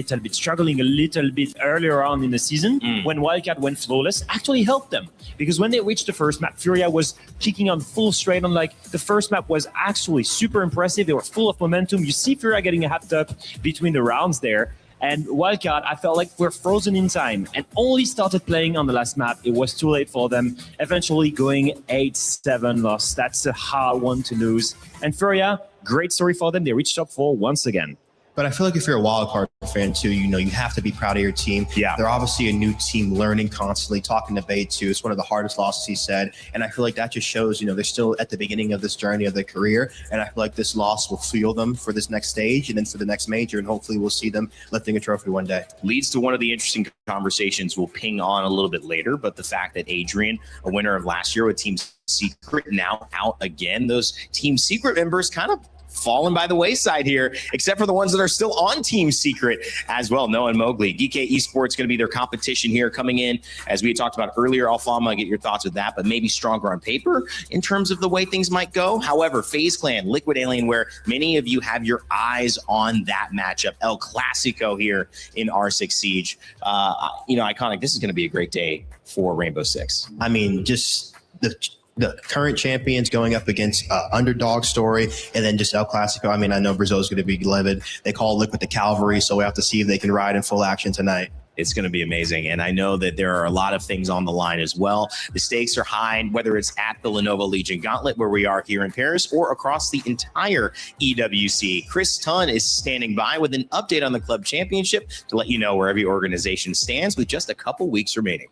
little bit, struggling a little bit earlier on in the season when Wildcat went flawless, actually helped them. Because when they reached the first map, Furia was kicking on full straight on. Like, the first map was actually super impressive. They were full of momentum. You see Furia getting a half up between the rounds there. And Wildcat, I felt like we're frozen in time and only started playing on the last map. It was too late for them. Eventually going 8-7 loss. That's a hard one to lose. And Furia, great story for them. They reached top 4 once again. But I feel like if you're a wildcard fan too, you know, you have to be proud of your team. Yeah. They're obviously a new team, learning constantly, talking to Bay too. It's one of the hardest losses he said. And I feel like that just shows, you know, they're still at the beginning of this journey of their career. And I feel like this loss will fuel them for this next stage and then for the next major. And hopefully we'll see them lifting a trophy one day. Leads to one of the interesting conversations we'll ping on a little bit later. But the fact that Adrian, a winner of last year with Team Secret, now out again, those Team Secret members kind of fallen by the wayside here, except for the ones that are still on Team Secret as well. Noah and Mowgli. DK Esports going to be their competition here coming in, as we talked about earlier. Alfama, get your thoughts with that, but maybe stronger on paper in terms of the way things might go. However, FaZe Clan, Liquid Alienware, many of you have your eyes on that matchup. El Clasico here in R6 Siege. You know, Iconic, this is going to be a great day for Rainbow Six. I mean, just the current champions going up against underdog story, and then just El Clasico. I mean, I know Brazil's going to be livid. They call Liquid the Cavalry, so we have to see if they can ride in full action tonight. It's going to be amazing. And I know that there are a lot of things on the line as well. The stakes are high, whether it's at the Lenovo Legion Gauntlet, where we are here in Paris, or across the entire EWC. Chris Tunn is standing by with an update on the club championship to let you know where every organization stands with just a couple weeks remaining.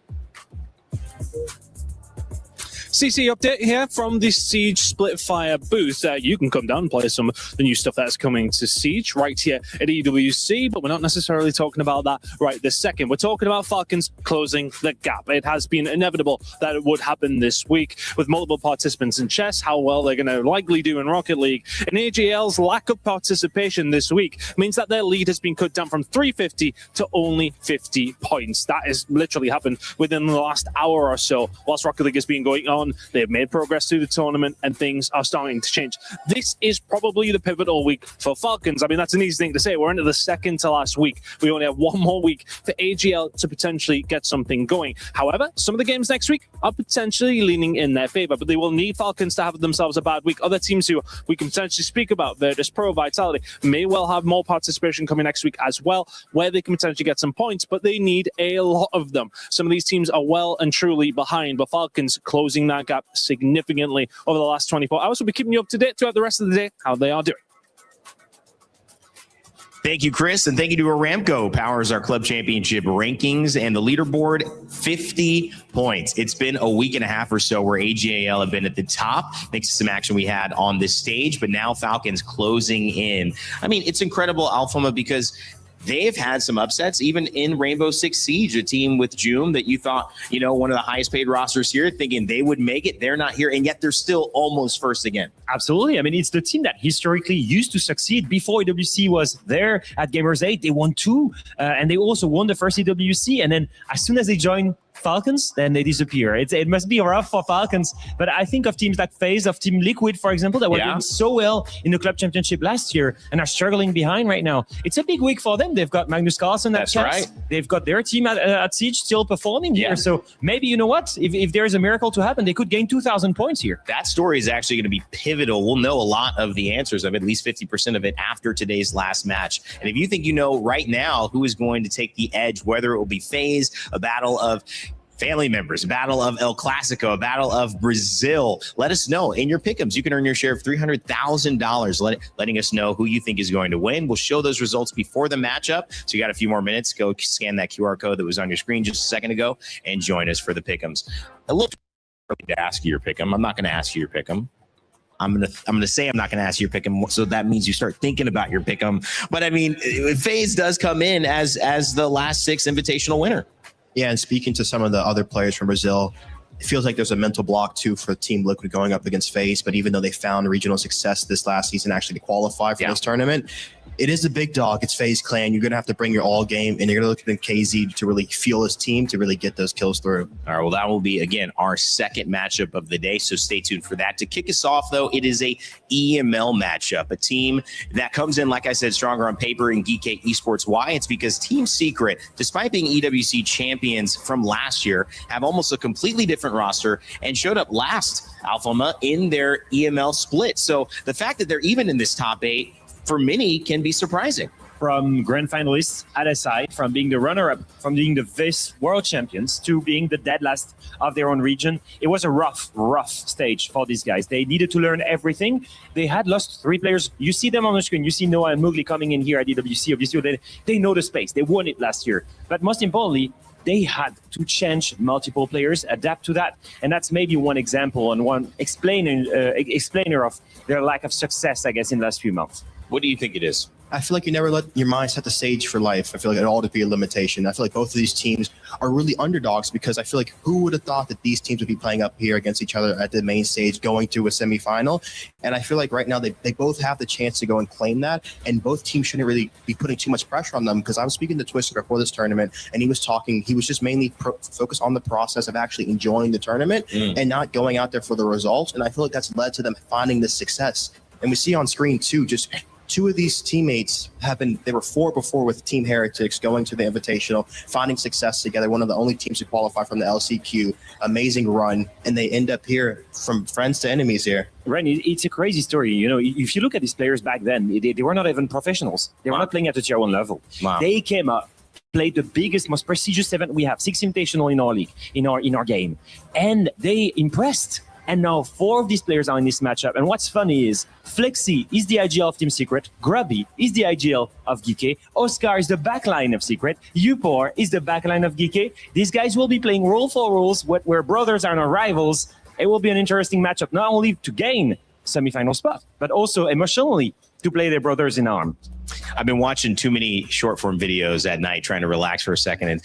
CC update here from the Siege Splitfire booth. You can come down and play some of the new stuff that's coming to Siege right here at EWC, but we're not necessarily talking about that right this second. We're talking about Falcons closing the gap. It has been inevitable that it would happen this week with multiple participants in chess, how well they're going to likely do in Rocket League. And AGL's lack of participation this week means that their lead has been cut down from 350 to only 50 points. That has literally happened within the last hour or so. Whilst Rocket League has been going on, they've made progress through the tournament and things are starting to change. This is probably the pivotal week for Falcons. I mean, that's an easy thing to say. We're into the second to last week. We only have one more week for AGL to potentially get something going. However, some of the games next week are potentially leaning in their favor, but they will need Falcons to have themselves a bad week. Other teams who we can potentially speak about, Virtus Pro, Vitality, may well have more participation coming next week as well, where they can potentially get some points, but they need a lot of them. Some of these teams are well and truly behind, but Falcons closing that gap significantly over the last 24 hours. We'll be keeping you up to date throughout the rest of the day, how they are doing. Thank you, Chris, and thank you to Aramco, powers our club championship rankings and the leaderboard, 50 points. It's been a week and a half or so where AGAL have been at the top, thanks to some action we had on this stage, but now Falcons closing in. I mean, it's incredible, Alfama, because they've had some upsets, even in Rainbow Six Siege, a team with Joom that you thought, you know, one of the highest paid rosters here, thinking they would make it. They're not here, and yet they're still almost first again. Absolutely. I mean, it's the team that historically used to succeed. Before EWC was there at Gamers 8, they won 2, and they also won the first EWC. And then as soon as they joined Falcons, then they disappear. It must be rough for Falcons, but I think of teams like FaZe, of Team Liquid, for example, that were doing so well in the club championship last year and are struggling behind right now. It's a big week for them. They've got Magnus Carlsen at chess. Right. They've got their team at Siege still performing here. So maybe, you know what, if there is a miracle to happen, they could gain 2,000 points here. That story is actually going to be pivotal. We'll know a lot of the answers of at least 50% of it after today's last match. And if you think you know right now who is going to take the edge, whether it will be FaZe, a battle of family members, a battle of El Clasico, a battle of Brazil, let us know in your pick'ems. You can earn your share of $300,000, letting us know who you think is going to win. We'll show those results before the matchup. So you got a few more minutes. Go scan that QR code that was on your screen just a second ago and join us for the pick'ems. A little early to ask you your pick'em. I'm not going to ask you your pick'em. I'm gonna say I'm not gonna ask you your pick'em, so that means you start thinking about your pick'em. But I mean, FaZe does come in as the last 6 invitational winner. Yeah, and speaking to some of the other players from Brazil, it feels like there's a mental block too for Team Liquid going up against FaZe. But even though they found regional success this last season actually to qualify for this tournament, it is a big dog. It's FaZe Clan. You're going to have to bring your all game, and you're going to look at KZ to really fuel his team to really get those kills through. All right, well, that will be, again, our second matchup of the day, so stay tuned for that. To kick us off, though, it is a EML matchup, a team that comes in, like I said, stronger on paper in Geek Esports. Why? It's because Team Secret, despite being EWC champions from last year, have almost a completely different roster and showed up last, Alphama, in their EML split. So the fact that they're even in this top 8, for many, can be surprising. From grand finalists at SI, from being the runner-up, from being the vice world champions, to being the dead last of their own region. It was a rough stage for these guys. They needed to learn everything. They had lost 3 players. You see them on the screen. You see Noah and Mugli coming in here at EWC. Obviously, they know the space. They won it last year. But most importantly, they had to change multiple players, adapt to that. And that's maybe one example and one explainer of their lack of success, I guess, in the last few months. What do you think it is? I feel like you never let your mind set the stage for life. I feel like it ought to be a limitation. I feel like both of these teams are really underdogs because I feel like who would have thought that these teams would be playing up here against each other at the main stage going to a semifinal? And I feel like right now they both have the chance to go and claim that, and both teams shouldn't really be putting too much pressure on them because I was speaking to Twister before this tournament and he was just mainly focused on the process of actually enjoying the tournament and not going out there for the results. And I feel like that's led to them finding this success. And we see on screen too, just 2 of these teammates they were 4 before with Team Heretics going to the Invitational, finding success together. One of the only teams to qualify from the LCQ, amazing run. And they end up here from friends to enemies here. Ren, it's a crazy story. You know, if you look at these players back then, they were not even professionals. They were not playing at the tier 1 level. Wow. They came up, played the biggest, most prestigious event we have, 6 Invitational in our league, in our game. And they impressed. And now 4 of these players are in this matchup. And what's funny is Flexi is the IGL of Team Secret. Grubby is the IGL of Geek. Oscar is the backline of Secret. Upor is the backline of Geek. These guys will be playing role for roles where brothers are not rivals. It will be an interesting matchup, not only to gain semifinal spot, but also emotionally to play their brothers in arms. I've been watching too many short form videos at night trying to relax for a second. And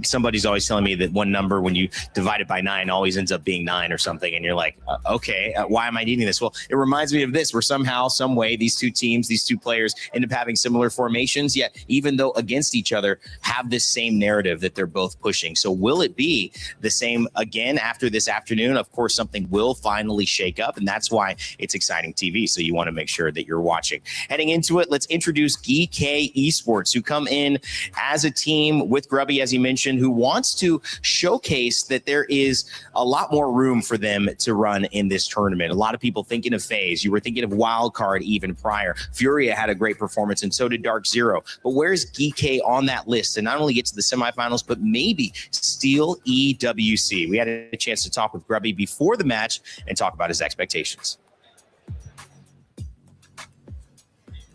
somebody's always telling me that one number, when you divide it by 9, always ends up being 9 or something. And you're like, okay, why am I needing this? Well, it reminds me of this, where somehow, some way, these 2 teams, these 2 players end up having similar formations, yet even though against each other, have this same narrative that they're both pushing. So will it be the same again after this afternoon? Of course, something will finally shake up, and that's why it's exciting TV. So you want to make sure that you're watching. Heading into it, let's introduce Geek Esports, who come in as a team with Grubby, as you mentioned, who wants to showcase that there is a lot more room for them to run in this tournament. A lot of people thinking of FaZe. You were thinking of Wildcard even prior. Furia had a great performance, and so did Dark Zero. But where's Geek on that list to not only get to the semifinals, but maybe steal EWC? We had a chance to talk with Grubby before the match and talk about his expectations.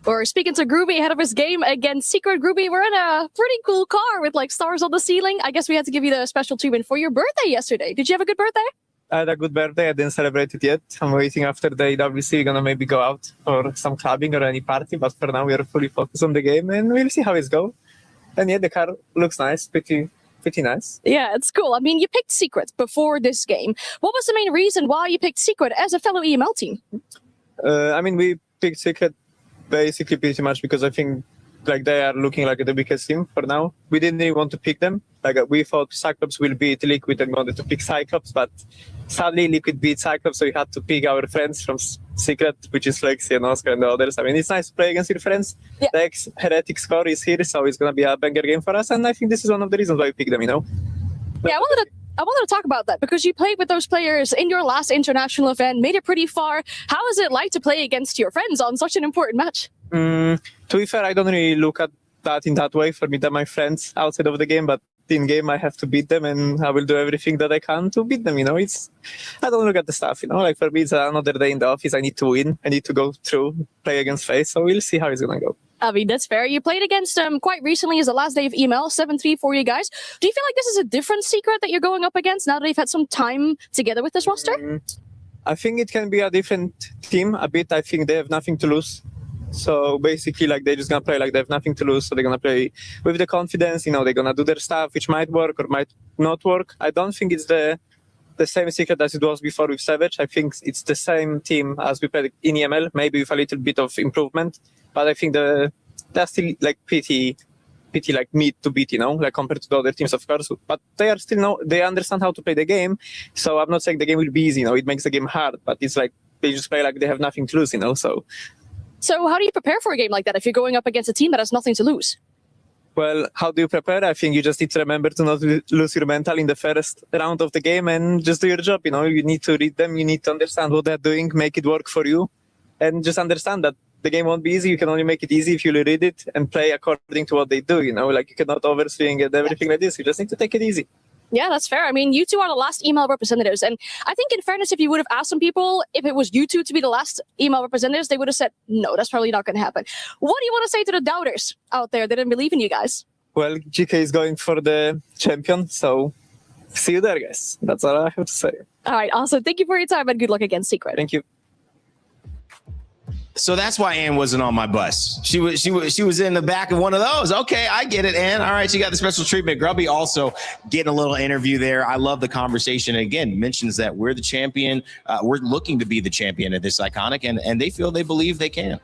We're speaking to Groovy ahead of his game against Secret. Groovy, we're in a pretty cool car with like stars on the ceiling. I guess we had to give you the special treatment for your birthday yesterday. Did you have a good birthday? I had a good birthday. I didn't celebrate it yet. I'm waiting after the AWC. We're gonna maybe go out for some clubbing or any party, but for now we are fully focused on the game and we'll see how it's go. And yeah, the car looks nice, pretty nice. Yeah, it's cool. I mean, you picked Secret before this game. What was the main reason why you picked Secret as a fellow EML team? I mean, we picked Secret basically pretty much because I think like they are looking like the biggest team for now. We didn't even want to pick them. Like we thought Cyclops will beat Liquid and wanted to pick Cyclops, but sadly Liquid beat Cyclops, so we had to pick our friends from Secret, which is Lexi and Oscar and the others. I mean, it's nice to play against your friends. Yeah. The ex-Heretic score is here, so it's going to be a banger game for us, and I think this is one of the reasons why we picked them, you know? Yeah, I wanted to talk about that because you played with those players in your last international event, made it pretty far. How is it like to play against your friends on such an important match? To be fair, I don't really look at that in that way. For me, they're my friends outside of the game, but in game I have to beat them and I will do everything that I can to beat them, you know. I don't look at the stuff, you know, like for me it's another day in the office. I need to win, I need to go through, play against FaZe, so we'll see how it's gonna go. I mean, that's fair. You played against quite recently as the last day of EML, 7-3 for you guys. Do you feel like this is a different Secret that you're going up against now that you've had some time together with this roster? I think it can be a different team a bit. I think they have nothing to lose. So basically, like, they're just going to play like they have nothing to lose. So they're going to play with the confidence, you know, they're going to do their stuff, which might work or might not work. I don't think it's the same Secret as it was before with Savage. I think it's the same team as we played in EML, maybe with a little bit of improvement. But I think the they're still like pretty like mid to beat, like compared to the other teams, of course. But they are still they understand how to play the game. So I'm not saying the game will be easy. It makes the game hard, but it's like they just play like they have nothing to lose. So how do you prepare for a game like that if you're going up against a team that has nothing to lose? Well, how do you prepare? I think you just need to remember to not lose your mental in the first round of the game and just do your job. You need to read them. You need to understand what they're doing, make it work for you, and just understand that the game won't be easy. You can only make it easy if you read it and play according to what they do. Like you cannot overswing and everything like this. You just need to take it easy. Yeah, that's fair. I mean, you two are the last email representatives. And I think in fairness, if you would have asked some people if it was you two to be the last email representatives, they would have said, no, that's probably not going to happen. What do you want to say to the doubters out there that didn't believe in you guys? Well, GK is going for the champion. So see you there, guys. That's all I have to say. All right, awesome. Thank you for your time and good luck against Secret. Thank you. So that's why Ann wasn't on my bus. She was in the back of one of those. Okay, I get it, Ann. All right, you got the special treatment. Grubby also getting a little interview there. I love the conversation. Again, mentions that we're the champion. We're looking to be the champion of this iconic, and they believe they can.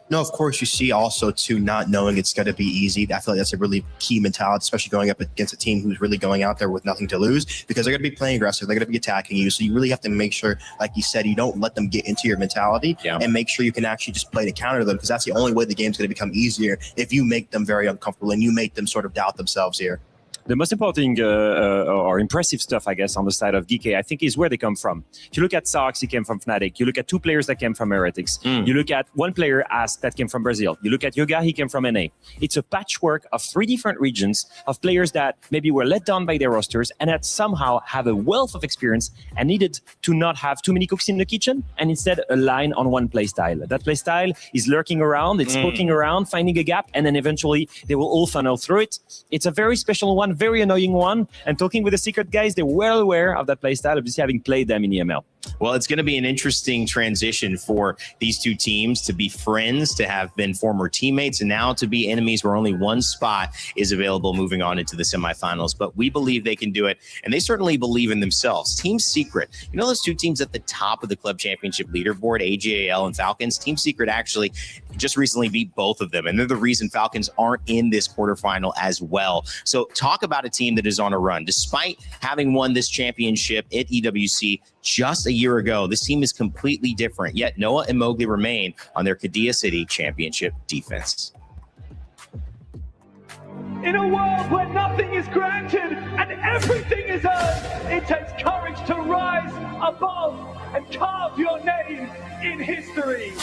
No, of course, you see also too, not knowing it's going to be easy. I feel like that's a really key mentality, especially going up against a team who's really going out there with nothing to lose, because they're going to be playing aggressive. They're going to be attacking you. So you really have to make sure, like you said, you don't let them get into your mentality and make sure you can actually just play to counter them, because that's the only way the game's going to become easier if you make them very uncomfortable and you make them sort of doubt themselves here. The most important or impressive stuff, I guess, on the side of DK, I think, is where they come from. If you look at Sox, he came from Fnatic. You look at two players that came from Heretics. You look at one player, Ask, that came from Brazil. You look at Yoga, he came from NA. It's a patchwork of 3 different regions of players that maybe were let down by their rosters and that somehow have a wealth of experience and needed to not have too many cooks in the kitchen and instead align on one play style. That play style is lurking around, it's poking around, finding a gap, and then eventually they will all funnel through it. It's a very special one, very annoying one. And talking with the Secret guys, they're well aware of that playstyle, obviously having played them in EML. Well, it's going to be an interesting transition for these two teams to be friends, to have been former teammates, and now to be enemies where only one spot is available moving on into the semifinals. But we believe they can do it, and they certainly believe in themselves. Team Secret, you know those two teams at the top of the club championship leaderboard, AGAL and Falcons? Team Secret actually just recently beat both of them, and they're the reason Falcons aren't in this quarterfinal as well. So talk about a team that is on a run. Despite having won this championship at EWC just a year ago, this team is completely different, yet Noah and Mowgli remain on their Qiddiya City championship defense. In a world where nothing is granted and everything is earned, it takes courage to rise above and carve your name in history.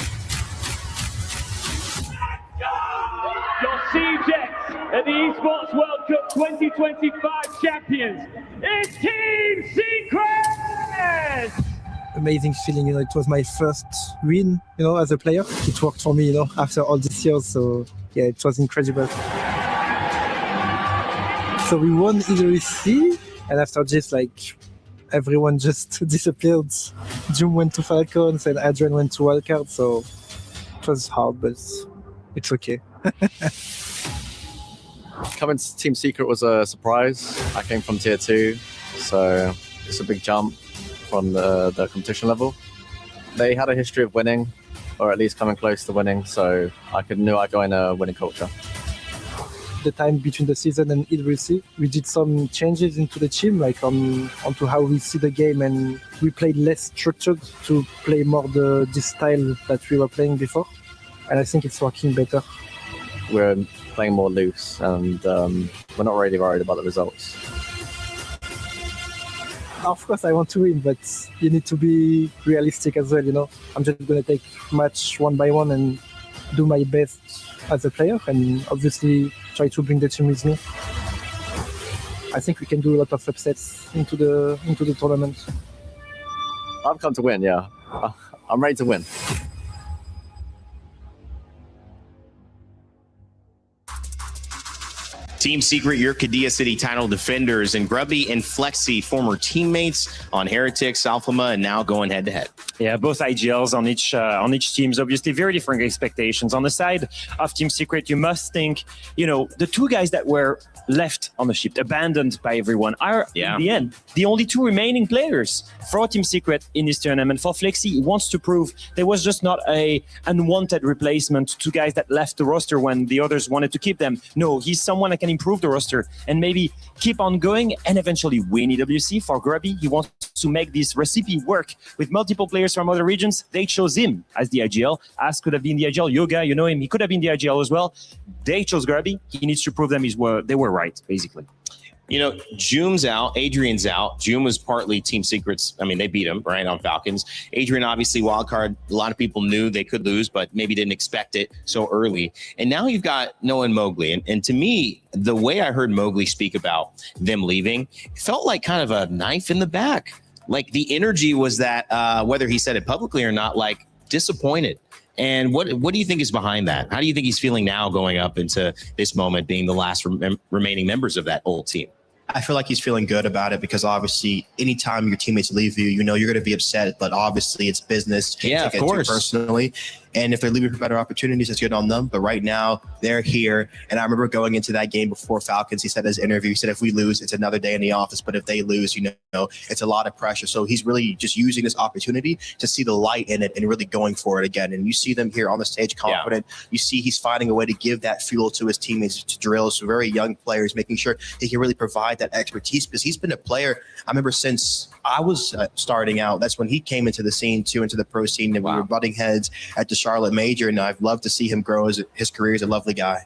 Your CJets at the Esports World Cup 2025 champions is Team Secret! Amazing feeling, it was my first win, as a player. It worked for me, after all these years, so yeah, it was incredible. So we won EWC, and after this, everyone just disappeared. Jum went to Falcons, and Adrian went to Wildcard, so it was hard, but it's okay. Coming to Team Secret was a surprise. I came from Tier 2, so it's a big jump from the competition level. They had a history of winning, or at least coming close to winning, so I knew I'd go in a winning culture. The time between the season and EWC, we did some changes into the team, onto how we see the game, and we played less structured to play more this style that we were playing before, and I think it's working better. We're playing more loose, and we're not really worried about the results. Of course, I want to win, but you need to be realistic as well, I'm just going to take match one by one and do my best as a player, and obviously try to bring the team with me. I think we can do a lot of upsets into the tournament. I've come to win, yeah. I'm ready to win. Team Secret, your Qiddiya City title defenders, and Grubby and Flexi, former teammates on Heretics, Alphama, and now going head-to-head. Yeah, both IGLs on each teams. Obviously, very different expectations. On the side of Team Secret, you must think, the two guys that were left on the ship, abandoned by everyone, are in the end the only two remaining players for Team Secret in this tournament. For Flexi, he wants to prove there was just not a unwanted replacement to guys that left the roster when the others wanted to keep them. No, he's someone that can improve the roster and maybe keep on going and eventually win EWC. For Grubby, he wants to make this recipe work with multiple players from other regions. They chose him as the IGL. As could have been the IGL. Yoga, you know him, he could have been the IGL as well. They chose Grubby. He needs to prove them they were right, basically. June's out, Adrian's out. June was partly Team Secret's. I mean, they beat him, right, on Falcons. Adrian, obviously, wild card. A lot of people knew they could lose, but maybe didn't expect it so early. And now you've got Noah and Mowgli. And to me, the way I heard Mowgli speak about them leaving, it felt like kind of a knife in the back. Like the energy was that, whether he said it publicly or not, like disappointed. And what do you think is behind that? How do you think he's feeling now going up into this moment, being the last remaining members of that old team? I feel like he's feeling good about it because obviously anytime your teammates leave you, you're going to be upset, but obviously it's business. Yeah, of course. Personally. And if they're leaving for better opportunities, it's good on them. But right now, they're here. And I remember going into that game before Falcons, he said in his interview, he said, if we lose, it's another day in the office. But if they lose, it's a lot of pressure. So he's really just using this opportunity to see the light in it and really going for it again. And you see them here on the stage confident. Yeah. You see he's finding a way to give that fuel to his teammates, to drills, to very young players, making sure he can really provide that expertise. Because he's been a player, I remember since I was starting out, that's when he came into the scene too, into the pro scene. And we were butting heads at the Charlotte Major, and I've loved to see him grow as his career. He's a lovely guy.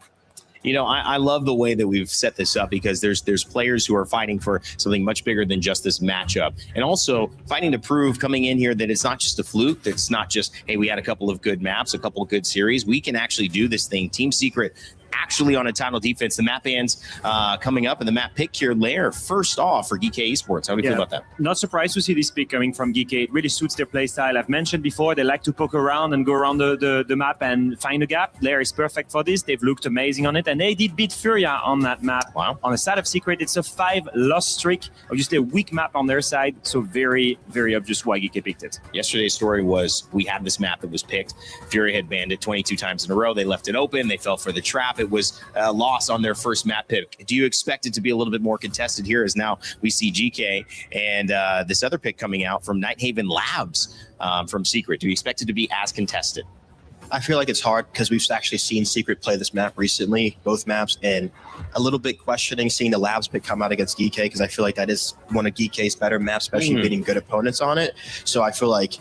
I love the way that we've set this up because there's players who are fighting for something much bigger than just this matchup, and also fighting to prove coming in here that it's not just a fluke. That it's not just, hey, we had a couple of good maps, a couple of good series. We can actually do this thing. Team Secret actually on a title defense. The map bands coming up, and the map pick here, Lair, first off for Geek Esports. How do you feel about that? Not surprised to see this pick coming from Geek. It really suits their play style. I've mentioned before, they like to poke around and go around the map and find a gap. Lair is perfect for this. They've looked amazing on it, and they did beat Furia on that map. Wow. On the side of Secret, it's a 5-loss streak. Obviously a weak map on their side, so very, very obvious why Geek picked it. Yesterday's story was we had this map that was picked. Furia had banned it 22 times in a row. They left it open. They fell for the trap. It was a loss on their first map pick. Do you expect it to be a little bit more contested here as now we see GK and this other pick coming out from Nighthaven Labs from Secret? Do you expect it to be as contested? I feel like it's hard because we've actually seen Secret play this map recently, both maps, and a little bit questioning seeing the Labs pick come out against GK because I feel like that is one of GK's better maps, especially beating good opponents on it. So I feel like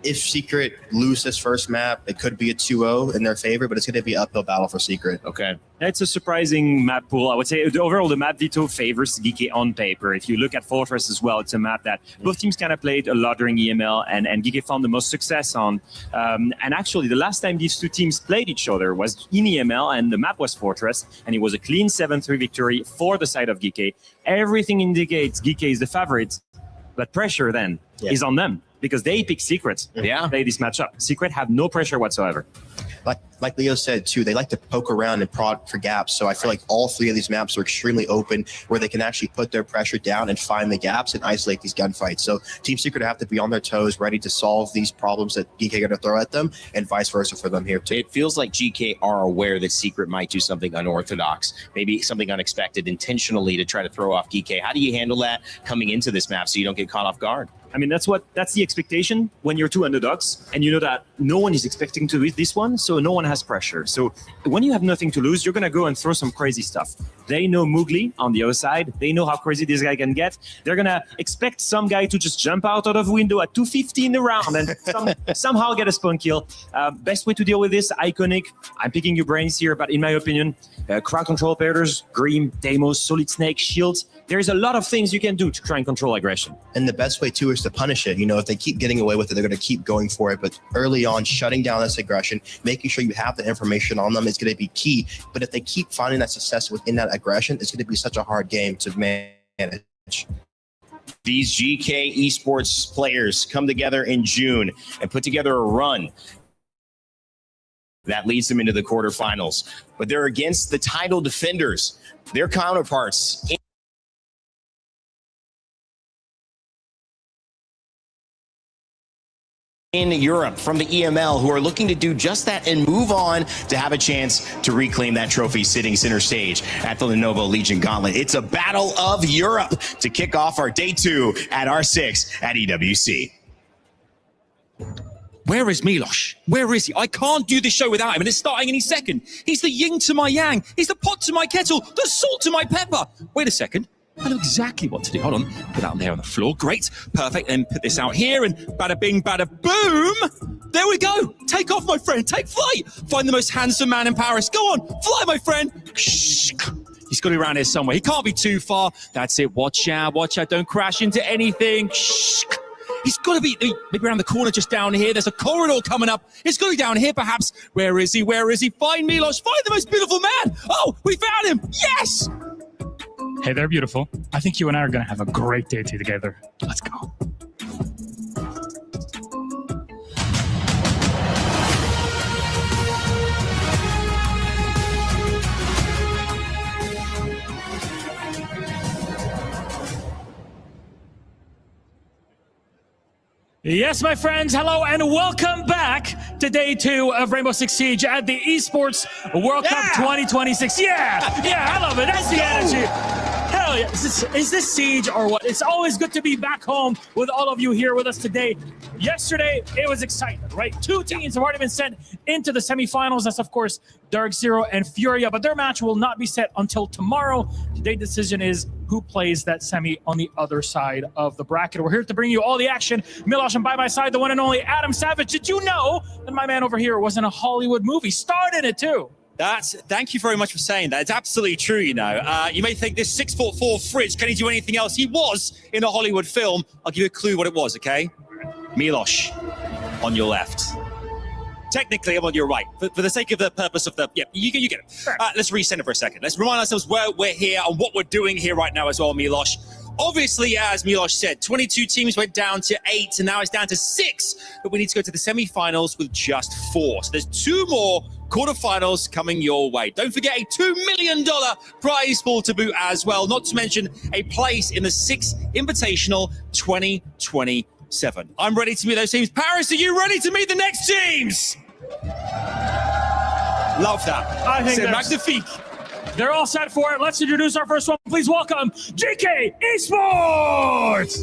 if Secret lose this first map, it could be a 2-0 in their favor, but it's going to be an uphill battle for Secret. Okay. It's a surprising map pool. I would say overall the map veto favors Geeky on paper. If you look at Fortress as well, it's a map that both teams kind of played a lot during EML, and Geeky found the most success on. And actually, the last time these two teams played each other was in EML, and the map was Fortress, and it was a clean 7-3 victory for the side of Geeky. Everything indicates Geeky is the favorite, but pressure then is on them, because they pick Secret to play this matchup. Secret have no pressure whatsoever. Like Leo said too, they like to poke around and prod for gaps. So I feel like all three of these maps are extremely open where they can actually put their pressure down and find the gaps and isolate these gunfights. So Team Secret have to be on their toes, ready to solve these problems that GK are going to throw at them, and vice versa for them here too. It feels like GK are aware that Secret might do something unorthodox, maybe something unexpected intentionally to try to throw off GK. How do you handle that coming into this map so you don't get caught off guard? I mean, that's the expectation when you're two underdogs, and you know that no one is expecting to win this one, so no one has pressure. So when you have nothing to lose, you're going to go and throw some crazy stuff. They know Mowgli on the other side. They know how crazy this guy can get. They're going to expect some guy to just jump out of window at 250 in the round and somehow get a spawn kill. Best way to deal with this, Iconic. I'm picking your brains here, but in my opinion, crowd control operators, Grim, Deimos, Solid Snake, Shields. There's a lot of things you can do to try and control aggression. And the best way too is to punish it. You know, if they keep getting away with it, they're going to keep going for it. But early on, shutting down this aggression, making sure you have the information on them is going to be key. But if they keep finding that success within that aggression, it's going to be such a hard game to manage. These GK Esports players come together in June and put together a run that leads them into the quarterfinals. But they're against the title defenders, their counterparts in Europe from the EML who are looking to do just that and move on to have a chance to reclaim that trophy sitting center stage at the Lenovo Legion Gauntlet. It's a battle of Europe to kick off our day 2 at R6 at EWC. Where is Milos? Where is he? I can't do this show without him, and it's starting any second. He's the yin to my yang. He's the pot to my kettle, the salt to my pepper. Wait a second. I know exactly what to do. Hold on. Put that there on the floor. Great. Perfect. Then put this out here, and bada bing, bada boom. There we go. Take off, my friend. Take flight. Find the most handsome man in Paris. Go on. Fly, my friend. Shh. He's got to be around here somewhere. He can't be too far. That's it. Watch out. Watch out. Don't crash into anything. Shh. He's got to be maybe around the corner just down here. There's a corridor coming up. It's got to be down here, perhaps. Where is he? Where is he? Find Milos. Find the most beautiful man. Oh, we found him. Yes. Hey there, beautiful. I think you and I are going to have a great day together. Let's go. Yes, my friends, hello and welcome back to day 2 of Rainbow Six Siege at the Esports World Cup 2026. Yeah, I love it. That's the energy. Hell yeah. Is this Siege or what? It's always good to be back home with all of you here with us today. Yesterday, it was exciting, right? 2 teams have already been sent into the semifinals. That's, of course, Dark Zero and Furia, but their match will not be set until tomorrow. Today's decision is who plays that semi on the other side of the bracket. We're here to bring you all the action. Milos, and by my side, the one and only Adam Savage. Did you know that my man over here was in a Hollywood movie? Starred in it, too. Thank you very much for saying that. It's absolutely true, you know. You may think this 6'4" fridge, can he do anything else? He was in a Hollywood film. I'll give you a clue what it was, okay? Milos, on your left. Technically, I'm on your right. For the sake of the purpose of the... Yeah, you get it. Sure. Let's reset it for a second. Let's remind ourselves where we're here and what we're doing here right now as well, Milos. Obviously, as Milos said, 22 teams went down to 8, and now it's down to 6. But we need to go to the semi-finals with just 4. So there's 2 more quarterfinals coming your way. Don't forget a $2 million prize pool to boot as well, not to mention a place in the 6th Invitational 2027. I'm ready to meet those teams. Paris, are you ready to meet the next teams? Love that. I think c'est magnifique. They're all set for it. Let's introduce our first one. Please welcome GK Esports!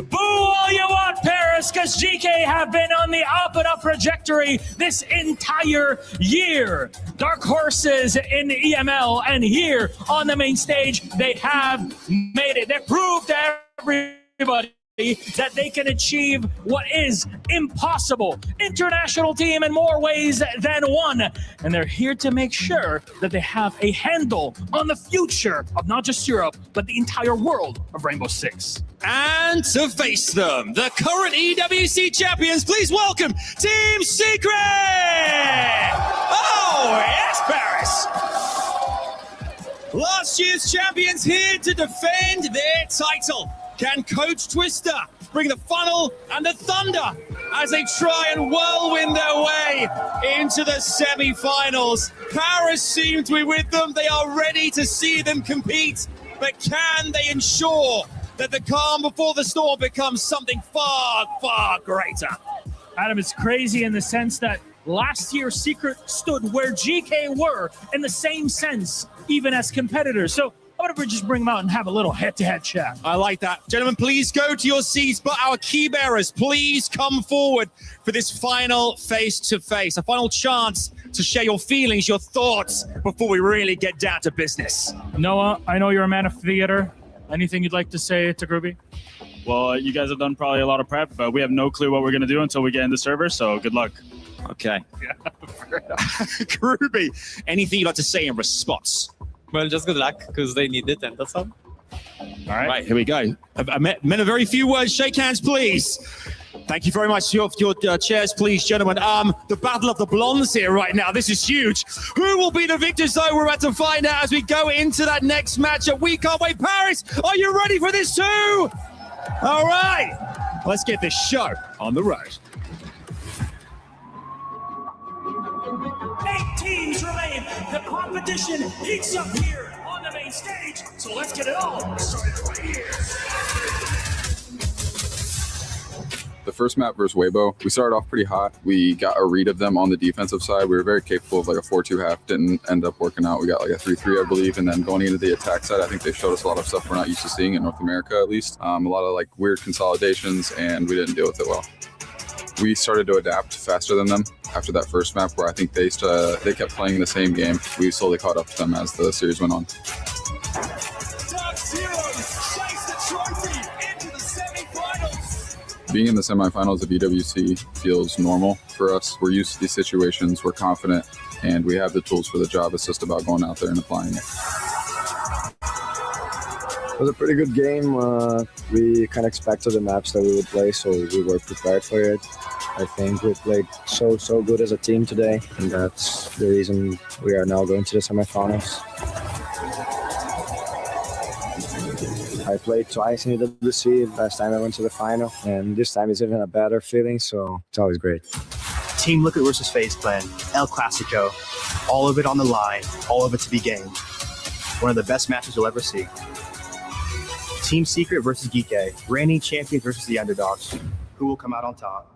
Boo all you want, Paris, because GK have been on the up-and-up trajectory this entire year. Dark horses in the EML, and here on the main stage, they have made it. They proved to everybody that they can achieve what is impossible. International team in more ways than one. And they're here to make sure that they have a handle on the future of not just Europe, but the entire world of Rainbow Six. And to face them, the current EWC champions, please welcome Team Secret! Oh, yes, Paris! Last year's champions here to defend their title. Can Coach Twister bring the funnel and the thunder as they try and whirlwind their way into the semi-finals? Paris seem to be with them. They are ready to see them compete. But can they ensure that the calm before the storm becomes something far, far greater? Adam, it's crazy in the sense that last year Secret stood where GK were in the same sense, even as competitors. So I'm going to just bring them out and have a little head-to-head chat. I like that. Gentlemen, please go to your seats, but our key bearers, please come forward for this final face-to-face, a final chance to share your feelings, your thoughts, before we really get down to business. Noah, I know you're a man of theater. Anything you'd like to say to Groovy? Well, you guys have done probably a lot of prep, but we have no clue what we're going to do until we get in the server, so good luck. Okay. Groovy, anything you'd like to say in response? Well, just good luck, because they need it, and that's all. All right, here we go. Men of very few words. Shake hands, please. Thank you very much. Your chairs, please, gentlemen. The battle of the blondes here right now. This is huge. Who will be the victors, though? We're about to find out as we go into that next matchup. We can't wait. Paris, are you ready for this too? All right. Let's get this show on the road. 8 teams remain. The competition heats up here on the main stage. So let's get it all started right here. The first map versus Weibo, we started off pretty hot. We got a read of them on the defensive side. We were very capable of like a 4-2 half. Didn't end up working out. We got like a 3-3, I believe. And then going into the attack side, I think they showed us a lot of stuff we're not used to seeing in North America, at least. A lot of like weird consolidations, and we didn't deal with it well. We started to adapt faster than them after that first map, where I think they kept playing the same game. We slowly caught up to them as the series went on. Being in the semifinals of EWC feels normal for us. We're used to these situations, we're confident, and we have the tools for the job. It's just about going out there and applying it. It was a pretty good game. We kind of expected the maps that we would play, so we were prepared for it. I think we played so good as a team today, and that's the reason we are now going to the semifinals. I played twice in EWC. Last time I went to the final, and this time is even a better feeling, so it's always great. Team Liquid versus FaZe Clan, El Clasico, all of it on the line, all of it to be gained. One of the best matches you'll ever see. Team Secret versus Geek, reigning champions versus the underdogs. Who will come out on top?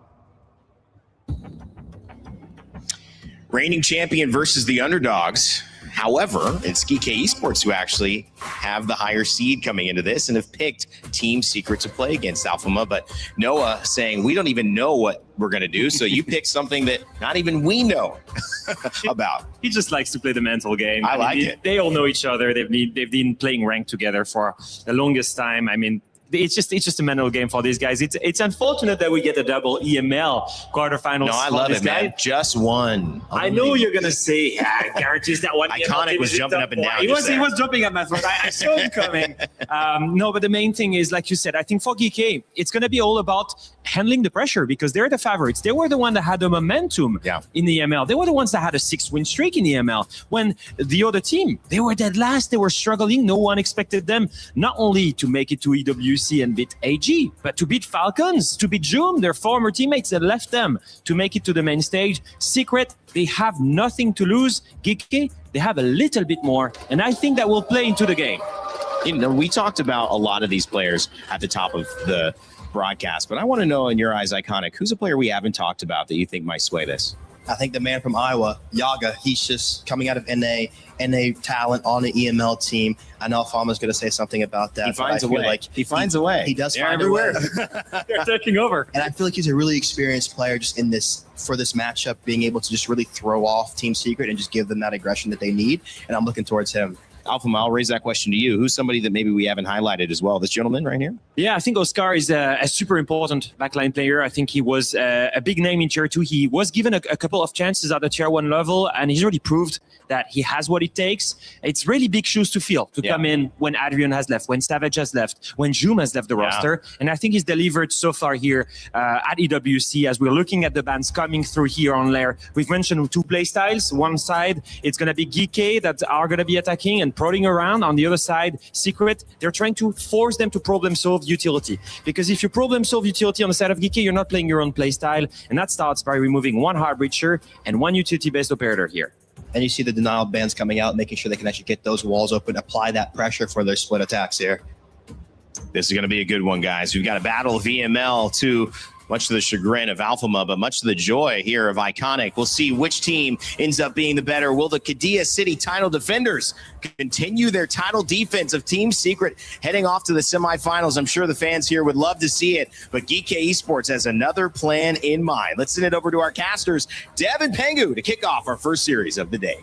Reigning champion versus the underdogs. However, it's Geek Esports who actually have the higher seed coming into this and have picked Team Secret to play against Alphama. But Noah saying, we don't even know what we're going to do. So you pick something that not even we know about. He just likes to play the mental game. I like it. They all know each other. They've been playing ranked together for the longest time. I mean, it's just a mental game for these guys. It's unfortunate that we get a double EML quarterfinals. No, I love it, man. Just one. I know you're gonna say, guarantees that one. Iconic was jumping up and down. He was jumping up my throat. I saw him coming. No, but the main thing is, like you said, I think for GK, it's gonna be all about handling the pressure because they're the favorites. They were the one that had the momentum in the EML. They were the ones that had a 6-win streak in the EML. When the other team, they were dead last. They were struggling. No one expected them not only to make it to EWC and beat AG, but to beat Falcons, to beat Joom, their former teammates that left them to make it to the main stage. Secret, they have nothing to lose. Geeky, they have a little bit more, and I think that will play into the game. You know, we talked about a lot of these players at the top of the broadcast, but I want to know, in your eyes, Iconic, who's a player we haven't talked about that you think might sway this? I think the man from Iowa, Yaga, he's just coming out of NA talent on the EML team. I know Alphama's going to say something about that. He finds a way. He finds a way. He does They're find everywhere. a way. They're taking over. And I feel like he's a really experienced player just in this, for this matchup, being able to just really throw off Team Secret and just give them that aggression that they need. And I'm looking towards him. Alphama, I'll raise that question to you. Who's somebody that maybe we haven't highlighted as well? This gentleman right here? Yeah, I think Oscar is a super important backline player. I think he was a big name in Tier 2. He was given a couple of chances at the Tier 1 level, and he's already proved that he has what it takes. It's really big shoes to fill to come in when Adrian has left, when Savage has left, when Joom has left the roster. And I think he's delivered so far here at EWC as we're looking at the bands coming through here on Lair. We've mentioned 2 play styles. One side, it's going to be Geeky that are going to be attacking and prodding around. On the other side, Secret, they're trying to force them to problem solve utility. Because if you problem solve utility on the side of Geeky, you're not playing your own play style. And that starts by removing 1 hard breacher and 1 utility-based operator here. And you see the denial bands coming out, making sure they can actually get those walls open, apply that pressure for their split attacks here. This is going to be a good one, guys. We've got a battle of EML to much to the chagrin of Alphama, but much to the joy here of Iconic. We'll see which team ends up being the better. Will the Qiddiya City title defenders continue their title defense of Team Secret heading off to the semifinals? I'm sure the fans here would love to see it, but Geek Esports has another plan in mind. Let's send it over to our casters, Dev and Pengu, to kick off our first series of the day.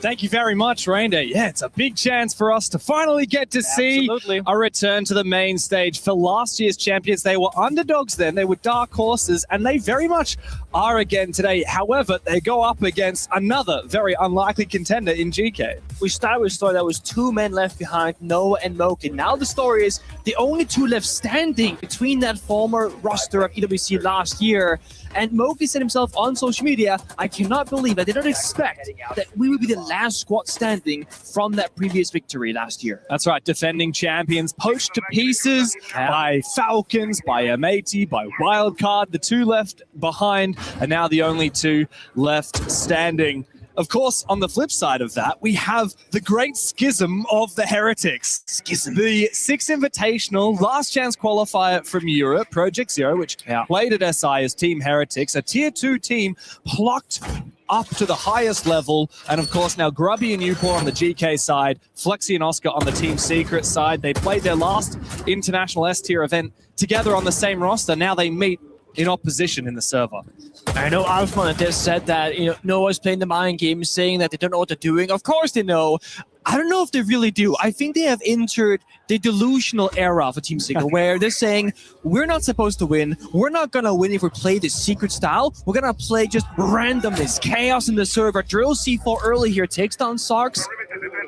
Thank you very much, Rainda. Yeah, it's a big chance for us to finally get to see a return to the main stage. For last year's champions, they were underdogs then. They were dark horses, and they very much are again today. However, they go up against another very unlikely contender in GK. We start with a story that was 2 men left behind, Noah and Moki. Now the story is the only 2 left standing between that former roster of EWC last year. And Moki said himself on social media, I cannot believe, I did not expect that we would be the last squad standing from that previous victory last year. That's right, defending champions poached to pieces by Falcons, by Amati, by Wildcard. The 2 left behind are now the only 2 left standing. Of course, on the flip side of that, we have the great schism of the Heretics. Schism. The Six Invitational last chance qualifier from Europe, Project Zero, which played at SI as Team Heretics, a tier 2 team plucked up to the highest level. And of course, now Grubby and Newport on the GK side, Flexi and Oscar on the Team Secret side. They played their last international S-tier event together on the same roster. Now they meet in opposition in the server. I know Alfman just said that, Noah's playing the mind game, saying that they don't know what they're doing. Of course they know. I don't know if they really do. I think they have entered the delusional era for Team Secret, where they're saying, we're not supposed to win. We're not going to win if we play the secret style. We're going to play just randomness, chaos in the server. Drill C4 early here, takes down Sarks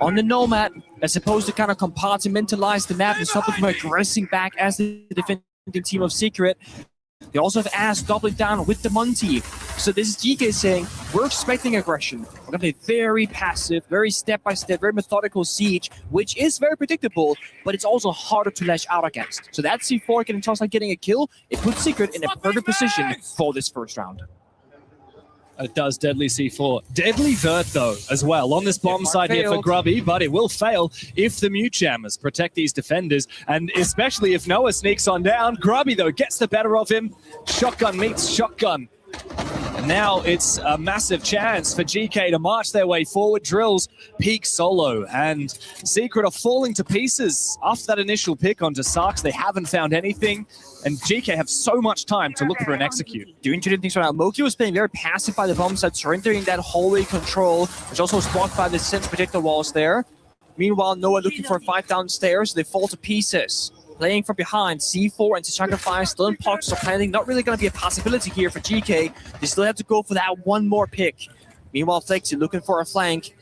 on the Nomad, as opposed to kind of compartmentalize the map and stop them from aggressing back as the defending team of Secret. They also have Ass doubling down with the Monty. So this is GK saying, we're expecting aggression. We're going to play very passive, very step-by-step, very methodical siege, which is very predictable, but it's also harder to lash out against. So that C4 getting tossed like getting a kill, it puts Secret in a perfect position for this first round. It does Deadly C4. Deadly Vert, though, as well, on this bomb side here for Grubby, but it will fail if the Mute Jammers protect these defenders, and especially if Noah sneaks on down. Grubby, though, gets the better of him. Shotgun meets shotgun. And now it's a massive chance for GK to march their way forward. Drills peak solo, and Secret are falling to pieces. After that initial pick onto Sarks, they haven't found anything, and GK have so much time to look for an execute. Doing two different things right now. Moki was playing very passive by the bomb side, surrendering that hallway control, which also was blocked by the sense protector walls there. Meanwhile, Noah looking for a fight downstairs. They fall to pieces. Playing from behind, C4 and Sacrifice still in pockets of planning. Not really going to be a possibility here for GK. They still have to go for that one more pick. Meanwhile, Flexi looking for a flank.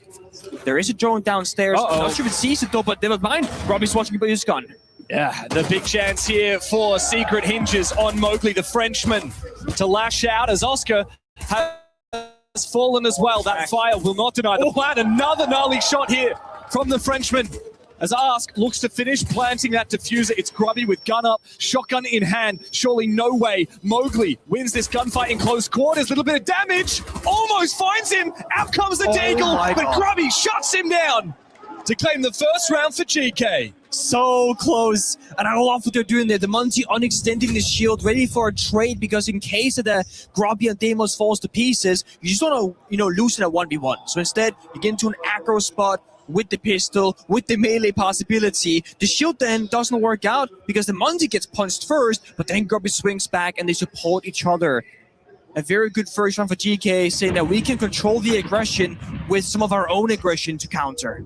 There is a drone downstairs. I'm not sure if it sees it though, but never mind. Robbie's watching about his gun. Yeah, the big chance here for Secret hinges on Mowgli, the Frenchman, to lash out as Oscar has fallen as well. That fire will not deny the plan. Another gnarly shot here from the Frenchman. As Ask looks to finish planting that diffuser, it's Grubby with gun up, shotgun in hand. Surely no way. Mowgli wins this gunfight in close quarters. Little bit of damage. Almost finds him. Out comes the Deagle, but Grubby shuts him down to claim the first round for GK. So close. And I love what they're doing there. The Monty unextending the shield, ready for a trade, because in case of the Grubby and Deimos falls to pieces, you just want to, lose it at 1v1. So instead, you get into an aggro spot with the pistol, with the melee possibility. The shield then doesn't work out because the Monty gets punched first, but then Grubby swings back and they support each other. A very good first round for GK, saying that we can control the aggression with some of our own aggression to counter.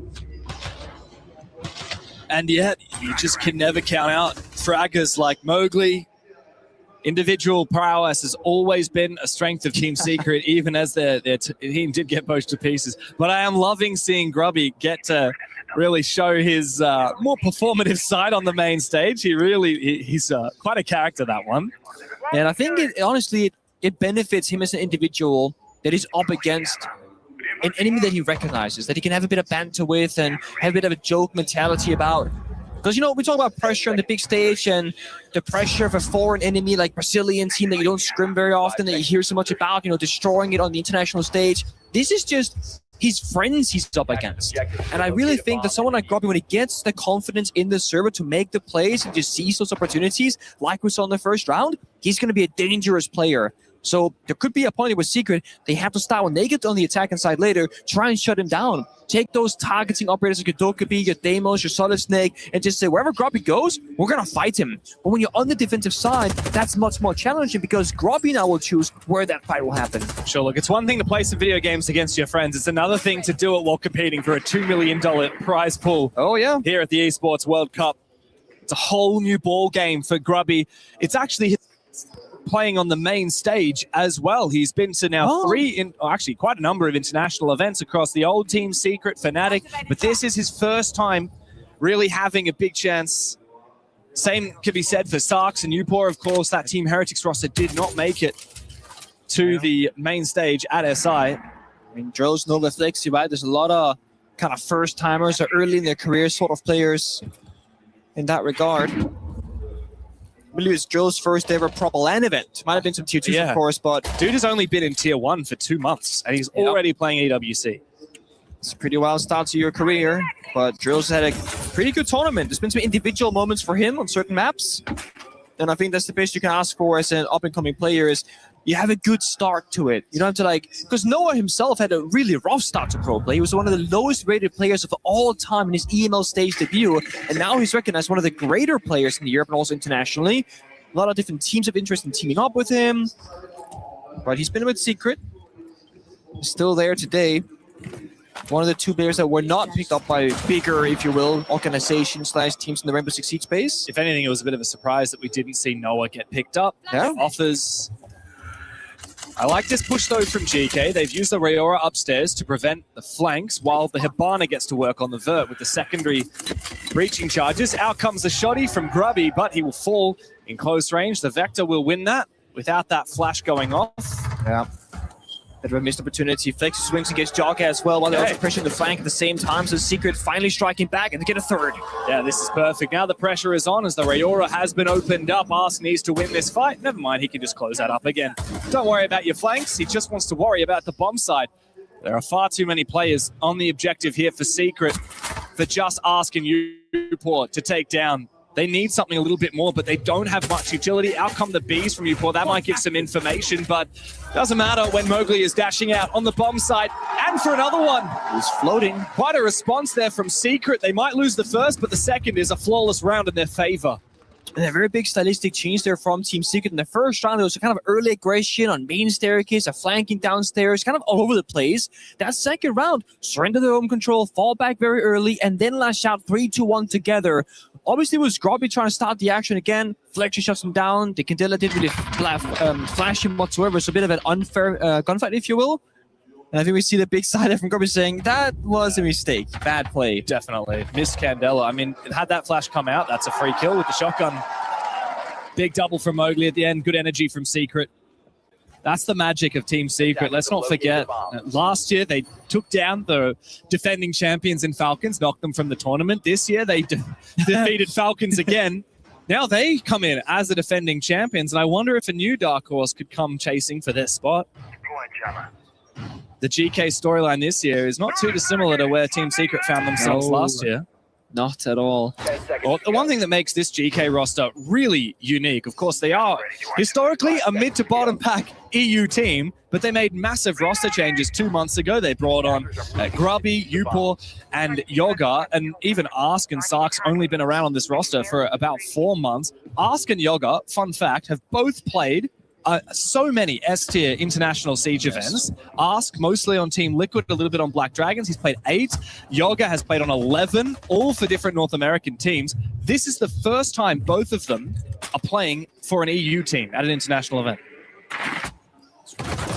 And yet, you just can never count out fraggers like Mowgli. Individual prowess has always been a strength of Team Secret, even as their team did get poached to pieces. But I am loving seeing Grubby get to really show his more performative side on the main stage. He's quite a character, that one. And I think, honestly, it benefits him as an individual that he's up against an enemy that he recognizes, that he can have a bit of banter with and have a bit of a joke mentality about. Because, we talk about pressure on the big stage and the pressure of a foreign enemy like Brazilian team that you don't scrim very often, that you hear so much about, destroying it on the international stage. This is just his friends he's up against. And I really think that someone like Grubby, when he gets the confidence in the server to make the plays and just seize those opportunities, like we saw in the first round, he's going to be a dangerous player. So there could be a point with Secret, they have to start when they get on the attacking side later, try and shut him down. Take those targeting operators like your Dokkaebi, your Deimos, your Solid Snake, and just say, wherever Grubby goes, we're going to fight him. But when you're on the defensive side, that's much more challenging because Grubby now will choose where that fight will happen. Sure, look, it's one thing to play some video games against your friends. It's another thing to do it while competing for a $2 million prize pool. Oh, yeah. Here at the Esports World Cup. It's a whole new ball game for Grubby. It's actually playing on the main stage as well. He's been to now actually quite a number of international events across the old Team Secret, Fnatic, but this is his first time really having a big chance. Same could be said for Sarks and Newport, of course. That Team Heretics roster did not make it to the main stage at SI. I mean, Dro's no Flexi, right? There's a lot of kind of first-timers or early in their career sort of players in that regard. I believe it's Joe's first ever proper LAN event. Might have been some tier 2s, of course, but dude has only been in tier 1 for 2 months, and he's already playing AWC. It's a pretty wild start to your career, but Drill's had a pretty good tournament. There's been some individual moments for him on certain maps, and I think that's the best you can ask for as an up-and-coming player is you have a good start to it. You don't have to because Noah himself had a really rough start to pro play. He was one of the lowest rated players of all time in his EML stage debut, and now he's recognized one of the greater players in Europe and also internationally. A lot of different teams have interest in teaming up with him, but he's been with Secret. He's still there today. One of the 2 players that were not picked up by bigger, if you will, organizations/teams in the Rainbow Six Siege space. If anything, it was a bit of a surprise that we didn't see Noah get picked up. Yeah. Offers. I like this push, though, from GK. They've used the Rayora upstairs to prevent the flanks while the Hibana gets to work on the vert with the secondary breaching charges. Out comes the shoddy from Grubby, but he will fall in close range. The Vector will win that without that flash going off. Yeah. Bit of a missed opportunity. Flex swings against Jogga as well while they're also pressuring the flank at the same time. So Secret finally striking back and they get a third. Yeah, this is perfect. Now the pressure is on as the Rayora has been opened up. Ask needs to win this fight. Never mind, he can just close that up again. Don't worry about your flanks. He just wants to worry about the bomb side. There are far too many players on the objective here for Secret for just asking Uport to take down. They need something a little bit more, but they don't have much utility. Out come the Bees from Uport. That might give some information, but doesn't matter when Mowgli is dashing out on the bomb side. And for another one. He's floating. Quite a response there from Secret. They might lose the first, but the second is a flawless round in their favor. And a very big stylistic change there from Team Secret. In the first round, there was a kind of early aggression on main staircase, a flanking downstairs, kind of all over the place. That second round, surrender their home control, fall back very early, and then lash out 3-2-1 together. Obviously, it was Grubby trying to start the action again. Fletcher shuts him down. The Candela didn't really flash him whatsoever. It's a bit of an unfair gunfight, if you will. And I think we see the big side from Grubby saying, that was a mistake. Bad play. Definitely. Missed Candela. I mean, had that flash come out, that's a free kill with the shotgun. Big double from Mowgli at the end. Good energy from Secret. That's the magic of Team Secret. Let's not forget, last year they took down the defending champions in Falcons, knocked them from the tournament. This year they defeated Falcons again. Now they come in as the defending champions, and I wonder if a new Dark Horse could come chasing for their spot. The GK storyline this year is not too dissimilar to where Team Secret found themselves last year. Not at all. Well, the one thing that makes this GK roster really unique, of course, they are historically a mid to bottom pack EU team, but they made massive roster changes 2 months ago. They brought on Grubby, Upor, and Yoga, and even Ask and Sark's only been around on this roster for about 4 months. Ask and Yoga, fun fact, have both played so many S-tier international Siege events. Ask mostly on Team Liquid, a little bit on Black Dragons. He's played 8. Yoga has played on 11, all for different North American teams. This is the first time both of them are playing for an EU team at an international event.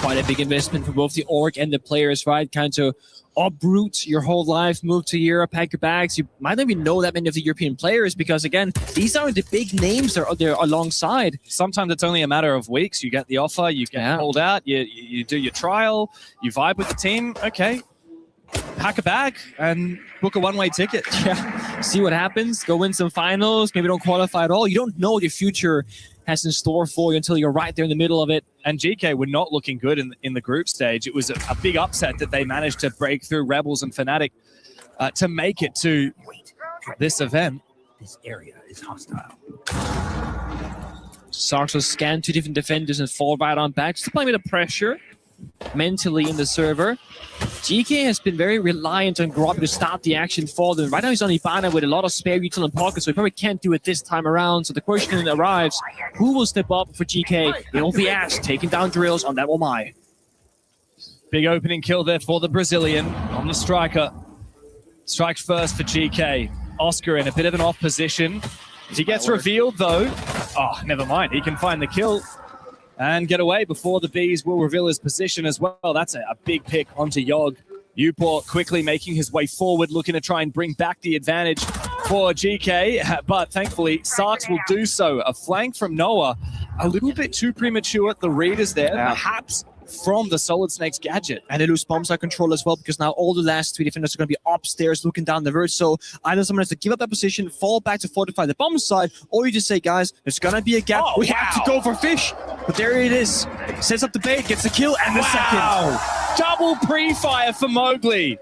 Quite a big investment for both the org and the players, right? Kind of uproot your whole life, move to Europe, pack your bags. You might not even know that many of the European players because, again, these aren't the big names that are there alongside. Sometimes it's only a matter of weeks. You get the offer, you get called out, you do your trial, you vibe with the team. Okay, pack a bag and book a one-way ticket. Yeah, see what happens. Go win some finals. Maybe don't qualify at all. You don't know what your future has in store for you until you're right there in the middle of it. And GK were not looking good in the group stage. It was a big upset that they managed to break through Rebels and Fnatic to make it to this event. This area is hostile. Sarks will scan 2 different defenders and fall right on back. Just applying a bit of pressure mentally in the server. GK has been very reliant on Grubby to start the action for them. Right now he's on Hibana with a lot of spare util in pocket, so he probably can't do it this time around. So the question arrives, who will step up for GK? It'll be Ash taking down Drills on that Omai. Big opening kill there for the Brazilian on the striker. Strikes first for GK. Oscar in a bit of an off position. If he gets revealed though, oh, never mind. He can find the kill and get away before the Bees will reveal his position as well. That's a big pick onto Yogg. Uport quickly making his way forward, looking to try and bring back the advantage for GK, but thankfully Sarks will do so. A flank from Noah, a little bit too premature. The read is there. Perhaps from the Solid Snakes gadget. And they lose bomb site control as well, because now all the last 3 defenders are going to be upstairs looking down the verge. So either someone has to give up that position, fall back to fortify the bomb site, or you just say, guys, there's going to be a gap. We have to go for fish. But there it is. Sets up the bait, gets the kill, and the second. Double pre-fire for Mowgli.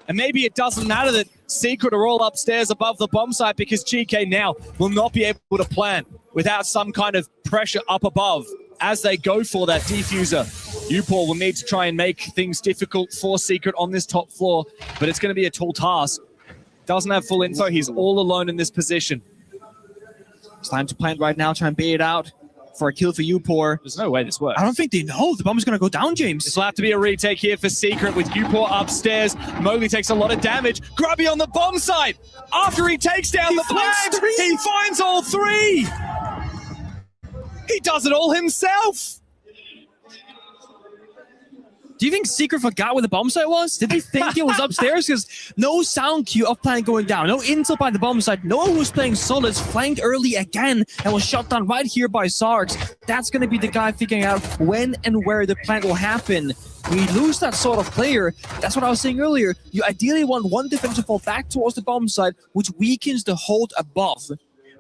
And maybe it doesn't matter that Secret are all upstairs above the bomb site, because GK now will not be able to plant without some kind of pressure up above as they go for that defuser. Upor will need to try and make things difficult for Secret on this top floor, but it's going to be a tall task. Doesn't have full info. He's all alone in this position. It's time to plant right now, try and bait it out for a kill for Upor. There's no way this works. I don't think they know. The bomb is going to go down, James. This will have to be a retake here for Secret with Upor upstairs. Mowgli takes a lot of damage. Grubby on the bomb site. After he takes down the plant, he finds all 3. He does it all himself. Do you think Secret forgot where the bomb site was? Did they think it was upstairs? Because no sound cue of plant going down. No intel by the bomb site. No one who's playing Solids flanked early again and was shot down right here by Sarks. That's going to be the guy figuring out when and where the plant will happen. We lose that sort of player. That's what I was saying earlier. You ideally want one defender to fall back towards the bomb site, which weakens the hold above.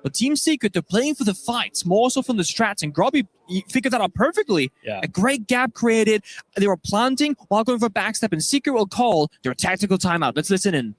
But Team Secret, they're playing for the fights, more so from the strats, and Grubby figured that out perfectly. Yeah. A great gap created. They were planting while going for backstep, and Secret will call their tactical timeout. Let's listen in.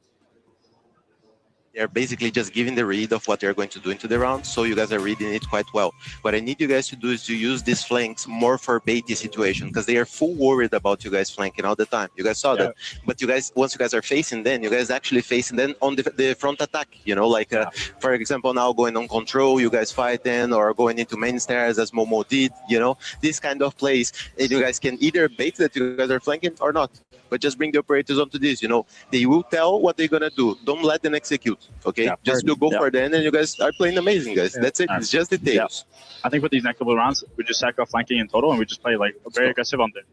They're basically just giving the read of what they're going to do into the round, so you guys are reading it quite well. What I need you guys to do is to use these flanks more for baity situation, because they are full worried about you guys flanking all the time. You guys saw that. But you guys, once you guys are facing them, you guys actually facing them on the front attack, you know, like for example, now going on control, you guys fighting, or going into main stairs as Momo did, you know, this kind of plays. And you guys can either bait that you guys are flanking or not, but just bring the operators onto this, you know. They will tell what they're gonna do. Don't let them execute. Okay, just go for them, and you guys are playing amazing, guys. That's it. It's just details. I think with these next couple of rounds, we just sack off flanking in total, and we just play like very aggressive on them.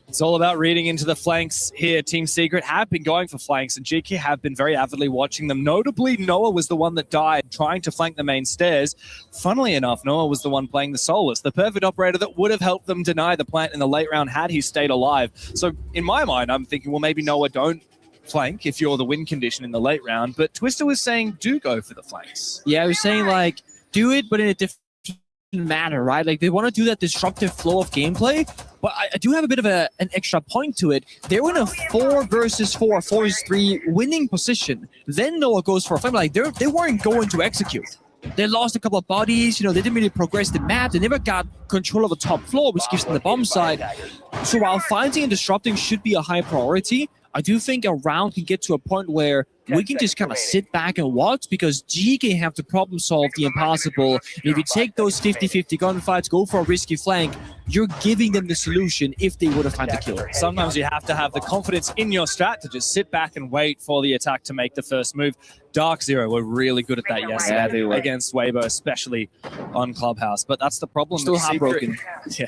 It's all about reading into the flanks here. Team Secret have been going for flanks, and GK have been very avidly watching them. Notably, Noah was the one that died trying to flank the main stairs. Funnily enough, Noah was the one playing the Solus, the perfect operator that would have helped them deny the plant in the late round had he stayed alive. So in my mind, I'm thinking, well, maybe Noah don't flank if you're the win condition in the late round, but Twister was saying do go for the flanks. Yeah, he was saying like do it, but in a different manner, right? Like they want to do that disruptive flow of gameplay, but I do have a bit of an extra point to it. They're in a 4 versus 4, 4 versus 3 winning position. Then Noah goes for a flame. Like they weren't going to execute. They lost a couple of bodies, you know, they didn't really progress the map. They never got control of the top floor, which gives them the bomb side. So while fighting and disrupting should be a high priority, I do think a round can get to a point where we can just kind of sit back and watch, because GK have to problem solve the impossible. And if you take those 50-50 gunfights, go for a risky flank, you're giving them the solution if they would have found the kill. Sometimes you have to have the confidence in your strat to just sit back and wait for the attack to make the first move. Dark Zero were really good at that yesterday against Weibo, especially on Clubhouse. But that's the problem. Still heartbroken. Yeah,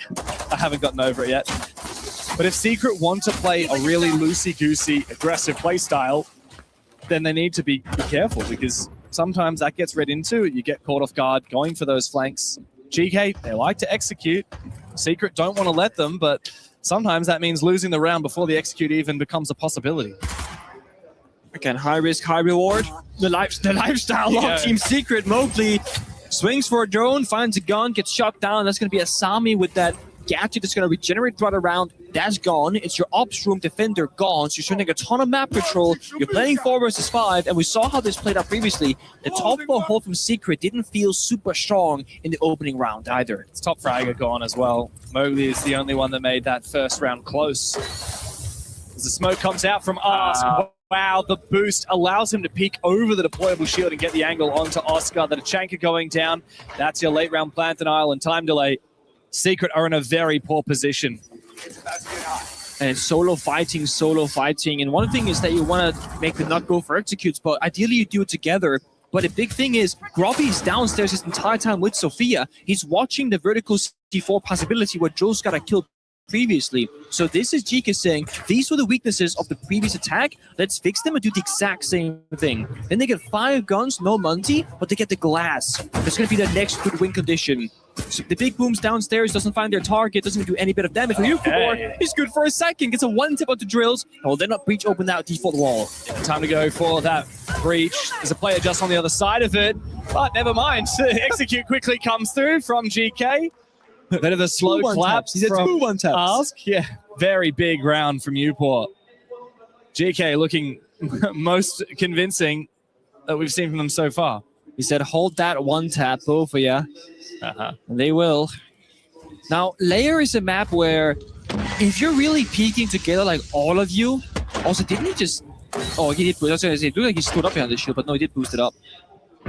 I haven't gotten over it yet. But if Secret want to play a really loosey-goosey, aggressive playstyle, then they need to be careful, because sometimes that gets read into. You get caught off guard going for those flanks. GK, they like to execute. Secret don't want to let them, but sometimes that means losing the round before the execute even becomes a possibility. Again, high risk, high reward. The lifestyle of Team Secret. Mowgli swings for a drone, finds a gun, gets shot down. That's going to be a Sami with that gadget that's going to regenerate right around. That's gone. It's your ops room defender gone. So you're spending a ton of map control. You're playing 4 versus 5, and we saw how this played out previously. The top 4 hold from Secret didn't feel super strong in the opening round either. It's top fragger gone as well. Mowgli is the only one that made that first round close. As the smoke comes out from Ask. Wow, the boost allows him to peek over the deployable shield and get the angle onto Oscar. The Tachanka going down. That's your late round plant denial and time delay. Secret are in a very poor position. And it's solo fighting. And one thing is that you want to make them not go for executes, but ideally you do it together. But the big thing is, Grubby's downstairs his entire time with Sophia. He's watching the vertical C4 possibility where Joe's got to kill previously. So this is GK saying, these were the weaknesses of the previous attack. Let's fix them and do the exact same thing. Then they get 5 guns, no Monty, but they get the glass. That's going to be the next good win condition. So the big booms downstairs, doesn't find their target, doesn't do any bit of damage. He's good for a second, gets a 1-tip onto Drills. Oh, then not breach open that default wall. Time to go for that breach. There's a player just on the other side of it, but never mind. Execute quickly comes through from GK. Bit of a slow collapse. He's at 2 1-taps. Ask, yeah, very big round from Newport. GK looking most convincing that we've seen from them so far. He said, hold that 1-tap, both of you. And they will. Now, Layer is a map where if you're really peeking together, like all of you, also didn't he just... Oh, he did. I was going to say, it looked like he stood up behind the shield, but no, he did boost it up.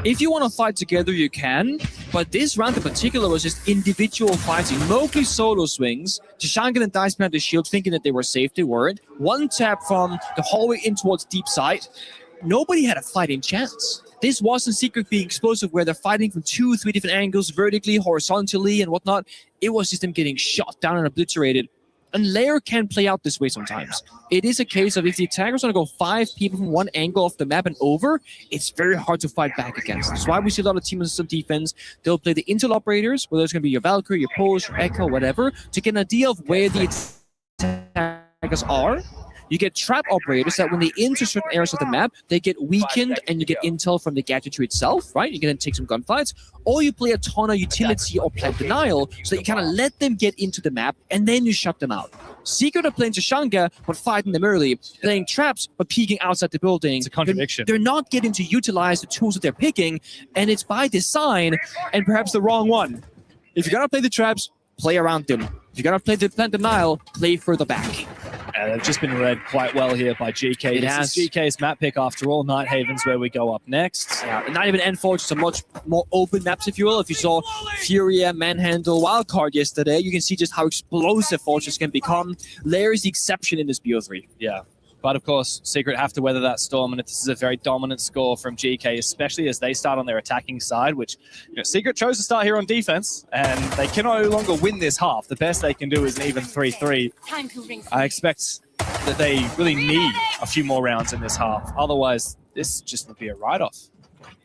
If you want to fight together, you can, but this round in particular was just individual fighting. Mowgli solo swings, Tashangan and Dice behind the shield thinking that they were safe, they weren't. 1-tap from the hallway in towards deep side. Nobody had a fighting chance. This wasn't Secret being explosive where they're fighting from 2-3 different angles, vertically, horizontally, and whatnot. It was just them getting shot down and obliterated. And Lair can play out this way sometimes. It is a case of if the attackers want to go 5 people from one angle of the map and over, it's very hard to fight back against. That's why we see a lot of teams on defense. They'll play the intel operators, whether it's going to be your Valkyrie, your Pulse, your Echo, whatever, to get an idea of where the attackers are. You get trap operators that when they enter certain areas of the map, they get weakened and you get intel from the gadgetry itself, right? You can then take some gunfights. Or you play a ton of utility or plant denial so that you kind of let them get into the map and then you shut them out. Secret are playing Tashanga, but fighting them early. Playing traps, but peeking outside the building. It's a contradiction. They're not getting to utilize the tools that they're picking, and it's by design and perhaps the wrong one. If you're going to play the traps, play around them. If you're going to play the plant denial, play further back. They've just been read quite well here by GK. This is GK's map pick after all. Night Haven's where we go up next. Yeah, not even N4, just a much more open maps, if you will. If you saw Furia, Manhandle, Wildcard yesterday, you can see just how explosive Fortress can become. Lair is the exception in this BO3. Yeah. But of course, Secret have to weather that storm, and this is a very dominant score from GK, especially as they start on their attacking side, which Secret chose to start here on defense, and they can no longer win this half. The best they can do is an even 3-3. I expect that they really need a few more rounds in this half. Otherwise, this just would be a write-off.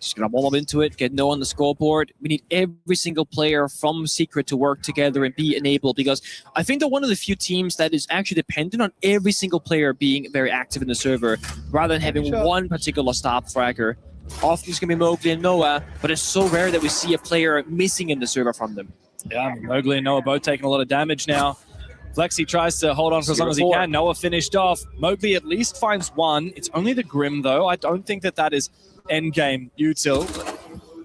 Just gonna wall up into it, get no on the scoreboard. We need every single player from Secret to work together and be enabled, because I think they're one of the few teams that is actually dependent on every single player being very active in the server, rather than having one particular stop fragger. Often it's gonna be Mowgli and Noah, but it's so rare that we see a player missing in the server from them. Yeah, Mowgli and Noah both taking a lot of damage now. Flexi tries to hold on for as long as he can. Noah finished off. Mowgli at least finds one. It's only the Grim, though. I don't think that is endgame util.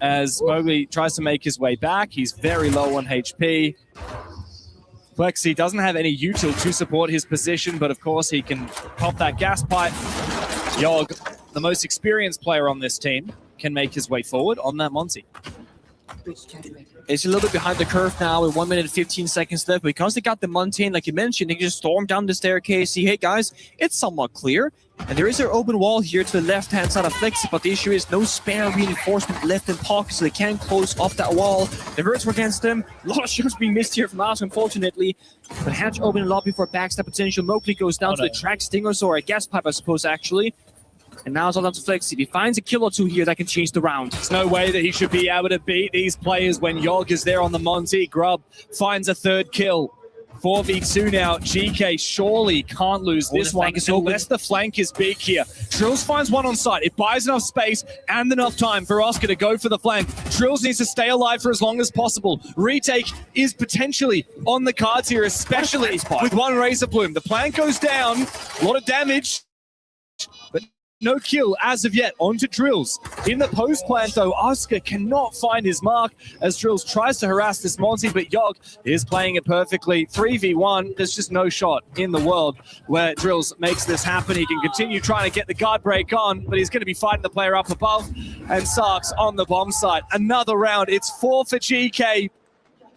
As Mowgli tries to make his way back, he's very low on HP. Flexi doesn't have any util to support his position, but of course he can pop that gas pipe. Yogg, the most experienced player on this team, can make his way forward on that Monty. It's a little bit behind the curve now with 1 minute and 15 seconds left. Because they got the Montane, like you mentioned, they can just storm down the staircase, see, hey guys, it's somewhat clear. And there is an open wall here to the left-hand side of Flexi, but the issue is no spare reinforcement left in pocket, so they can't close off that wall. The birds were against them. A lot of shots being missed here from us, unfortunately. But hatch open in lobby for backstab potential. Mowgli goes down to the track stingers, or a gas pipe, I suppose, actually. And now it's all down to Flexi. If he finds a kill or two here, that can change the round. There's no way that he should be able to beat these players when Yogg is there on the Monty. Grub finds a third kill. 4v2 now. GK surely can't lose this one unless the flank is big here. Drills finds one on site. It buys enough space and enough time for Oscar to go for the flank. Drills needs to stay alive for as long as possible. Retake is potentially on the cards here, especially with one Razor Plume. The flank goes down. A lot of damage, but no kill as of yet. Onto Drills. In the post plant, though, Oscar cannot find his mark as Drills tries to harass this Monty, but Yogg is playing it perfectly. 3v1, there's just no shot in the world where Drills makes this happen. He can continue trying to get the guard break on, but he's going to be fighting the player up above, and Sark's on the bomb site. Another round. It's 4 for GK.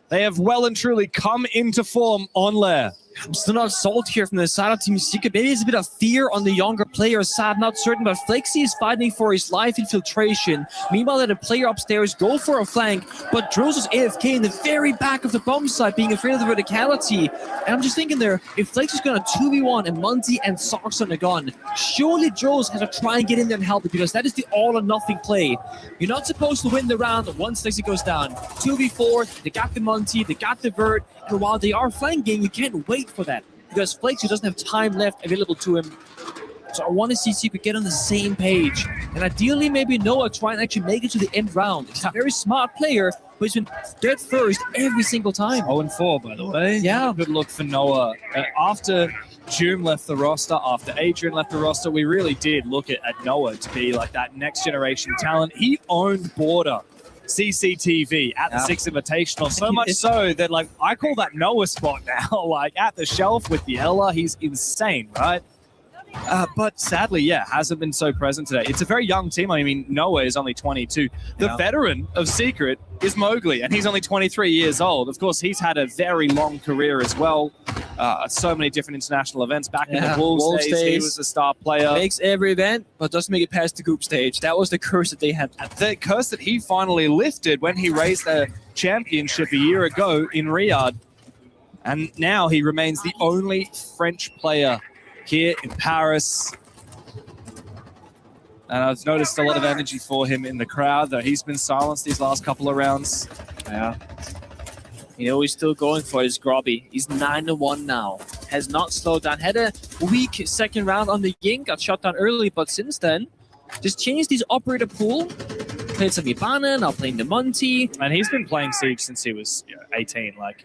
They have well and truly come into form on Lair. I'm still not sold here from the side of Team Secret. Maybe it's a bit of fear on the younger player's side, not certain, but Flexi is fighting for his life infiltration. Meanwhile, the player upstairs go for a flank, but Drills is AFK in the very back of the bomb site, being afraid of the verticality. And I'm just thinking there, if Flexi's going to 2v1 and Monty and Socks on the gun, surely Drills has to try and get in there and help it, because that is the all or nothing play. You're not supposed to win the round once Flexi goes down. 2v4, they got the Monty, they got the Vert, and while they are flanking, you can't wait for that, because Flexi doesn't have time left available to him. So I want to see Secret get on the same page. And ideally, maybe Noah try and actually make it to the end round. He's a very smart player, but he's been dead first every single time. 0-4, by the way. Yeah. Good look for Noah. After June left the roster, after Adrian left the roster, we really did look at Noah to be like that next generation talent. He owned Border CCTV at the Six Invitational, so much so that like I call that Noah spot now, like at the shelf with the Ella. He's insane, right? But sadly, hasn't been so present today. It's a very young team. I mean, Noah is only 22. The veteran of Secret is Mowgli, and he's only 23 years old. Of course, he's had a very long career as well. So many different international events. Back in the Wolves days, he was a star player. Makes every event, but doesn't make it past the group stage. That was the curse that they had. The curse that he finally lifted when he raised the championship a year ago in Riyadh. And now he remains the only French player here in Paris. And I've noticed a lot of energy for him in the crowd, though he's been silenced these last couple of rounds. Yeah. You know, he's still going for his Grobby. He's 9-1 now. Has not slowed down. Had a weak second round on the Ying. Got shot down early, but since then, just changed his operator pool. Played some Ibana, now playing the Monty. And he's been playing Siege since he was 18, like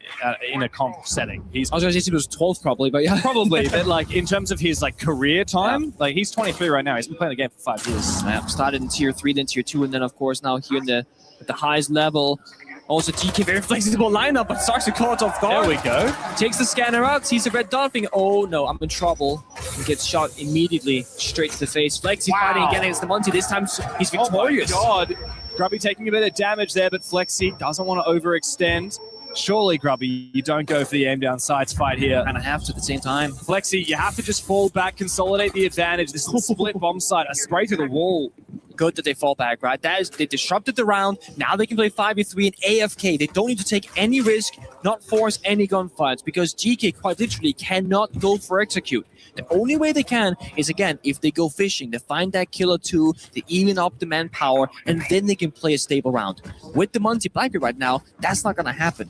in a comp setting. I was going to say he was 12 probably, but yeah. Probably, but like in terms of his like career time, like he's 23 right now. He's been playing the game for 5 years. Started in tier 3, then tier 2, and then of course now here in at the highest level. Also, GK, very flexible lineup, but starts to caught off guard. There we go. Takes the scanner out, sees a red dot, thinking, oh no, I'm in trouble. And gets shot immediately straight to the face. Flexi fighting again against the Monty. This time he's victorious. Oh my God. Grubby taking a bit of damage there, but Flexi doesn't want to overextend. Surely, Grubby, you don't go for the aim down sights fight here. And I have to at the same time. Flexi, you have to just fall back, consolidate the advantage. This is a split bomb site, a spray to the wall. Good that they fall back, right? That is, they disrupted the round. Now they can play 5v3 and AFK. They don't need to take any risk, not force any gunfights, because GK quite literally cannot go for execute. The only way they can is, again, if they go fishing, they find that killer 2, they even up the manpower, and then they can play a stable round. With the Monty Blackbeard right now, that's not going to happen.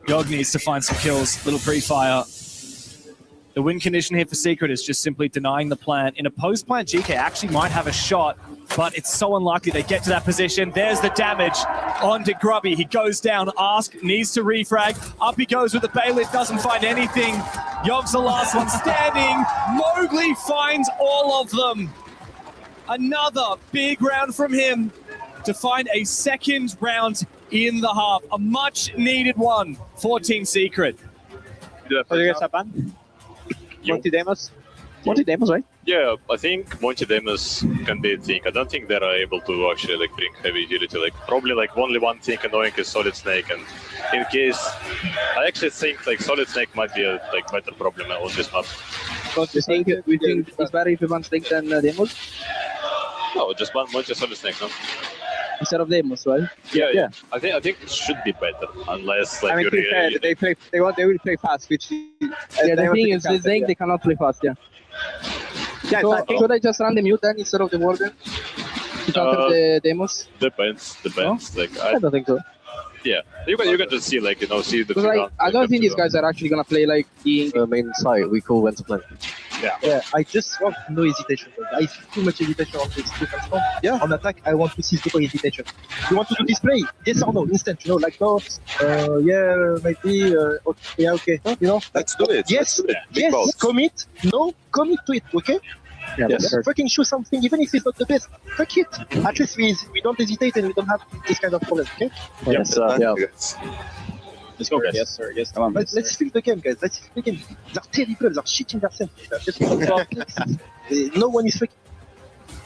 Yogg needs to find some kills, little pre-fire. The win condition here for Secret is just simply denying the plant. In a post-plant, GK actually might have a shot, but it's so unlikely they get to that position. There's the damage onto Grubby. He goes down. Ask needs to refrag. Up he goes with the Bailiff, doesn't find anything. Yogg's the last one standing. Mowgli finds all of them. Another big round from him to find a second round in the half. A much-needed one for Team Secret. Monty Demos, right? Yeah, I think Monty Demos can be a thing. I don't think they are able to actually like bring heavy utility. Like probably like only one thing annoying is Solid Snake, and in case I actually think like Solid Snake might be a like better problem on this map. But we think it's better if you want Snake than Demos? No, just one Monty Solid Snake, no? Instead of Demos, right? Yeah. I think it should be better, unless like I mean, you really... they will play fast, which the thing is, they cannot play fast. Yeah. Yeah. So, should I just run the mute then instead of the warden to counter the Demos? Depends. No? Like I don't think so. Yeah, you can just see like see the. Like, I don't think these guys are actually gonna play like the main site. We call when to play. Yeah. I just want no hesitation. I see too much hesitation on this defense front. Yeah. On attack, I want to see super hesitation. You want to do display? Yes or no? Instant. Like no. Yeah, maybe. Okay. Yeah. Okay. You know. Let's do it. Yes. Yes. Commit. No. Commit to it. Okay. Yeah, yes. Fucking show something, even if it's not the best. Fuck it. At least we don't hesitate and we don't have this kind of problem. Okay. Yes. Yeah. Let's go, guys. Yes, sir. Yes, come on. Let's feel the game, guys. Let's feel the game. They're terrible. They're shit in themselves. No one is fucking.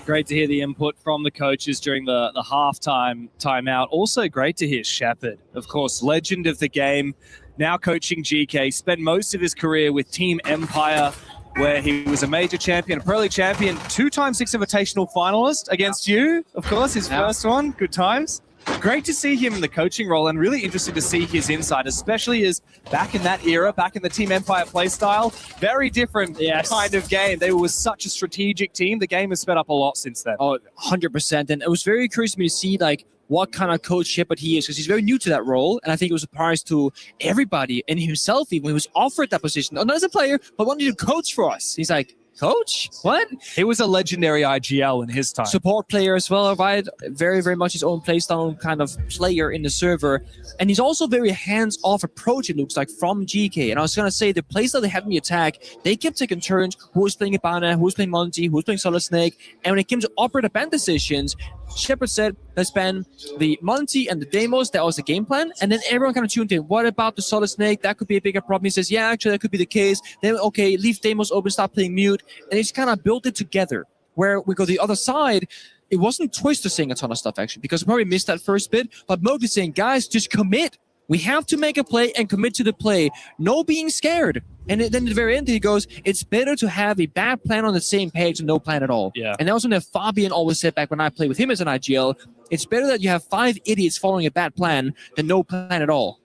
Great to hear the input from the coaches during the halftime timeout. Also great to hear Shepard, of course, legend of the game, now coaching GK, spent most of his career with Team Empire, where he was a major champion, a Pro League champion, 2-time Six Invitational finalist against you, of course, his first one. Good times. Great to see him in the coaching role and really interesting to see his insight, especially as back in that era, back in the Team Empire play style, very different kind of game. They were such a strategic team. The game has sped up a lot since then. Oh, 100%. And it was very curious to me to see like what kind of coach Shepard he is, because he's very new to that role. And I think it was a surprise to everybody and himself even when he was offered that position. Not as a player, but wanted to coach for us. He's like, coach? What? He was a legendary IGL in his time. Support player as well, right? Very, very much his own playstyle kind of player in the server. And he's also very hands-off approach, it looks like, from GK. And I was going to say, the playstyle they had in the attack, they kept taking turns. Who was playing Ibana, who was playing Monty, who was playing Solid Snake. And when it came to operator ban decisions, Shepard said, let's ban the Monty and the Deimos. That was the game plan. And then everyone kind of tuned in. What about the Solid Snake? That could be a bigger problem. He says, yeah, actually, that could be the case. Then, okay, leave Deimos open, stop playing mute. And he just kind of built it together. Where we go the other side, it wasn't Twister saying a ton of stuff, actually, because we probably missed that first bit. But Mowgli saying, guys, just commit. We have to make a play and commit to the play. No being scared. And then at the very end, he goes, it's better to have a bad plan on the same page than no plan at all. Yeah. And that was something that Fabian always said back when I played with him as an IGL. It's better that you have 5 idiots following a bad plan than no plan at all.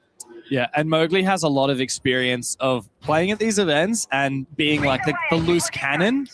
Yeah, and Mowgli has a lot of experience of playing at these events and being like the loose cannon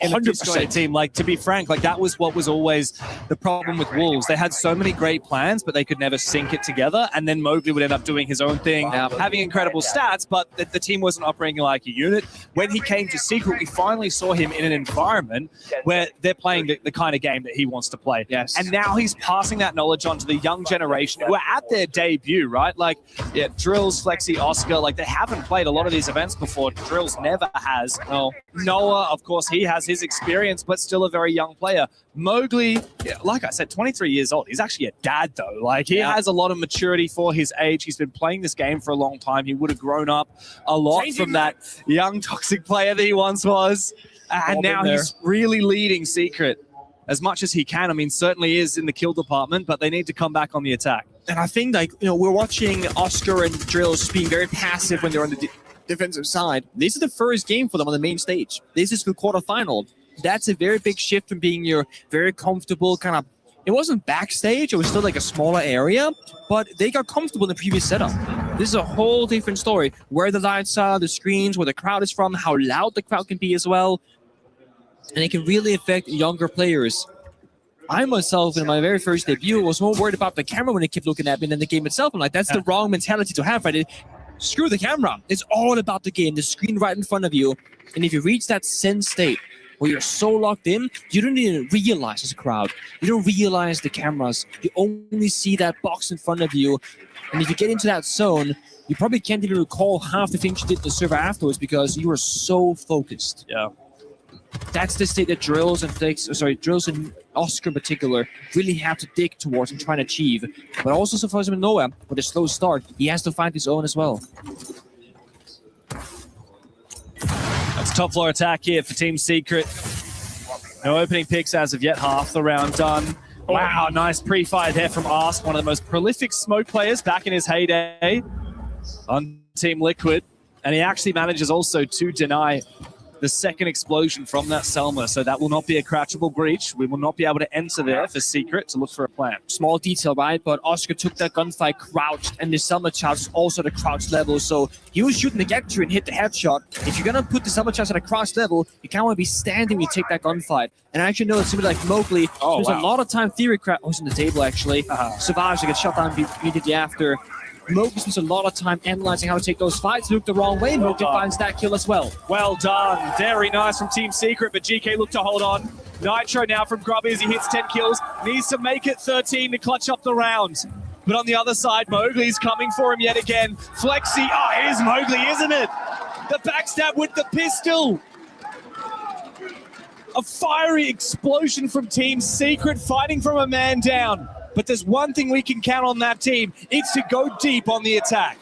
in a disjointed team. Like, to be frank, like that was what was always the problem with Wolves. They had so many great plans, but they could never sync it together. And then Mowgli would end up doing his own thing, having incredible stats, but the team wasn't operating like a unit. When he came to Secret, we finally saw him in an environment where they're playing the kind of game that he wants to play. Yes. And now he's passing that knowledge on to the young generation who are at their debut, right? Like, yeah, Drills, Flexi, Oscar, like they haven't played a lot of these events before. Drills never has. No. Noah, of course, he has his experience, but still a very young player. Mowgli, yeah, like I said, 23 years old. He's actually a dad, though. Like, he has a lot of maturity for his age. He's been playing this game for a long time. He would have grown up a lot from that young, toxic player that he once was. And now he's really leading Secret as much as he can. I mean, certainly is in the kill department, but they need to come back on the attack. And I think, like, you know, we're watching Oscar and Drills just being very passive when they're on the defensive side. This is the first game for them on the main stage. This is the quarterfinal. That's a very big shift from being your very comfortable kind of, it wasn't backstage, it was still like a smaller area, but they got comfortable in the previous setup. This is a whole different story. Where the lights are, the screens, where the crowd is from, how loud the crowd can be as well. And it can really affect younger players. I myself, in my very first debut, was more worried about the camera when it kept looking at me than the game itself. I'm like, that's the wrong mentality to have, right? Screw the camera. It's all about the game, the screen right in front of you. And if you reach that zen state where you're so locked in, you don't even realize there's a crowd. You don't realize the cameras. You only see that box in front of you. And if you get into that zone, you probably can't even recall half the things you did in the server afterwards because you were so focused. Yeah. That's the state that Drills and Oscar in particular really have to dig towards and try and achieve. But also so far as Noah, with a slow start, he has to find his own as well. That's top floor attack here for Team Secret. No opening picks as of yet, half the round done. Wow, nice pre-fire there from Ask, one of the most prolific smoke players back in his heyday on Team Liquid. And he actually manages also to deny the second explosion from that Selma, so that will not be a crouchable breach. We will not be able to enter there for Secret to look for a plan. Small detail, right? But Oscar took that gunfight crouched, and the Selma charge is also the crouch level, so he was shooting the get-through and hit the headshot. If you're going to put the Selma charge at a crouch level, you can't want to be standing when you take that gunfight. And I actually know it's somebody like Mowgli, there's a lot of time theory crap. Oh, he's on the table, actually. Survives to get shot down immediately after. Mowgli spends a lot of time analyzing how to take those fights. Look the wrong way. Mowgli finds that kill as well. Well done. Very nice from Team Secret, but GK looked to hold on. Nitro now from Grubby as he hits 10 kills. Needs to make it 13 to clutch up the round. But on the other side, Mowgli's coming for him yet again. Flexi. Oh, here's Mowgli, isn't it? The backstab with the pistol. A fiery explosion from Team Secret, fighting from a man down. But there's one thing we can count on that team. It's to go deep on the attack.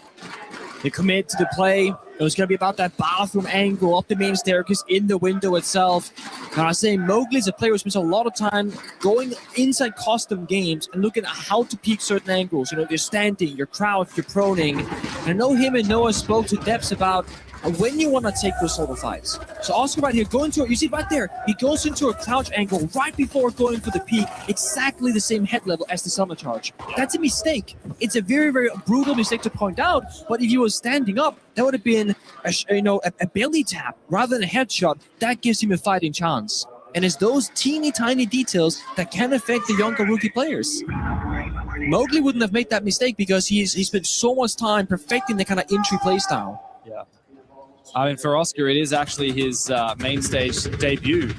They commit to the play. It was going to be about that bathroom angle, up the main staircase, in the window itself. And I was saying Mowgli is a player who spends a lot of time going inside custom games and looking at how to peak certain angles. You know, you're standing, you're crouched, you're proning. And I know him and Noah spoke to depths about when you want to take those sort of fights. So Oscar right here, going to it, you see right there, he goes into a crouch angle right before going for the peak, exactly the same head level as the summer charge. That's a mistake. It's a very, very brutal mistake to point out, but if he was standing up, that would have been a belly tap rather than a headshot. That gives him a fighting chance. And it's those teeny tiny details that can affect the younger rookie players. Mowgli wouldn't have made that mistake because he's spent so much time perfecting the kind of entry playstyle. Yeah. I mean, for Oscar, it is actually his main stage debut.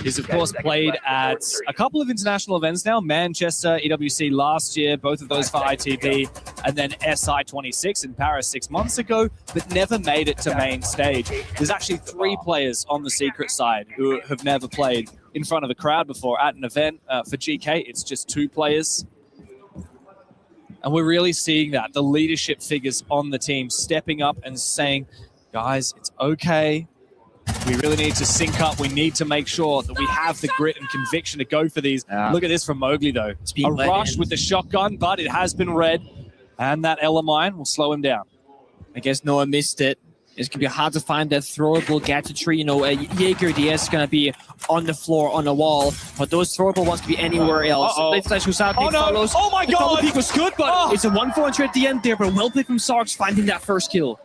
He's, of course, played at a couple of international events now, Manchester, EWC last year, both of those for ITB, and then SI26 in Paris 6 months ago, but never made it to main stage. There's actually 3 players on the Secret side who have never played in front of a crowd before at an event. For GK, it's just 2 players. And we're really seeing that, the leadership figures on the team stepping up and saying, guys, it's okay. We really need to sync up. We need to make sure that we have the grit and conviction to go for these. Yeah. Look at this from Mowgli, though. A rush with the shotgun, but it has been read. And that LMI will slow him down. I guess Noah missed it. It's going to be hard to find that throwable gadgetry. You know, Jaeger DS is going to be on the floor, on the wall, but those throwable ones can be anywhere else. Late flash who's out, follows. Oh my The double God! peek was good, but it's a 1-4 at the end there, but well played from Sarks finding that first kill.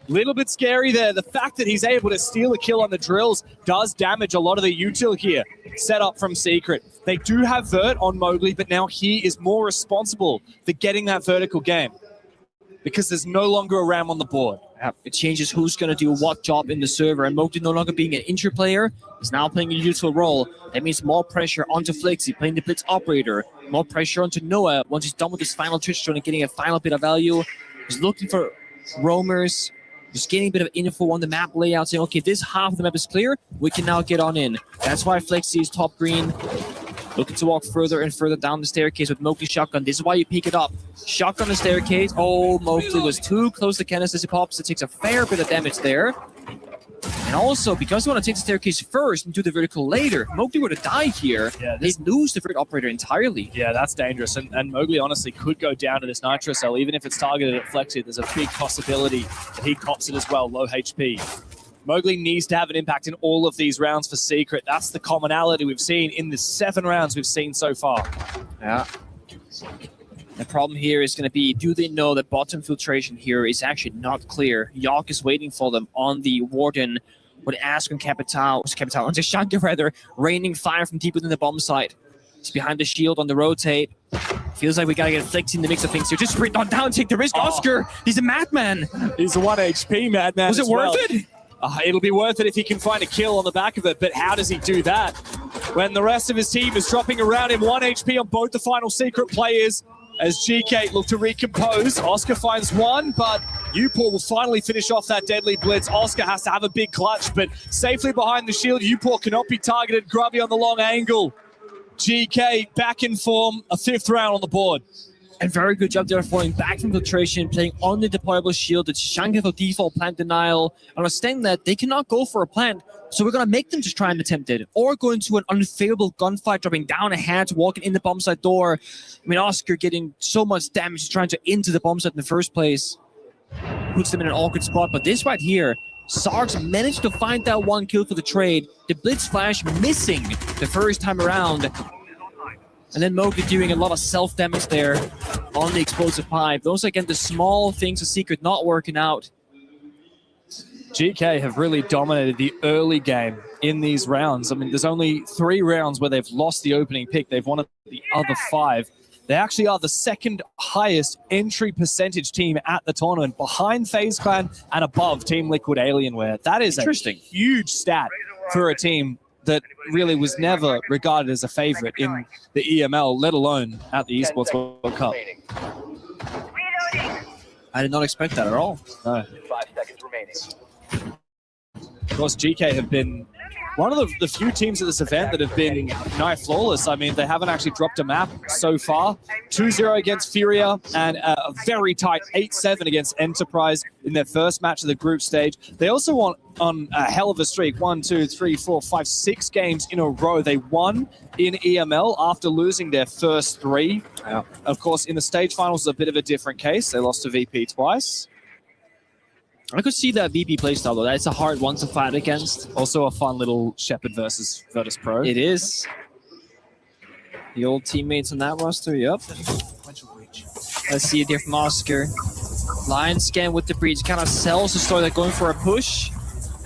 Little bit scary there. The fact that he's able to steal a kill on the drills does damage a lot of the util here. Set up from Secret. They do have vert on Mowgli, but now he is more responsible for getting that vertical game because there's no longer a ram on the board. It changes who's going to do what job in the server, and Mowgli no longer being an injury player is now playing a useful role. That means more pressure onto Flexi, playing the blitz operator, more pressure onto Noah once he's done with his final twitch drone and getting a final bit of value. He's looking for roamers, just getting a bit of info on the map layout, saying, okay, this half of the map is clear, we can now get on in. That's why Flexi is top green, looking to walk further and further down the staircase with Mowgli shotgun. This is why you pick it up. Shotgun the staircase. Oh, Mowgli was too close to Kenneth as he pops. It takes a fair bit of damage there. And also, because you want to take the staircase first and do the vertical later, Mowgli were to die here, they'd lose the vert operator entirely. Yeah, that's dangerous. And Mowgli honestly could go down to this Nitro Cell, even if it's targeted at Flexi. There's a big possibility that he cops it as well, low HP. Mowgli needs to have an impact in all of these rounds for Secret. That's the commonality we've seen in the 7 rounds we've seen so far. Yeah. The problem here is going to be, do they know that bottom filtration here is actually not clear? York is waiting for them on the Warden with Ask on Capital, on the Shanka rather, raining fire from deep within the bomb site. He's behind the shield on the rotate. Feels like we got to get Flexi in the mix of things here. Just sprint on down, take the risk. Oscar, he's a madman. He's a 1 HP madman. Was it worth it? It'll be worth it if he can find a kill on the back of it, but how does he do that when the rest of his team is dropping around him? 1 HP on both the final Secret players as GK look to recompose. Oscar finds 1, but Upor will finally finish off that deadly blitz. Oscar has to have a big clutch, but safely behind the shield. Upor cannot be targeted. Grubby on the long angle. GK back in form, a 5th round on the board. And very good job there falling back from filtration, playing on the deployable shield. It's Shanka for default plant denial. Understand that they cannot go for a plant, so we're going to make them just try and attempt it, or go into an unfavorable gunfight, dropping down a hatch, walking in the bomb site door. I mean, Oscar getting so much damage trying to into the bomb site in the first place. Puts them in an awkward spot, but this right here, Sarks managed to find that 1 kill for the trade. The blitz flash missing the first time around. And then Mowgli doing a lot of self-damage there on the explosive pipe. Those are, again, the small things of Secret not working out. GK have really dominated the early game in these rounds. I mean, there's only 3 rounds where they've lost the opening pick. They've won the other 5. They actually are the 2nd highest entry percentage team at the tournament, behind FaZe Clan and above Team Liquid Alienware. That is a huge stat for a team that really was never regarded as a favorite in the EML, let alone at the Esports World Cup. I did not expect that at all. No. 5 seconds remaining. Of course, GK have been one of the few teams at this event that have been nigh flawless. I mean, they haven't actually dropped a map so far. 2-0 against Furia and a very tight 8-7 against Enterprise in their first match of the group stage. They also won on a hell of a streak. 1, 2, 3, 4, 5, 6 games in a row. They won in EML after losing their first 3. Of course, in the stage finals, a bit of a different case. They lost to VP twice. I could see that VP playstyle, though. That's a hard one to fight against. Also a fun little Shepard versus Virtus Pro. It is. The old teammates on that roster, yep. Let's see it here from Oscar. Lion scan with the breach. Kind of sells the story. They're going for a push.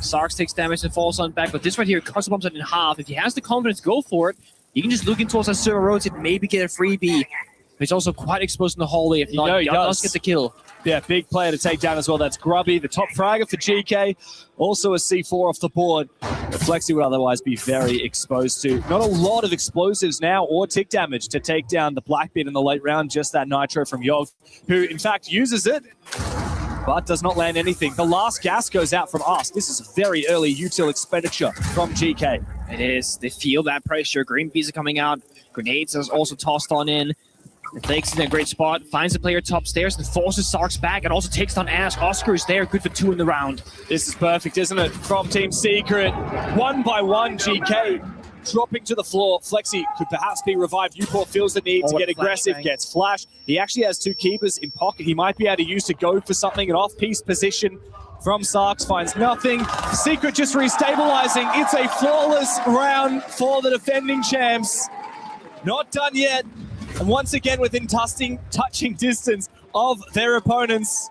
Sarks takes damage and falls on back, but this right here cuts the bomb set in half. If he has the confidence to go for it, he can just look in towards that server rotate, maybe get a freebie. But he's also quite exposed in the hallway. If not, he does get the kill. Yeah, big player to take down as well. That's Grubby, the top fragger for GK. Also a C4 off the board. Flexi would otherwise be very exposed to. Not a lot of explosives now or tick damage to take down the Blackbeard in the late round. Just that nitro from Yog, who in fact uses it, but does not land anything. The last gas goes out from us. This is very early util expenditure from GK. It is. They feel that pressure. Green bees are coming out. Grenades is also tossed on in. Flakes in a great spot, finds the player top stairs and forces Sarks back and also takes down Ash. Oscar is there, good for 2 in the round. This is perfect, isn't it? From Team Secret, 1 by 1, GK dropping to the floor. Flexi could perhaps be revived. Uport feels the need to get aggressive, gets flash. He actually has 2 keepers in pocket. He might be able to use to go for something. An off-piece position from Sarks finds nothing. Secret just restabilizing. It's a flawless round for the defending champs. Not done yet. And once again, within touching distance of their opponents.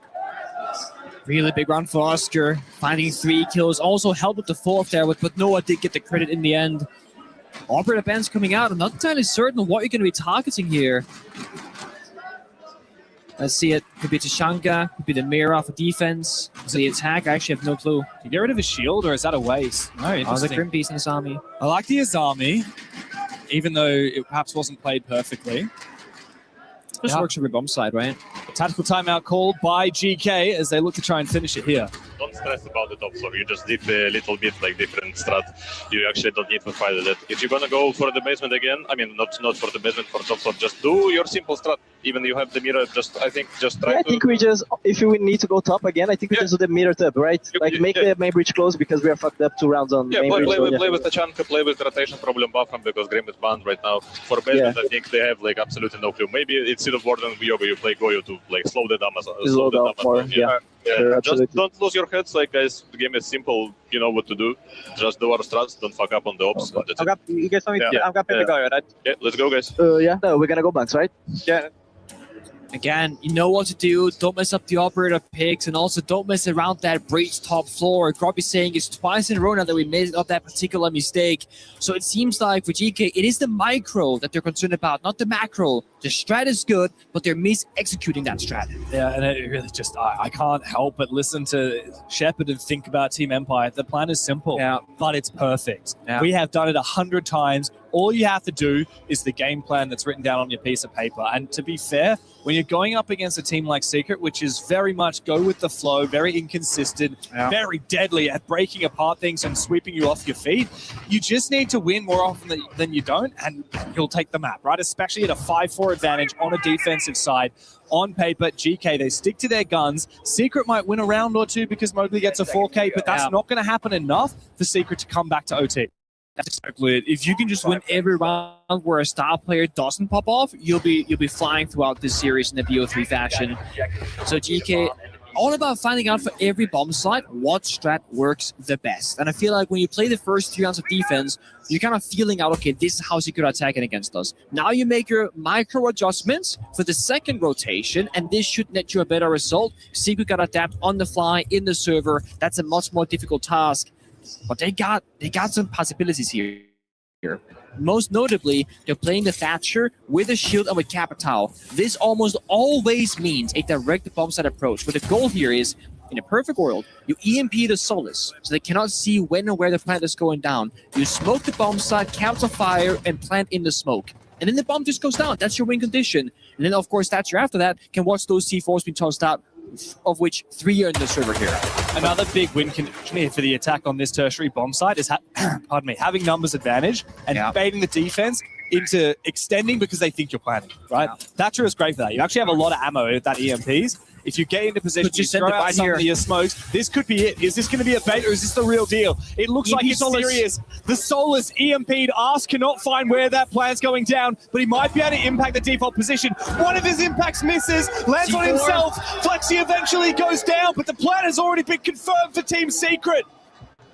Really big round for Oscar, finding 3 kills. Also helped with the 4th there, but Noah did get the credit in the end. Operator band's coming out. I'm not entirely certain what you're going to be targeting here. Let's see it. Could be Tashanka, could be the Mira for defense. So the attack, I actually have no clue. Did you get rid of his shield, or is that a waste? No, interesting. The Grim Beast in Asami. I like the Asami, even though it perhaps wasn't played perfectly. Just works every bomb side, right? A tactical timeout called by GK as they look to try and finish it here. Don't stress about the top floor. You just did a little bit like different strat. You actually don't need to fight that. If you're gonna go for the basement again, I mean not for the basement, for top floor, just do your simple strat. Even you have the mirror, I think try to... I think we just, if we need to go top again, I think we just do the mirror tab, right? Like make the main bridge close because we are fucked up 2 rounds on main bridge. Play with the chunk, play with the rotation, probably buff because Grim is banned right now. For basement, I think they have like absolutely no clue. Maybe instead of Warden Yoga, you play Goyo to like slow the damage. Slow down more, yeah. Sure, just don't lose your heads, like guys. The game is simple. You know what to do. Just do our strats. Don't fuck up on the ops. You guys want me to? I've got Pepe Goyo, right? Yeah, let's go, guys. Yeah, no, we're gonna go banks, right? Yeah. Again, you know what to do. Don't mess up the operator picks, and also don't mess around that breach top floor. Grubby saying it's twice in a row now that we made up that particular mistake. So it seems like for GK, it is the micro that they're concerned about, not the macro. The strat is good, but they're mis-executing that strat. Yeah, and it really just, I can't help but listen to Shepard and think about Team Empire. The plan is simple, but it's perfect. Yeah. We have done it 100 times. All you have to do is the game plan that's written down on your piece of paper. And to be fair, when you're going up against a team like Secret, which is very much go with the flow, very inconsistent, very deadly at breaking apart things and sweeping you off your feet, you just need to win more often than you don't, and you'll take the map, right? Especially at a 5-4 advantage on a defensive side. On paper, GK, they stick to their guns. Secret might win a round or 2 because Mowgli gets a 4K, but that's not going to happen enough for Secret to come back to OT. That's exactly it. If you can just win every round where a star player doesn't pop off, you'll be flying throughout this series in the BO3 fashion. So GK, all about finding out for every bomb site what strat works the best. And I feel like when you play the first 3 rounds of defense, you're kind of feeling out, okay, this is how Secret are attacking against us. Now you make your micro adjustments for the second rotation, and this should net you a better result. Secret got to adapt on the fly in the server. That's a much more difficult task. But they got some possibilities here. Most notably, they're playing the Thatcher with a shield and with Capital. This almost always means a direct bomb site approach. But the goal here is, in a perfect world, you EMP the Solace, so they cannot see when and where the plant is going down. You smoke the bomb site, Capital fire, and plant in the smoke. And then the bomb just goes down. That's your win condition. And then, of course, Thatcher after that can watch those C4s being tossed out, of which 3 are in the server here. Another big win for the attack on this tertiary bomb site is pardon me, having numbers advantage and baiting the defense into extending because they think you're planning, right? Thatcher is great for that. You actually have a lot of ammo at that EMPs. If you get into position, you throw out some of your smokes. This could be it. Is this going to be a bait or is this the real deal? It looks like it's serious. The Solus EMP'd. Ask cannot find where that plan's going down, but he might be able to impact the default position. One of his impacts misses, lands on himself. Flexi eventually goes down, but the plan has already been confirmed for Team Secret.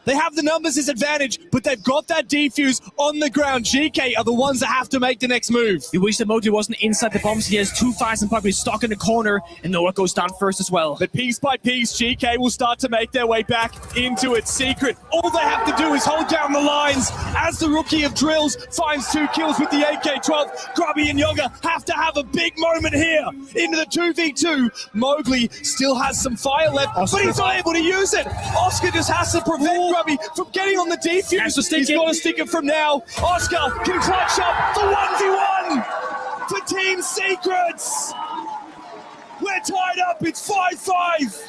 They have the numbers as advantage, but they've got that defuse on the ground. GK are the ones that have to make the next move. You wish that Moji wasn't inside the bombs. He has 2 fires and probably stuck in the corner, and Noah goes down first as well. But piece by piece, GK will start to make their way back into its Secret. All they have to do is hold down the lines as the rookie of drills finds 2 kills with the AK-12. Grubby and Yoga have to have a big moment here into the 2v2. Mowgli still has some fire left, but he's not able to use it. Oscar just has to prevent Grubby from getting on the defuse. He's got to stick it from now. Oscar can clutch up the 1v1 for Team Secrets. We're tied up. It's 5-5.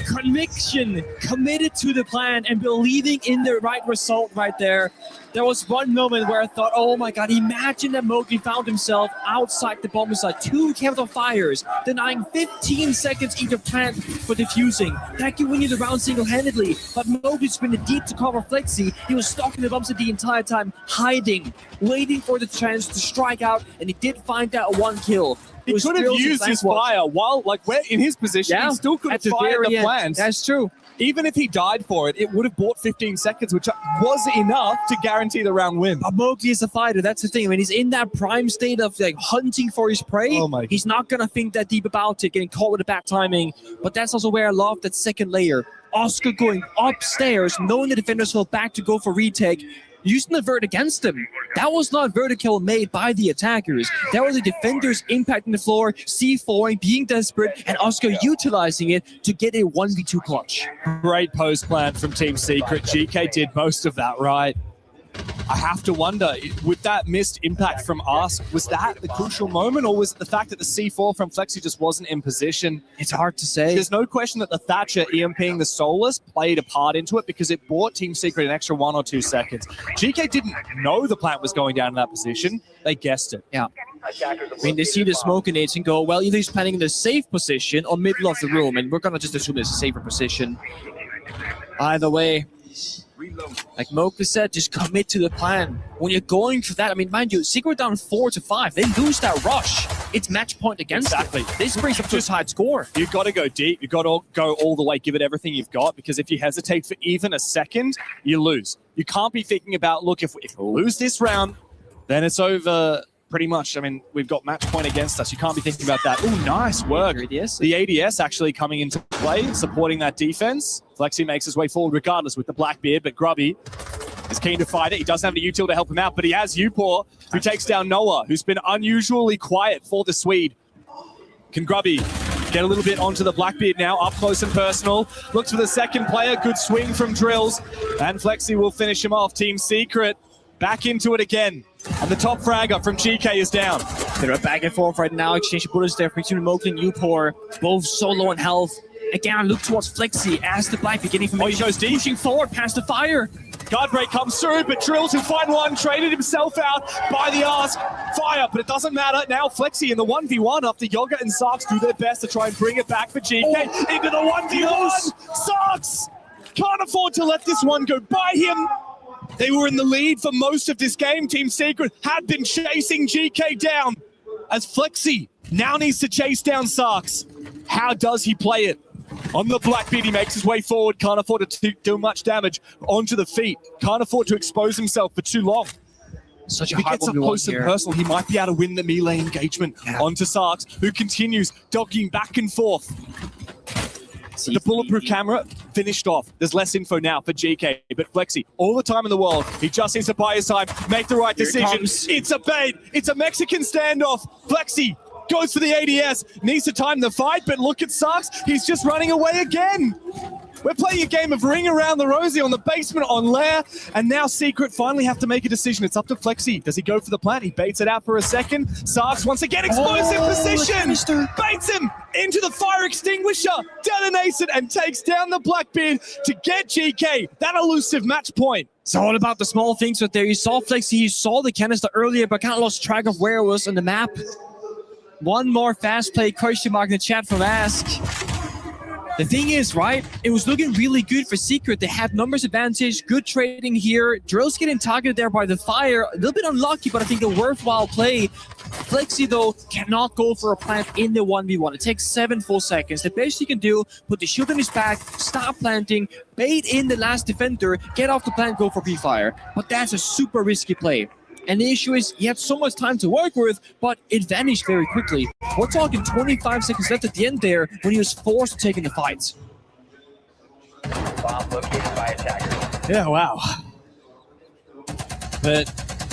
Conviction, committed to the plan and believing in the right result right there. There was one moment where I thought, oh my god, imagine that Mowgli found himself outside the bomb site. 2 capital fires, denying 15 seconds either plant for defusing. That could win you the round single-handedly, but Mowgli's been deep to cover Flexi. He was stalking the bomb site the entire time, hiding, waiting for the chance to strike out, and he did find that 1 kill. He could have used his fire while, like, we're in his position. He still could have fired the plans. That's true. Even if he died for it, it would have bought 15 seconds, which was enough to guarantee the round win. But Mowgli is a fighter. That's the thing. I mean, he's in that prime state of like hunting for his prey. Oh my! He's not gonna think that deep about it, getting caught with the bad timing. But that's also where I love that second layer. Oscar going upstairs, knowing the defenders will back to go for retake. Using the vert against them. That was not vertical made by the attackers. That was the defenders impacting the floor, C4ing, being desperate, and Oscar utilizing it to get a 1v2 clutch. Great post plan from Team Secret. GK did most of that right. I have to wonder, with that missed impact from Ask, was that the crucial moment, or was it the fact that the C4 from Flexi just wasn't in position? It's hard to say. There's no question that the Thatcher EMPing the Solus played a part into it because it bought Team Secret an extra 1 or 2 seconds. GK didn't know the plant was going down in that position. They guessed it. Yeah. I mean, they see the smoke grenades and go, well, either he's planning in the safe position or middle of the room, and we're going to just assume it's a safer position. Either way, like Mowgli said, just commit to the plan. When you're going for that, I mean, mind you, Secret down 4-5. They lose that rush. It's match point against them. This brings up to a tied score. You've got to go deep. You've got to go all the way, give it everything you've got, because if you hesitate for even a second, you lose. You can't be thinking about, look, if we lose this round, then it's over pretty much. I mean, we've got match point against us. You can't be thinking about that. Oh, nice work. The ADS actually coming into play, supporting that defense. Flexi makes his way forward regardless with the Blackbeard, but Grubby is keen to fight it. He doesn't have the util to help him out, but he has Upor, who takes down Noah, who's been unusually quiet for the Swede. Can Grubby get a little bit onto the Blackbeard now, up close and personal. Looks for the second player. Good swing from Drills, and Flexi will finish him off. Team Secret back into it again. And the top fragger from GK is down. They're back and forth right now. Exchange bullets there between Mowgli and Upor. Both so low on health. Again, look towards Flexi as the Black beginning from he goes deep. Pushing forward past the fire. Guard break comes through, but Drills will find one. Traded himself out by the Ask. Fire, but it doesn't matter. Now Flexi in the 1v1 after Yoga and Sarks do their best to try and bring it back for GK. Into the 1v1. Sarks can't afford to let this one go by him. They were in the lead for most of this game. Team Secret had been chasing GK down as Flexi now needs to chase down Sarks. How does he play it? On the Blackbeard, he makes his way forward. Can't afford to do much damage onto the feet. Can't afford to expose himself for too long. Such a if he hard gets up one close and here. personal, he might be able to win the melee engagement onto Sarks, who continues dogging back and forth. The bulletproof camera finished off. There's less info now for GK, but Flexi, all the time in the world, he just needs to buy his time, make the right decision. It's a bait. It's a Mexican standoff. Flexi goes for the ADS, needs to time the fight, but look at Sarks. He's just running away again. We're playing a game of ring around the rosy on the basement on Lair, and now Secret finally have to make a decision. It's up to Flexi. Does he go for the plant? He baits it out for a second. Sarks once again, explosive position. Baits him. into the fire extinguisher, detonates it, and takes down the Blackbeard to get GK that elusive match point. It's all about the small things right there. You saw Flexi, you saw the canister earlier, but kind of lost track of where it was on the map. One more fast play question mark in the chat from Ask. The thing is, right, it was looking really good for Secret. They had numbers advantage, good trading here. Drill's getting targeted there by the fire. A little bit unlucky, but I think a worthwhile play. Flexi, though, cannot go for a plant in the 1v1. It takes 7 full seconds. The best you can do, put the shield on his back, start planting, bait in the last defender, get off the plant, go for pre-fire. But that's a super risky play. And the issue is he had so much time to work with, but it vanished very quickly. We're talking 25 seconds left at the end there when he was forced to take in the fight. Bomb located by attackers. Yeah, wow. But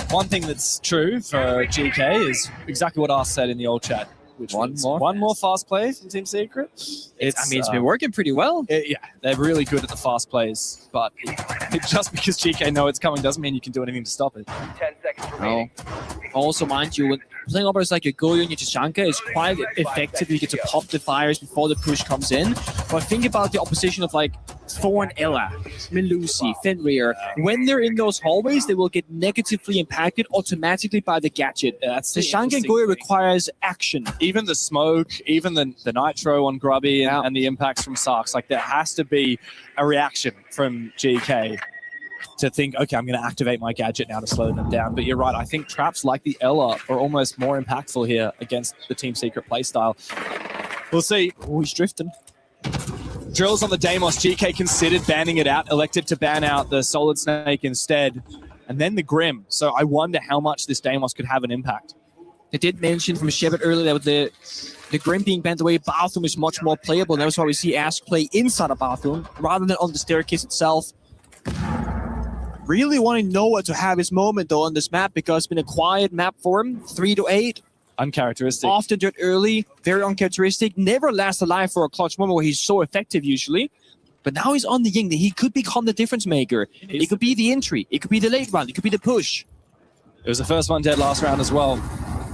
one thing that's true for GK is exactly what Ars said in the old chat. Which one more fast play from Team Secret. It's been working pretty well. Yeah, they're really good at the fast plays, but just because GK know it's coming doesn't mean you can do anything to stop it. 10 seconds remaining. Also, mind you, when playing operators like your Goyo and your Tashanka is quite effective. You get to pop the fires before the push comes in. But think about the opposition of like Thorn, Ella, Melusi, Fenrir. When they're in those hallways, they will get negatively impacted automatically by the gadget. Tashanka and Goyo requires action. Even the smoke, even the nitro on Grubby and the impacts from Sarks, like there has to be a reaction from GK to think, okay, I'm going to activate my gadget now to slow them down. But you're right, I think traps like the Ella are almost more impactful here against the Team Secret playstyle. We'll see. Oh, he's drifting. Drills on the Deimos. GK considered banning it out, elected to ban out the Solid Snake instead, and then the Grim. So I wonder how much this Deimos could have an impact. They did mention from Shepard earlier that with the Grim being banned away, Bathroom is much more playable. And that's why we see Ask play inside a Bathroom rather than on the staircase itself. Really wanting Noah to have his moment, though, on this map because it's been a quiet map for him. 3 to 8. Uncharacteristic. Off the dirt early, very uncharacteristic. Never lasts alive for a clutch moment where he's so effective usually. But now he's on the Ying. He could become the difference maker. It could be the entry. It could be the late round. It could be the push. It was the first one dead last round as well.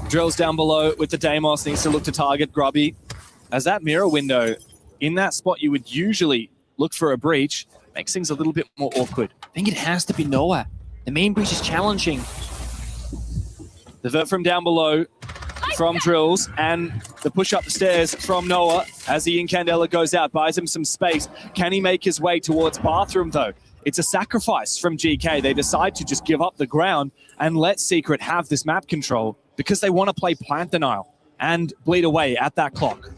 Drills down below with the Deimos, needs to look to target Grubby. As that mirror window, in that spot you would usually look for a breach, makes things a little bit more awkward. I think it has to be Noah. The main breach is challenging. The vert from down below from Drills and the push up the stairs from Noah as the Incandela goes out, buys him some space. Can he make his way towards Bathroom though? It's a sacrifice from GK. They decide to just give up the ground and let Secret have this map control because they want to play plant denial and bleed away at that clock.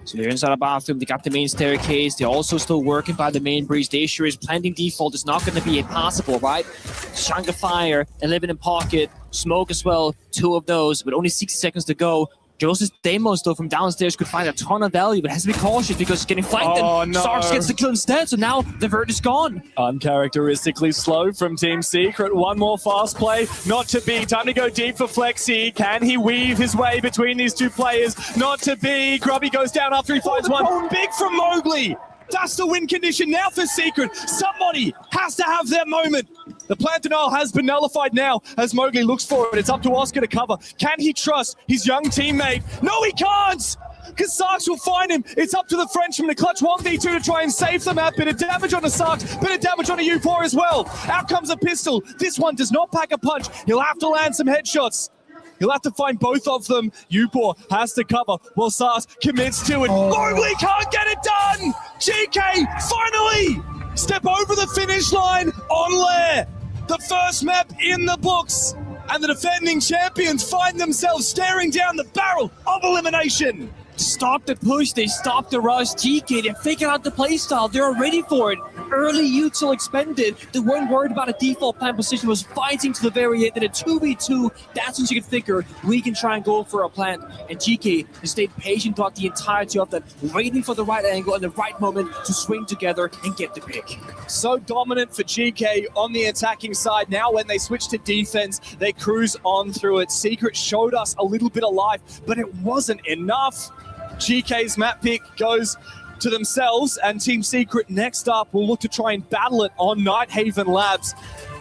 So they're inside a Bathroom, they got the main staircase, they're also still working by the main breach. The issue is planting default is not going to be impossible, right? Shanka Fire, 11 in pocket, smoke as well, 2 of those, but only 60 seconds to go. Joseph Deimos, though, from downstairs could find a ton of value, but has to be cautious because he's getting flanked and Sarks gets the kill instead, so now the vert is gone. Uncharacteristically slow from Team Secret. One more fast play, not to be. Time to go deep for Flexi. Can he weave his way between these two players? Not to be. Grubby goes down after he finds one. Big from Mowgli. That's the win condition now for Secret. Somebody has to have their moment. The plant denial has been nullified now as Mowgli looks for it. It's up to Oscar to cover. Can he trust his young teammate? No, he can't! Because Sarks will find him. It's up to the Frenchman to clutch 1v2 to try and save the map. Bit of damage on the Sarks, bit of damage on a U4 as well. Out comes a pistol. This one does not pack a punch. He'll have to land some headshots. He'll have to find both of them. Upor has to cover while Sars commits to it. Mowgli can't get it done! GK finally step over the finish line on Lair. The first map in the books. And the defending champions find themselves staring down the barrel of elimination. Stop the push, they stop the rush. GK, they figured out the playstyle, they're ready for it. Early util expended, they weren't worried about a default plan position, was fighting to the very end. In a 2v2, that's when you can figure we can try and go for a plant. And GK has stayed patient throughout the entirety of that, waiting for the right angle and the right moment to swing together and get the pick. So dominant for GK on the attacking side. Now when they switch to defense, they cruise on through it. Secret showed us a little bit of life, but it wasn't enough. GK's map pick goes to themselves, and Team Secret next up will look to try and battle it on Nighthaven Labs.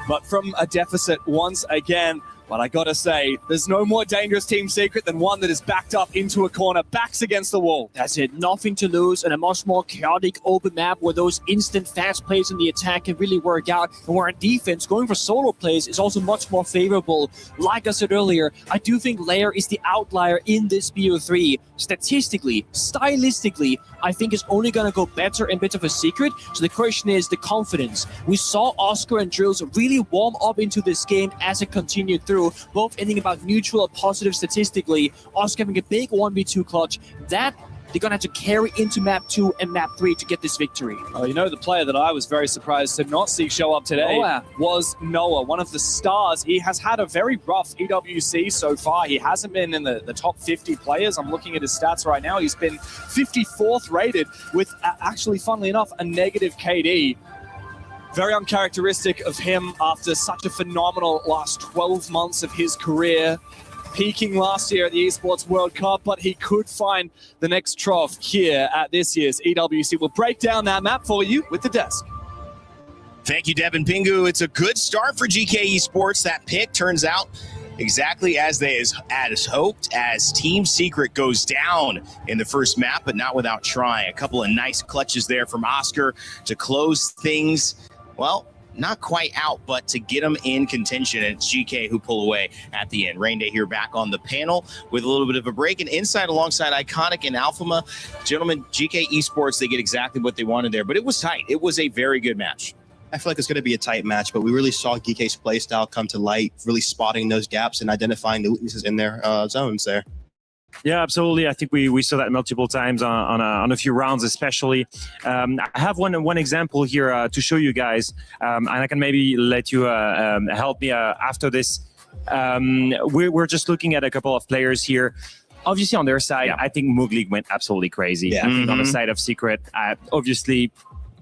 But from a deficit once again, But I gotta say, there's no more dangerous team secret than one that is backed up into a corner, backs against the wall. That's it. Nothing to lose, and a much more chaotic open map where those instant fast plays in the attack can really work out, and where in defense, going for solo plays is also much more favorable. Like I said earlier, I do think Lair is the outlier in this BO3. Statistically, stylistically, I think it's only going to go better and bit of a secret. So the question is the confidence. We saw Oscar and Drills really warm up into this game as it continued through, both ending about neutral or positive statistically. Oscar having a big 1v2 clutch. That they're going to have to carry into map 2 and map 3 to get this victory. Oh, you know, the player that I was very surprised to not see show up today was Noah, one of the stars. He has had a very rough EWC so far. He hasn't been in the top 50 players. I'm looking at his stats right now. He's been 54th rated with, actually, funnily enough, a negative KD. Very uncharacteristic of him after such a phenomenal last 12 months of his career. Peaking last year at the Esports World Cup, but he could find the next trough here at this year's EWC. We'll break down that map for you with the desk. Thank you, Devin Pingu. It's a good start for GK Esports. That pick turns out exactly as they as hoped, as Team Secret goes down in the first map, but not without trying. A couple of nice clutches there from Oscar to close things, well, not quite out, but to get them in contention. And it's GK who pull away at the end. Rain Day here back on the panel with a little bit of a break. And inside alongside Iconic and Alphama. Gentlemen, GK Esports, they get exactly what they wanted there. But it was tight. It was a very good match. I feel like it's going to be a tight match, but we really saw GK's play style come to light, really spotting those gaps and identifying the weaknesses in their zones there. Yeah, absolutely. I think we saw that multiple times on a few rounds, especially. I have one example here to show you guys, and I can maybe let you help me after this. We're just looking at a couple of players here. Obviously, on their side, I think Mugli went absolutely crazy. Yeah. I think on the side of Secret, obviously,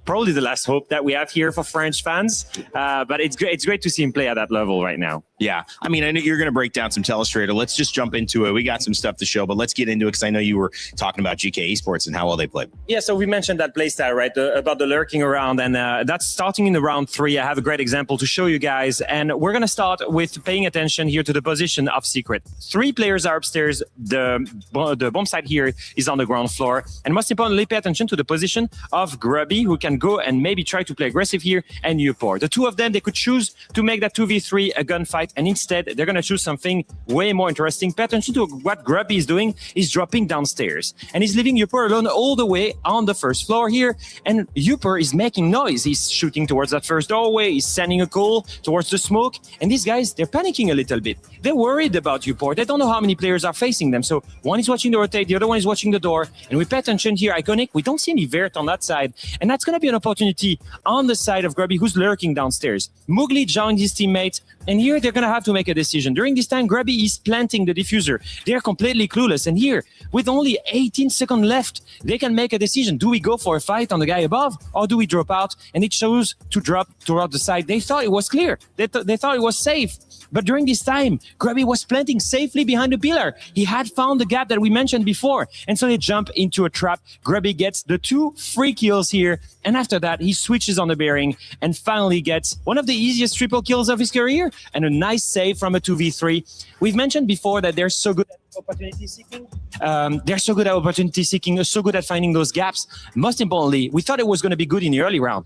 probably the last hope that we have here for French fans. But it's great to see him play at that level right now. Yeah, I mean, I know you're going to break down some Telestrator. Let's just jump into it. We got some stuff to show, but let's get into it because I know you were talking about GK Esports and how well they played. Yeah, so we mentioned that playstyle, right, about the lurking around, and that's starting in the round 3. I have a great example to show you guys, and we're going to start with paying attention here to the position of Secret. 3 players are upstairs. The bomb site here is on the ground floor, and most importantly, pay attention to the position of Grubby, who can go and maybe try to play aggressive here, and Upor. The two of them, they could choose to make that 2v3 a gunfight, and instead they're going to choose something way more interesting. Pay attention to what Grubby is doing. He's dropping downstairs and he's leaving Upor alone all the way on the first floor here, and Upor is making noise. He's shooting towards that first doorway. He's sending a call towards the smoke, and these guys, they're panicking a little bit. They're worried about Upor. They don't know how many players are facing them, so one is watching the rotate, the other one is watching the door, and we pay attention here. Iconic, we don't see any Vert on that side, and that's going to be an opportunity on the side of Grubby, who's lurking downstairs. Mugli joined his teammate, and here they're going to have to make a decision. During this time, Grubby is planting the diffuser. They're completely clueless, and here, with only 18 seconds left, they can make a decision. Do we go for a fight on the guy above, or do we drop out? And it chose to drop toward the side. They thought it was clear. They thought it was safe. But during this time, Grubby was planting safely behind the pillar. He had found the gap that we mentioned before. And so they jump into a trap. Grubby gets the 2 free kills here. And after that, he switches on the bearing and finally gets one of the easiest triple kills of his career and a nice save from a 2v3. We've mentioned before that they're so good at opportunity seeking. They're so good at opportunity seeking, so good at finding those gaps. Most importantly, we thought it was going to be good in the early round.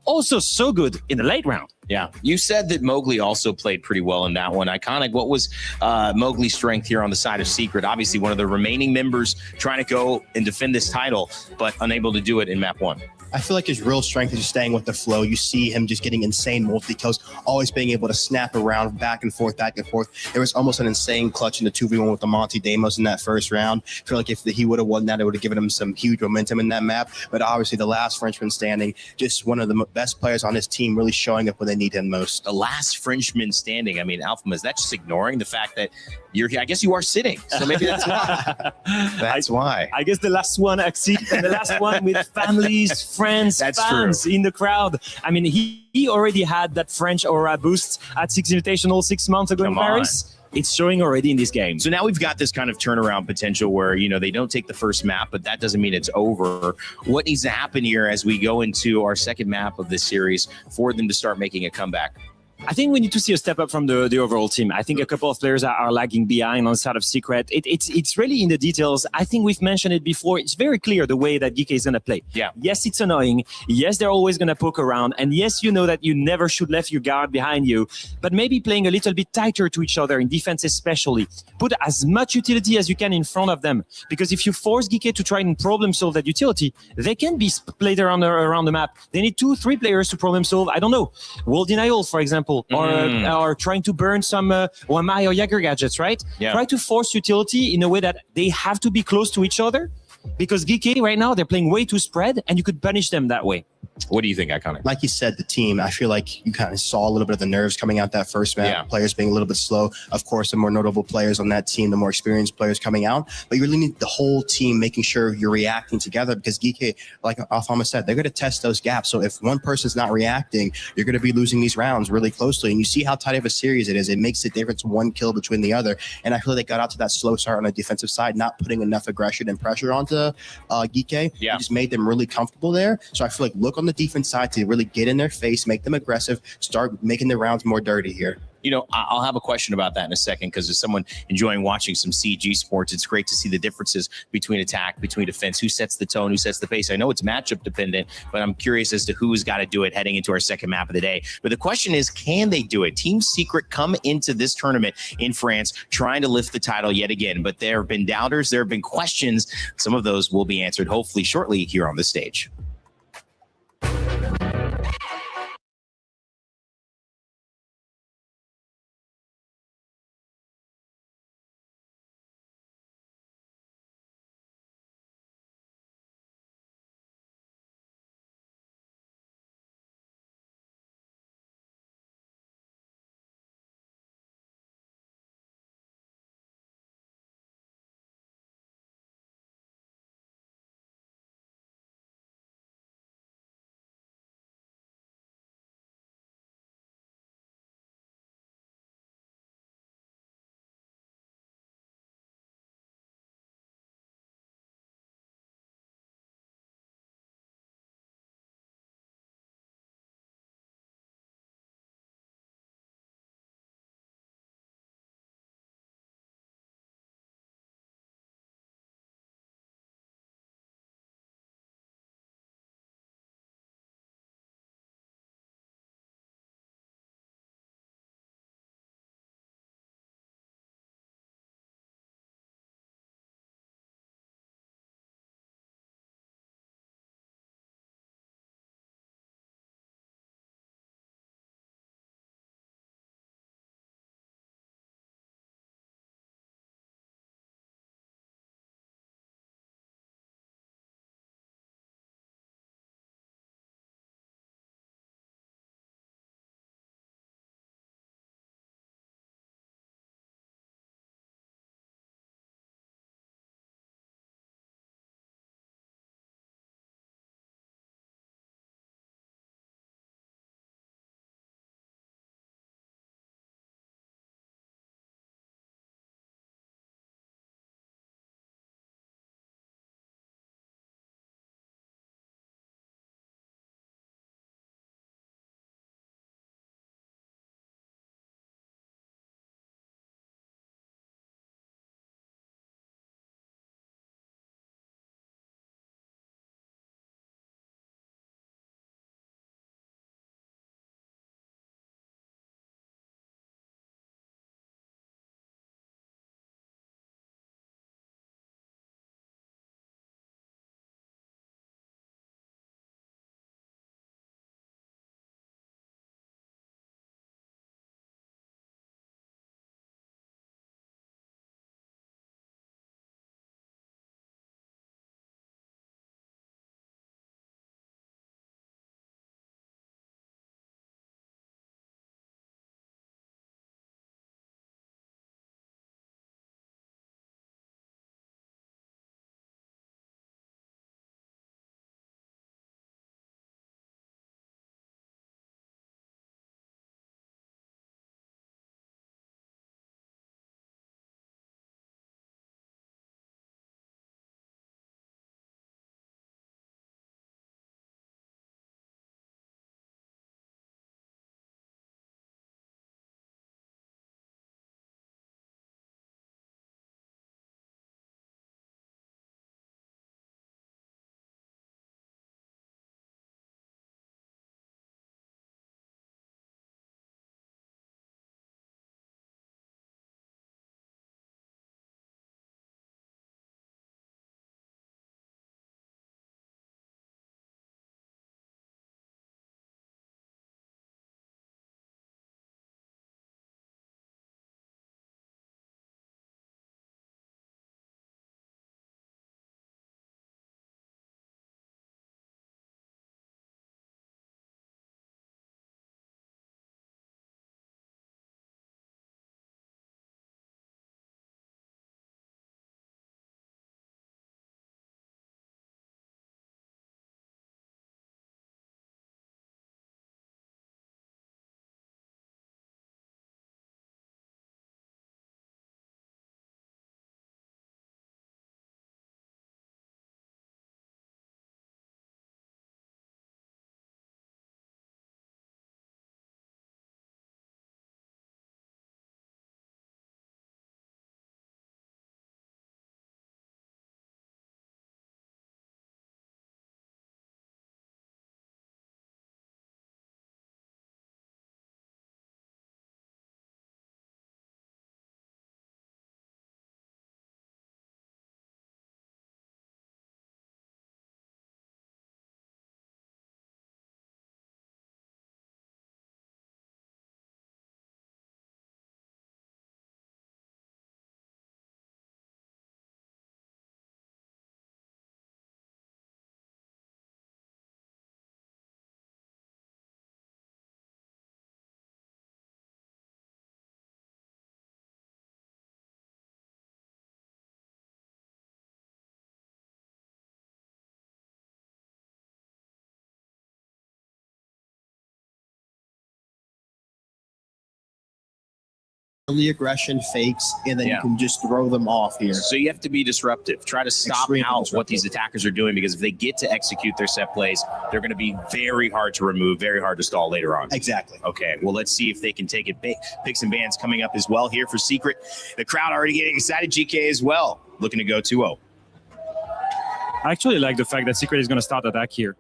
Also so good in the late round. Yeah, you said that Mowgli also played pretty well in that one. Iconic, what was Mowgli's strength here on the side of Secret? Obviously, one of the remaining members trying to go and defend this title, but unable to do it in map 1. I feel like his real strength is just staying with the flow. You see him just getting insane multi-kills, always being able to snap around back and forth, back and forth. There was almost an insane clutch in the 2v1 with the Monty Damos in that first round. I feel like if he would have won that, it would have given him some huge momentum in that map. But obviously, the last Frenchman standing, just one of the best players on his team, really showing up when they need him most. The last Frenchman standing. I mean, Alphama, is that just ignoring the fact that you're here? I guess you are sitting, so maybe that's why. That's why. I guess the last one exceed, and the last one with families, friends, fans in the crowd. I mean, he already had that French aura boost at Six Invitational 6 months ago in Paris. It's showing already in this game. So now we've got this kind of turnaround potential where, you know, they don't take the first map, but that doesn't mean it's over. What needs to happen here as we go into our second map of this series for them to start making a comeback? I think we need to see a step up from the overall team. I think a couple of players are lagging behind on the side of Secret. It's really in the details. I think we've mentioned it before. It's very clear the way that GK is going to play. Yeah. Yes, it's annoying. Yes, they're always going to poke around. And yes, you know that you never should left your guard behind you. But maybe playing a little bit tighter to each other in defense especially. Put as much utility as you can in front of them. Because if you force GK to try and problem solve that utility, they can be split around the map. They need 2-3 players to problem solve. I don't know. Wall denial, for example. Or trying to burn some Wamai or Jaeger gadgets, right? Yeah. Try to force utility in a way that they have to be close to each other, because GK right now, they're playing way too spread, and you could punish them that way. What do you think, Iconic? Like you said, the team, I feel like you kind of saw a little bit of the nerves coming out that first map. Yeah. Players being a little bit slow. Of course, the more notable players on that team, the more experienced players coming out. But you really need the whole team making sure you're reacting together, because GK, like Alfama said, they're going to test those gaps. So if one person's not reacting, you're going to be losing these rounds really closely. And you see how tight of a series it is. It makes a difference, one kill between the other. And I feel they got out to that slow start on the defensive side, not putting enough aggression and pressure onto GK. Yeah. It just made them really comfortable there. So I feel like look on the defense side to really get in their face, make them aggressive, start making the rounds more dirty here. You know, I'll have a question about that in a second, because as someone enjoying watching some CG sports, it's great to see the differences between attack, between defense, who sets the tone, who sets the pace. I know it's matchup dependent, but I'm curious as to who's got to do it heading into our second map of the day. But the question is, can they do it? Team Secret come into this tournament in France trying to lift the title yet again, but there have been doubters, there have been questions. Some of those will be answered hopefully shortly here on the stage. early aggression fakes, and then Yeah. you can just throw them off here. So you have to be disruptive. Try to stop Extremely out what disruptive. these attackers are doing, because if they get to execute their set plays, they're going to be very hard to remove, very hard to stall later on. Exactly. Okay, well, let's see if they can take it. Picks and bans coming up as well here for Secret. The crowd already getting excited. GK as well, looking to go 2-0. I actually like the fact that Secret is going to start attack here.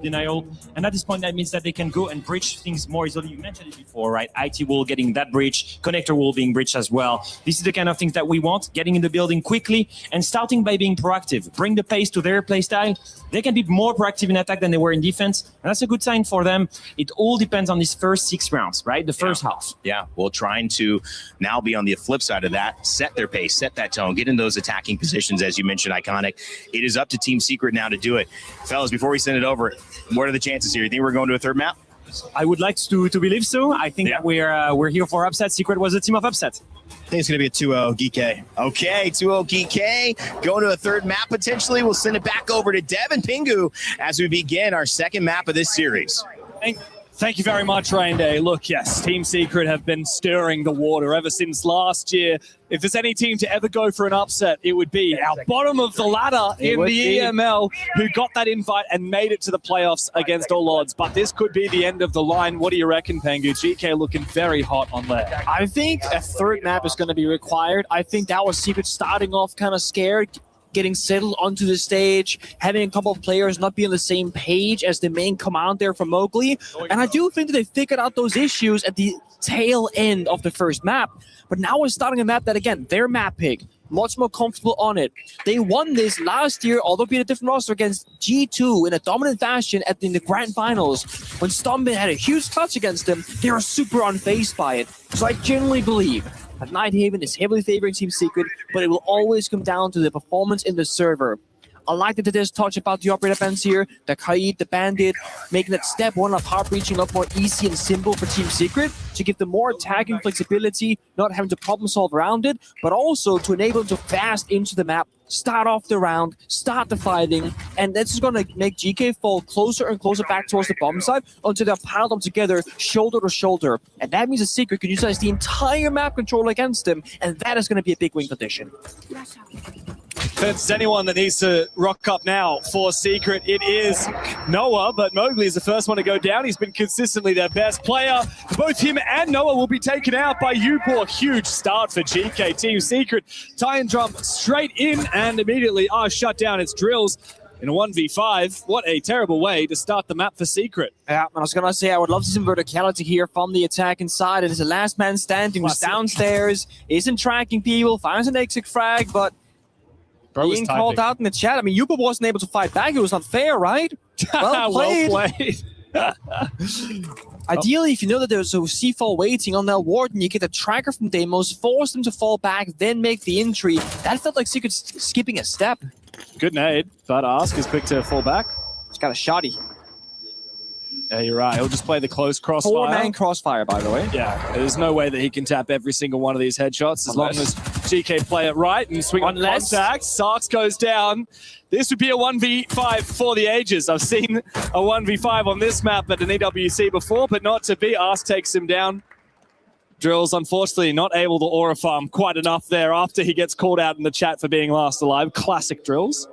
Denial, and at this point that means that they can go and breach things more easily. You mentioned it before, right? IT wall getting that breach, connector wall being breached as well. This is the kind of things that we want, getting in the building quickly and starting by being proactive. Bring the pace to their play style. They can be more proactive in attack than they were in defense, and that's a good sign for them. It all depends on these first 6 rounds, right? The first half. Yeah, well, trying to now be on the flip side of that, set their pace, set that tone, get in those attacking positions, as you mentioned, Iconic. It is up to Team Secret now to do it. Fellas, before we send it over, what are the chances here? You think we're going to a third map? I would like to believe so. I think that we're here for upset. Secret was a team of upset. I think it's going to be a 2-0 GK. Okay, 2-0 GK. Going to a third map potentially. We'll send it back over to Dev and Pingu as we begin our second map of this series. Thank you very much, Rainday. Look, yes, Team Secret have been stirring the water ever since last year. If there's any team to ever go for an upset, it would be our bottom of the ladder in the EML, who got that invite and made it to the playoffs against all odds. But this could be the end of the line. What do you reckon, Pengu? GK looking very hot on there. I think a third map is going to be required. I think that was Secret starting off kind of scared, getting settled onto the stage, having a couple of players not be on the same page as the main command there from Mowgli. And I do think that they figured out those issues at the tail end of the first map. But now we're starting a map that, again, their map pick, much more comfortable on it. They won this last year, although being a different roster, against G2 in a dominant fashion in the grand finals. When Stompin had a huge touch against them, they were super unfazed by it. So I genuinely believe that Nighthaven is heavily favoring Team Secret, but it will always come down to the performance in the server. I like that they just touch about the operator fans here, the Kaid, the Bandit, making that step one of heart breaching a lot more easy and simple for Team Secret to give them more attacking flexibility, not having to problem solve around it, but also to enable them to fast into the map, start off the round, start the fighting, and this is going to make GK fall closer and closer back towards the bomb side until they're piled up together, shoulder to shoulder. And that means the Secret can utilize the entire map control against them, and that is going to be a big win condition. If there's anyone that needs to rock up now for Secret, it is Noah, but Mowgli is the first one to go down. He's been consistently their best player. Both him and Noah will be taken out by Upor. Huge start for GK. Team Secret tie and drum straight in and immediately are shut down. It's Drills in a 1v5. What a terrible way to start the map for Secret. Yeah, I was going to say, I would love to see some verticality here from the attack inside. It is a last man standing who's downstairs, isn't tracking people, finds an exit frag, but being called out in the chat. I mean, Yupa wasn't able to fight back. It was not fair, right? Well played. Well played. Ideally, if you know that there's a C4 waiting on that warden, you get a tracker from Deimos, force them to fall back, then make the entry. That felt like Secret skipping a step. Good nade, but Ask is quick to fall back. He's got a shotty. Yeah, you're right. He'll just play the close crossfire. 4-man crossfire, by the way. Yeah, there's no way that he can tap every single one of these headshots as long as GK play it right and swing on contact. Sarks goes down. This would be a 1v5 for the ages. I've seen a 1v5 on this map at an EWC before, but not to be. Ask takes him down. Drills, unfortunately, not able to aura farm quite enough there after he gets called out in the chat for being last alive. Classic Drills.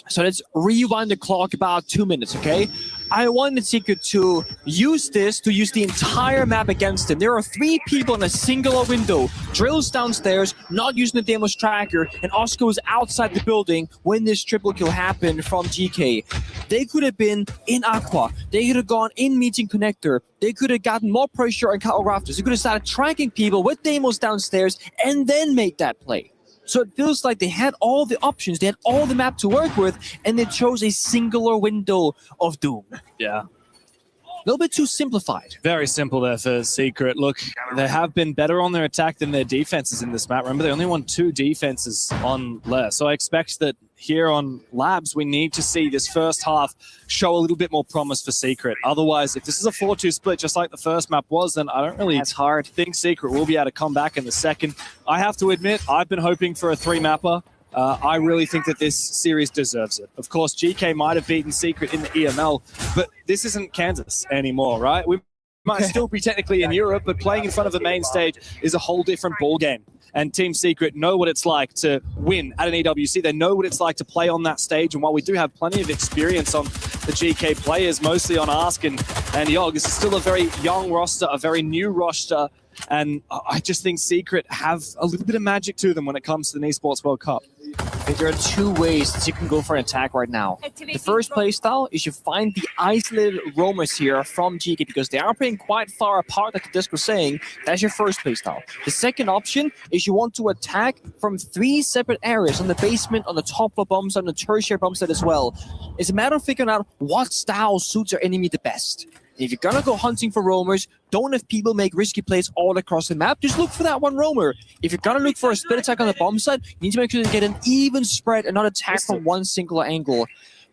So let's rewind the clock about 2 minutes, okay? I wanted Secret to use the entire map against him. There are 3 people in a singular window. Drills downstairs, not using the Deimos tracker, and Oscar was outside the building when this triple kill happened from GK. They could have been in Aqua. They could have gone in meeting connector. They could have gotten more pressure on Cattle Rafters. They could have started tracking people with Deimos downstairs and then made that play. So it feels like they had all the options, they had all the map to work with, and they chose a singular window of doom. Yeah. A little bit too simplified. Very simple there for Secret. Look, they have been better on their attack than their defenses in this map. Remember, they only won 2 defenses on left. So I expect that here on Labs, we need to see this first half show a little bit more promise for Secret. Otherwise, if this is a 4-2 split, just like the first map was, then I don't really think Secret will be able to come back in the second. I have to admit, I've been hoping for a 3-mapper I really think that this series deserves it. Of course, GK might have beaten Secret in the EML, but this isn't Kansas anymore, right? We might still be technically in Europe, but playing in front of the main stage is a whole different ballgame. And Team Secret know what it's like to win at an EWC. They know what it's like to play on that stage. And while we do have plenty of experience on the GK players, mostly on Ask and Yogg, this is still a very young roster, a very new roster. And I just think Secret have a little bit of magic to them when it comes to the Esports World Cup. I think there are two ways that you can go for an attack right now. The first playstyle is you find the isolated roamers here from GK because they are playing quite far apart, like the disc was saying. That's your first playstyle. The second option is you want to attack from 3 separate areas, on the basement, on the top floor bomb site, on the tertiary bomb site as well. It's a matter of figuring out what style suits your enemy the best. If you're gonna go hunting for roamers, don't have people make risky plays all across the map. Just look for that one roamer. If you're gonna look for a split attack on the bomb side, you need to make sure to get an even spread and not attack from one single angle.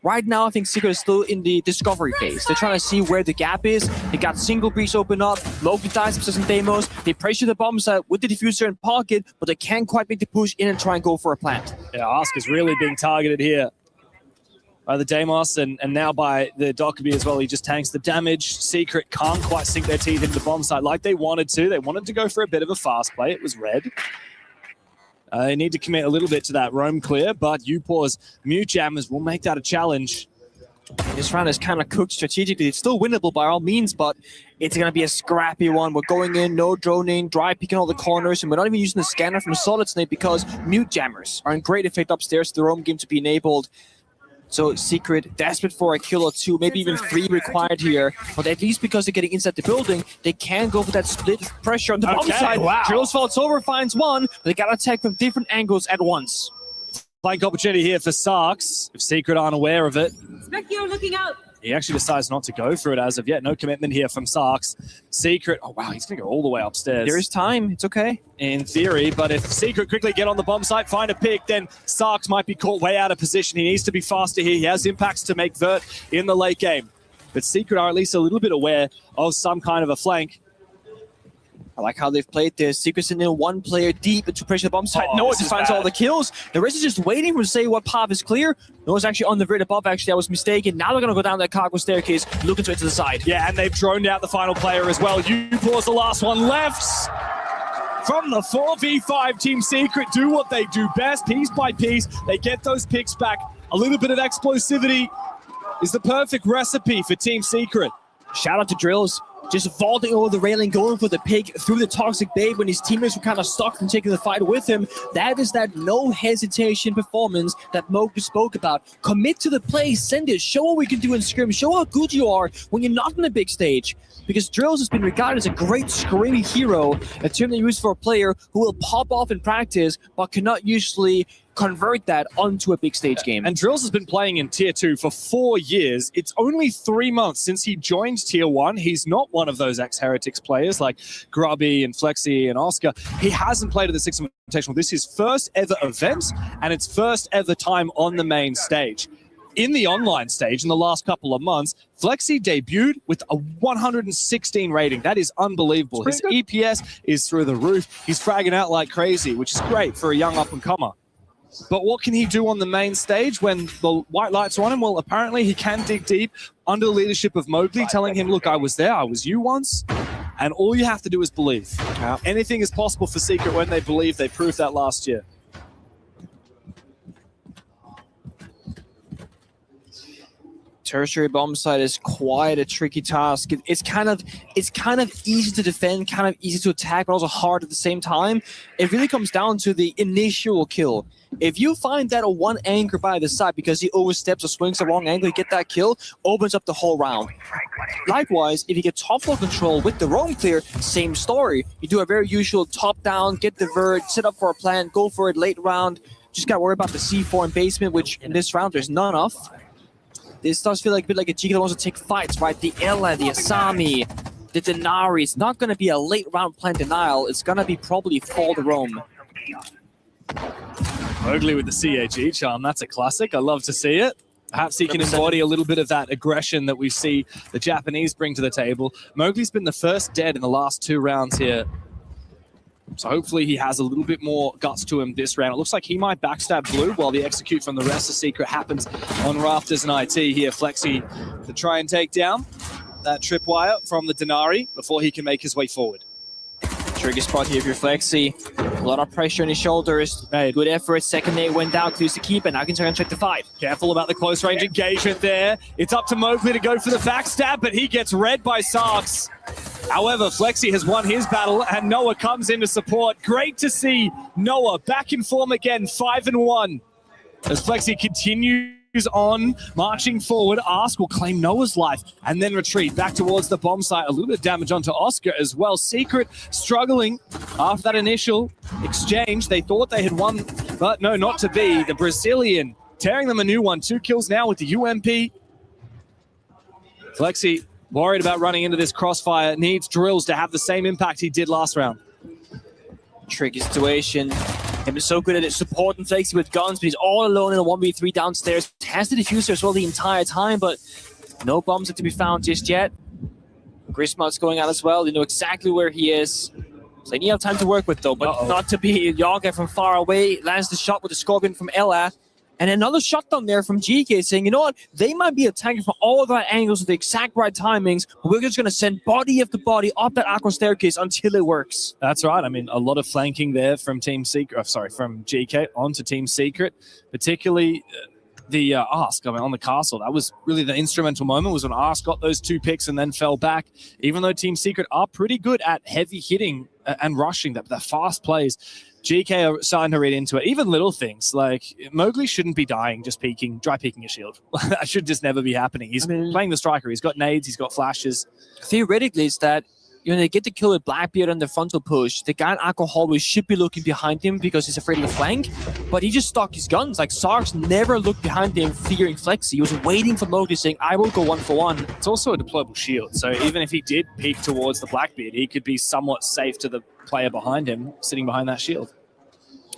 Right now, I think Secret is still in the discovery phase. They're trying to see where the gap is. They got single breach open up, Loki dies for some demos. They pressure the bomb side with the diffuser in pocket, but they can't quite make the push in and try and go for a plant. Yeah, Ask is really being targeted here by the Deimos and now by the Dokkaebi as well. He just tanks the damage. Secret can't quite sink their teeth into the bomb site like they wanted to. They wanted to go for a bit of a fast play. It was red. They need to commit a little bit to that roam clear, but UPAW's Mute Jammers will make that a challenge. This round is kind of cooked strategically. It's still winnable by all means, but it's going to be a scrappy one. We're going in, no droning, dry picking all the corners, and we're not even using the scanner from Solid Snake because Mute Jammers are in great effect upstairs for the roam game to be enabled. So Secret, desperate for a kill or 2, maybe even 3 required here. But at least because they're getting inside the building, they can go for that split pressure on the bomb side. Wow. Drills falls over, finds one, but they got to attack from different angles at once. Flank opportunity here for Sarks, if Secret aren't aware of it. Specchio looking out. He actually decides not to go for it as of yet. No commitment here from Sarks. Secret, oh wow, he's going to go all the way upstairs. There is time, it's okay. In theory, but if Secret quickly get on the bomb site, find a pick, then Sarks might be caught way out of position. He needs to be faster here. He has impacts to make Vert in the late game. But Secret are at least a little bit aware of some kind of a flank. I like how they've played this. Secret's in one player deep into pressure the bomb site. Noah just finds all the kills. The rest is just waiting for to say what path is clear. Noah's actually on the grid above, actually. I was mistaken. Now they're going to go down that cargo staircase, looking to it to the side. Yeah, and they've droned out the final player as well. UPAW's the last one left. From the 4v5, Team Secret do what they do best. Piece by piece, they get those picks back. A little bit of explosivity is the perfect recipe for Team Secret. Shout out to Drills. Just vaulting over the railing, going for the pick through the toxic bait when his teammates were kind of stuck from taking the fight with him. That is that no hesitation performance that Moku spoke about. Commit to the play, send it, show what we can do in scrim, show how good you are when you're not on the big stage. Because Drills has been regarded as a great screaming hero, a term they use for a player who will pop off in practice but cannot usually convert that onto a big stage game. And Drills has been playing in Tier 2 for 4 years. It's only 3 months since he joined Tier 1. He's not one of those ex-Heretics players like Grubby and Flexi and Oscar. He hasn't played at the Six Invitational. This is his first ever event, and it's first ever time on the main stage. In the online stage in the last couple of months, Flexi debuted with a 116 rating. That is unbelievable. His EPS is through the roof. He's fragging out like crazy, which is great for a young up-and-comer. But what can he do on the main stage when the white lights are on him? Well, apparently he can dig deep under the leadership of Mowgli, telling him, look, I was there, I was you once, and all you have to do is believe. Anything is possible for Secret when they believe. They proved that last year. Tertiary bomb site is quite a tricky task. It's kind of easy to defend, kind of easy to attack, but also hard at the same time. It really comes down to the initial kill. If you find that a one anchor by the side because he oversteps or swings the wrong angle, you get that kill, opens up the whole round. Likewise, if you get top floor control with the roam clear, same story. You do a very usual top down, get the vert, set up for a plan, go for it late round. Just got to worry about the C4 in basement, which in this round there's none of. This does feel like a bit like a Giga that wants to take fights, right? The Ella, the Asami, the Denari. It's not going to be a late round plan denial. It's going to be probably fall the roam. Mowgli with the CAG charm. That's a classic. I love to see it. Perhaps he can embody a little bit of that aggression that we see the Japanese bring to the table. Mowgli's been the first dead in the last 2 rounds here. So hopefully he has a little bit more guts to him this round. It looks like he might backstab Blue while the execute from the rest of Secret happens on Rafters and IT here. Flexi to try and take down that tripwire from the Denari before he can make his way forward. Tricky spot here if you're Flexi. A lot of pressure on his shoulders. Good effort. Second nade went down, clues to keep, and now can try and check the 5. Careful about the close range engagement there. It's up to Mowgli to go for the backstab, but he gets read by Sarks. However, Flexi has won his battle, and Noah comes in to support. Great to see Noah back in form again, 5-1. As Flexi continues on, marching forward, Ask will claim Noah's life and then retreat back towards the bomb site. A little bit of damage onto Oscar as well. Secret struggling after that initial exchange. They thought they had won, but no, not to be. The Brazilian tearing them a new one. 2 kills now with the UMP. Flexi worried about running into this crossfire. Needs drills to have the same impact he did last round. Tricky situation. He's been so good at it, supporting Flexi with guns, but he's all alone in a 1v3 downstairs. Has the diffuser as well the entire time, but no bombs are to be found just yet. Grismart's going out as well. They know exactly where he is. Plenty of time to work with, though, but not to be. Yaga from far away lands the shot with the Scorpion from Ella. And another shot down there from GK saying, you know what, they might be attacking from all the right angles with the exact right timings, but we're just going to send body after body up that aqua staircase until it works. That's right. I mean, a lot of flanking there from Team Secret, from GK onto Team Secret, particularly the Ask, on the castle. That was really the instrumental moment, was when Ask got those 2 picks and then fell back. Even though Team Secret are pretty good at heavy hitting and rushing, the fast plays, GK are starting to read into it. Even little things like Mowgli shouldn't be dying, just dry peeking a shield. That should just never be happening. He's playing the striker. He's got nades. He's got flashes. Theoretically, it's that when they get the kill with Blackbeard on the frontal push, the guy in Aqua Hallway should be looking behind him because he's afraid of the flank, but he just stuck his guns. Like, Sarks never looked behind him fearing Flexi. He was waiting for Mowgli saying, I will go 1-for-1. It's also a deployable shield, so even if he did peek towards the Blackbeard, he could be somewhat safe to the player behind him, sitting behind that shield.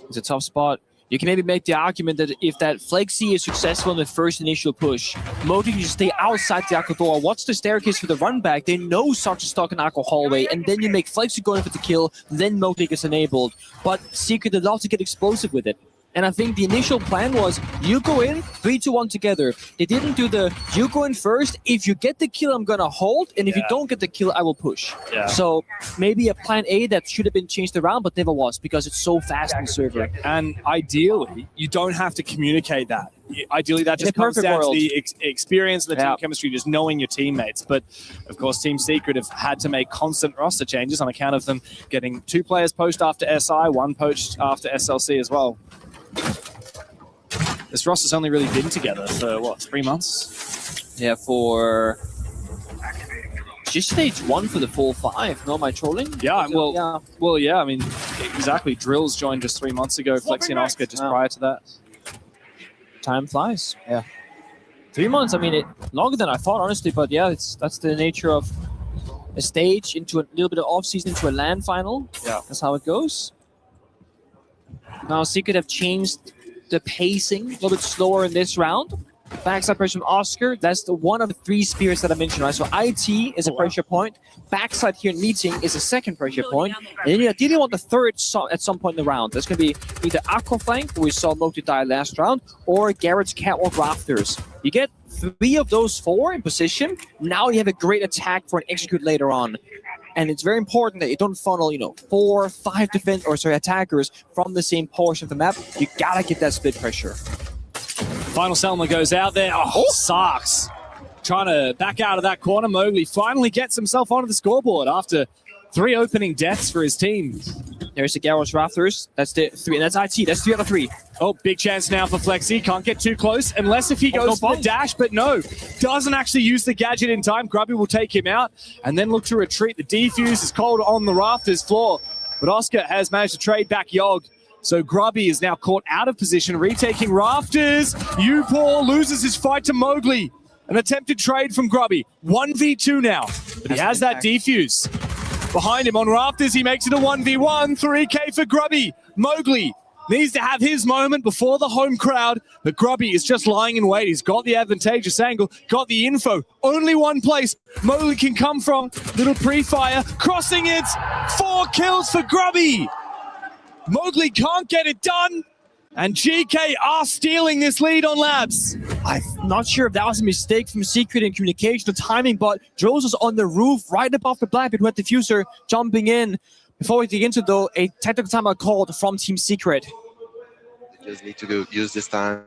It's a tough spot. You can maybe make the argument that if that Flexi is successful in the first initial push, Mowgli can just stay outside the Aqua door, watch the staircase for the run back. They know Sarks is stuck in Aqua Hallway, and then you make Flexi go in for the kill, then Mowgli gets enabled. But Secret would love to get explosive with it. And I think the initial plan was, you go in, 3, 2, 1 together. They didn't do the, you go in first, if you get the kill, I'm gonna hold, and if you don't get the kill, I will push. So maybe a plan A that should have been changed around, but never was, because it's so fast on the server. And ideally, you don't have to communicate that. Ideally, that just comes down to the experience and the team chemistry, just knowing your teammates. But, of course, Team Secret have had to make constant roster changes on account of them getting 2 players poached after SI, 1 poached after SLC as well. This roster's only really been together for, what, 3 months? Yeah, for just stage 1 for the full 5. No, am I trolling? Yeah, well, yeah, I mean, exactly. Drills joined just 3 months ago, Flexi and Oscar just prior to that. Time flies. Yeah. 3 months, I mean, longer than I thought, honestly, but yeah, that's the nature of a stage into a little bit of off-season into a LAN final. Yeah. That's how it goes. Now, Secret have changed the pacing a little bit slower in this round. Backside pressure from Oscar. That's the one of the 3 spears that I mentioned, right? So IT is a pressure point. Backside here in meeting is a second pressure point. And then you ideally want the third at some point in the round. That's going to be either Aqua Flank, where we saw Mowgli die last round, or Garrett's Catwalk Rafters. You get 3 of those 4 in position. Now you have a great attack for an execute later on. And it's very important that you don't funnel, 4, 5 attackers from the same portion of the map. You gotta get that split pressure. Final Selma goes out there. Oh, Sarks trying to back out of that corner. Mowgli finally gets himself onto the scoreboard after 3 opening deaths for his team. There's the Garros Rafters. That's the 3, and that's IT. That's 3 out of 3. Oh, big chance now for Flexi. Can't get too close unless if he goes for the dash, but no. Doesn't actually use the gadget in time. Grubby will take him out and then look to retreat. The defuse is cold on the Rafters floor, but Oscar has managed to trade back Yogg. So Grubby is now caught out of position, retaking Rafters. Upor loses his fight to Mowgli. An attempted trade from Grubby. 1v2 now, but he has that defuse. Behind him on Rafters, he makes it a 1v1. 3K for Grubby. Mowgli needs to have his moment before the home crowd, but Grubby is just lying in wait. He's got the advantageous angle, got the info. Only one place Mowgli can come from. Little pre-fire, crossing it. 4 kills for Grubby. Mowgli can't get it done. And GK are stealing this lead on Labs. I'm not sure if that was a mistake from Secret in communication or timing, but Drills was on the roof right above the Blackbeard with Diffuser jumping in. Before we dig into though, a technical timeout called from Team Secret. Just need to go use this time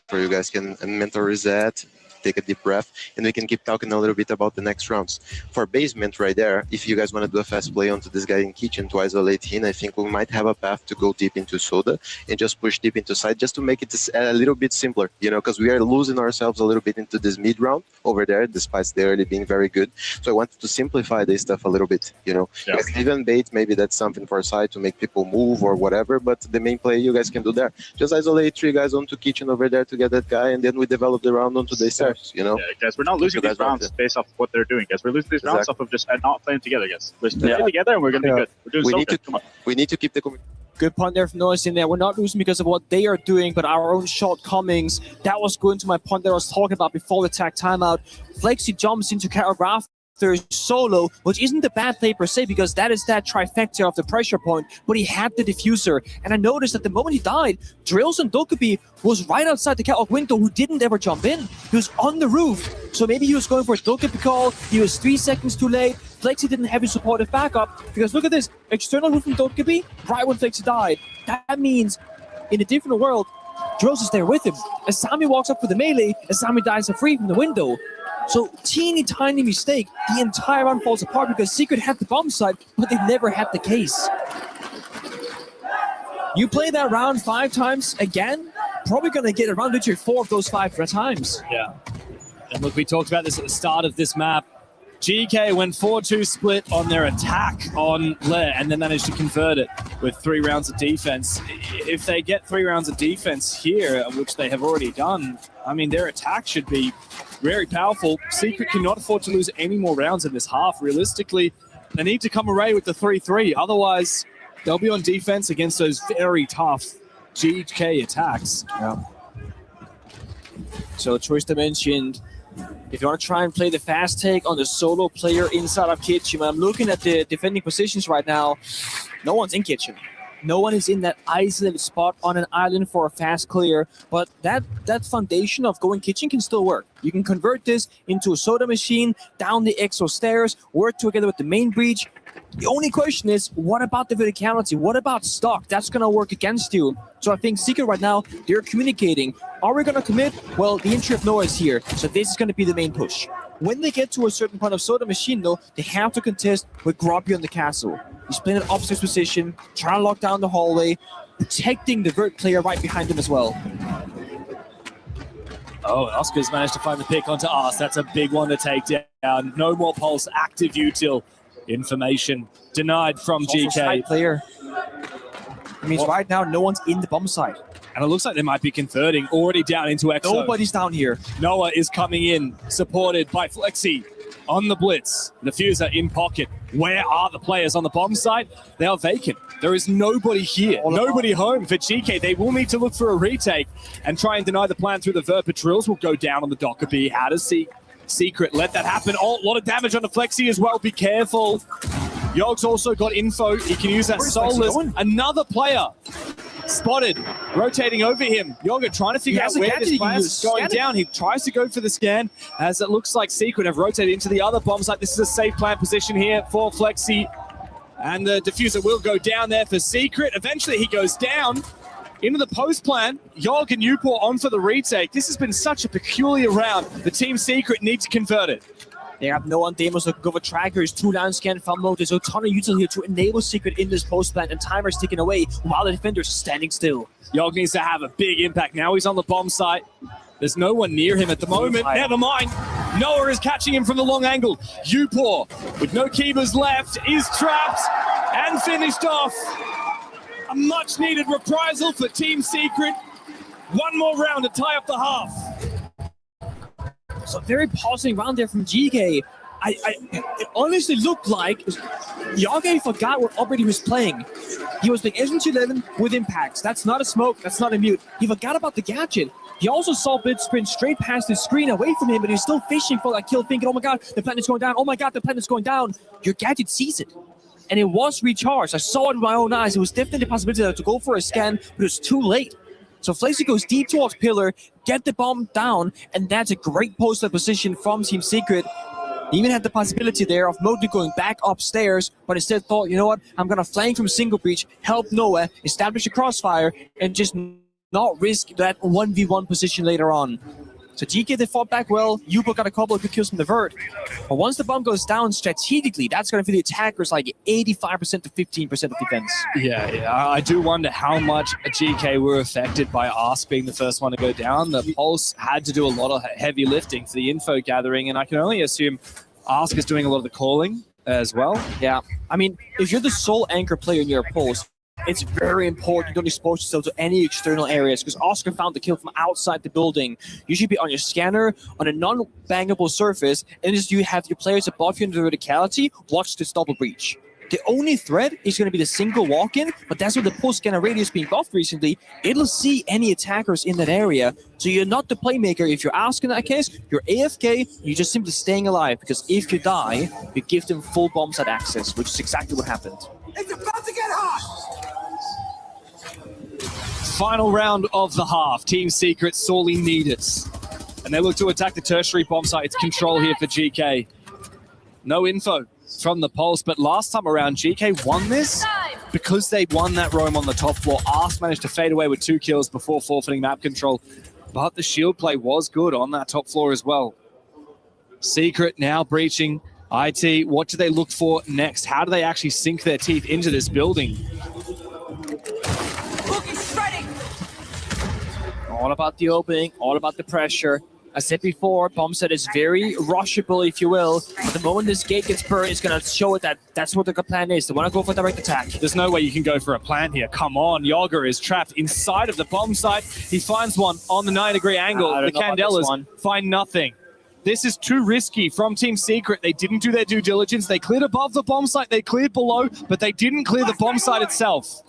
for you guys can mental reset, take a deep breath, and we can keep talking a little bit about the next rounds. For basement right there, if you guys want to do a fast play onto this guy in kitchen to isolate him, I think we might have a path to go deep into Soda and just push deep into side just to make it a little bit simpler, you know, because we are losing ourselves a little bit into this mid round over there, despite they already being very good. So I wanted to simplify this stuff a little bit, you know. Yeah. Even bait, maybe that's something for side to make people move or whatever, but the main play you guys can do there. Just isolate 3 guys onto kitchen over there to get that guy, and then we develop the round onto the stairs, you know. Yeah, guys, we're not losing these rounds based off what they're doing, guys. We're losing these rounds off of just not playing together, guys. We're playing together and we're going to be good. We're doing so good. Come on. We need to keep the Good point there from Noise in there. We're not losing because of what they are doing, but our own shortcomings. That was going to my point that I was talking about before the tag timeout. Flexi jumps into choreograph solo, which isn't a bad play per se, because that is that trifecta of the pressure point, but he had the diffuser. And I noticed that the moment he died, Drills and Dokkaebi was right outside the catwalk window, who didn't ever jump in. He was on the roof. So maybe he was going for a Dokkaebi call. He was 3 seconds too late. Flexi didn't have his supportive backup, because look at this, external roof from Dokkaebi right when Flexi died. That means in a different world, Drills is there with him. Asami walks up for the melee, Asami dies for free from the window. So teeny tiny mistake, the entire run falls apart because Secret had the bomb site, but they never had the case. You play that round 5 times again, probably going to get around literally 4 of those 5 times. Yeah. And look, we talked about this at the start of this map. GK went 4-2 split on their attack on Lair and then managed to convert it with 3 rounds of defense. If they get 3 rounds of defense here, which they have already done, I mean, their attack should be very powerful. Secret cannot afford to lose any more rounds in this half. Realistically, they need to come away with the 3-3. Otherwise, they'll be on defense against those very tough GK attacks. Yeah. So Trista mentioned, if you want to try and play the fast take on the solo player inside of Kitchen, I'm looking at the defending positions right now. No one's in Kitchen. No one is in that isolated spot on an island for a fast clear, but that foundation of going Kitchen can still work. You can convert this into a soda machine, down the exo stairs, work together with the main breach. The only question is, what about the verticality? What about stock? That's going to work against you. So I think Secret right now, they're communicating. Are we going to commit? Well, the entry of Noah is here, so this is going to be the main push. When they get to a certain point of soda machine, though, they have to contest with Grobby on the castle. He's playing an upstairs position, trying to lock down the hallway, protecting the vert player right behind him as well. Oh, Oscar's managed to find the pick onto us. That's a big one to take down. No more pulse, active util. Information denied from GK. Player. It means right now no one's in the bomb site. And it looks like they might be converting already down into Exo. Nobody's down here. Noah is coming in, supported by Flexi on the blitz. Diffuser in pocket. Where are the players on the bomb site? They are vacant. There is nobody here, nobody home for GK. They will need to look for a retake and try and deny the plan through the vert. Drills will go down on the Dokkaebi. How does Secret let that happen? Oh, a lot of damage on the Flexi as well. Be careful. Yog's also got info. He can use that soulless. Another player spotted, rotating over him. Yoga trying to figure out where this player is going down. He tries to go for the scan, as it looks like Secret have rotated into the other bomb site. This is a safe plant position here for Flexi. And the diffuser will go down there for Secret. Eventually he goes down into the post plan. Yog and Newport on for the retake. This has been such a peculiar round. The Team Secret need to convert it. They have no on demos or cover trackers, 2 down scan from mode. There's a ton of util here to enable Secret in this post plant, and timer's ticking away while the defenders are standing still. Yog needs to have a big impact. Now he's on the bomb site. There's no one near him at the moment. Never mind. Noah is catching him from the long angle. Upor, with no keepers left, is trapped and finished off. A much needed reprisal for Team Secret. One more round to tie up the half. So very pausing round there from GK. It honestly looked like Yage forgot what operator he was playing. He was playing SMT11 with impacts. That's not a smoke, that's not a mute. He forgot about the gadget. He also saw Blitz sprint straight past his screen away from him, but he's still fishing for that kill, thinking, oh my god, the planet's going down. Oh my god, the planet's going down. Your gadget sees it. and it was recharged. I saw it with my own eyes. It was definitely a possibility to go for a scan, but it was too late. So Flazy goes deep towards Pillar, get the bomb down, and that's a great post-up position from Team Secret. He even had the possibility there of Mowgli going back upstairs, but instead thought, you know what, I'm going to flank from single breach, help Noah, establish a crossfire, and just not risk that 1v1 position later on. So GK, they fought back well. Yubo got a couple of good kills from the Vert. But once the bomb goes down strategically, that's going to for the attackers like 85% to 15% of defense. Yeah, I do wonder how much GK were affected by Ask being the first one to go down. The Pulse had to do a lot of heavy lifting for the info gathering, and I can only assume Ask is doing a lot of the calling as well. Yeah, I mean, if you're the sole anchor player in your Pulse, it's very important you don't expose yourself to any external areas, because Oscar found the kill from outside the building. You should be on your scanner, on a non-bangable surface, and just you have your players above you in the verticality, watch this double breach. The only threat is going to be the single walk-in, but that's where the pulse scanner radius being buffed recently. It'll see any attackers in that area, so you're not the playmaker. If you're Oscar in that case, you're AFK, you're just simply staying alive, because if you die, you give them full bomb site access, which is exactly what happened. It's about to get hot! Final round of the half. Team Secret sorely need it. And they look to attack the tertiary bomb site. It's control here for GK. No info from the Pulse, but last time around, GK won this because they won that roam on the top floor. Ask managed to fade away with 2 kills before forfeiting map control, but the shield play was good on that top floor as well. Secret now breaching. IT, what do they look for next? How do they actually sink their teeth into this building? All about the opening, all about the pressure. I said before, bomb set is very rushable, if you will. The moment this gate gets burned, it's going to show it that that's what the plan is. They want to go for direct attack. There's no way you can go for a plan here. Come on, Yoga is trapped inside of the bomb site. He finds one on the 9-degree angle. The Candelas find nothing. This is too risky from Team Secret. They didn't do their due diligence. They cleared above the bomb site. They cleared below, but they didn't clear the bomb site itself.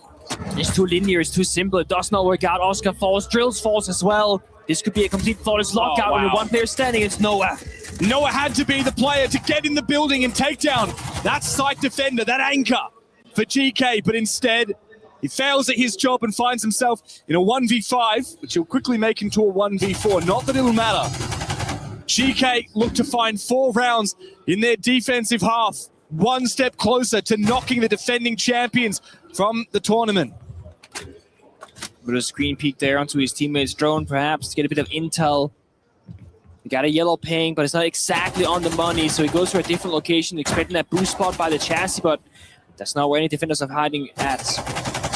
It's too linear, it's too simple, it does not work out. Oscar falls, Drills falls as well. This could be a complete flawless lockout when one player standing. It's Noah. Noah had to be the player to get in the building and take down that site defender, that anchor for GK, but instead he fails at his job and finds himself in a 1v5, which he'll quickly make into a 1v4. Not that it'll matter. GK look to find 4 rounds in their defensive half. One step closer to knocking the defending champions from the tournament. With a screen peek there onto his teammate's drone, perhaps, to get a bit of intel. He got a yellow ping, but it's not exactly on the money, so he goes for a different location, expecting that boost spot by the chassis, but that's not where any defenders are hiding at.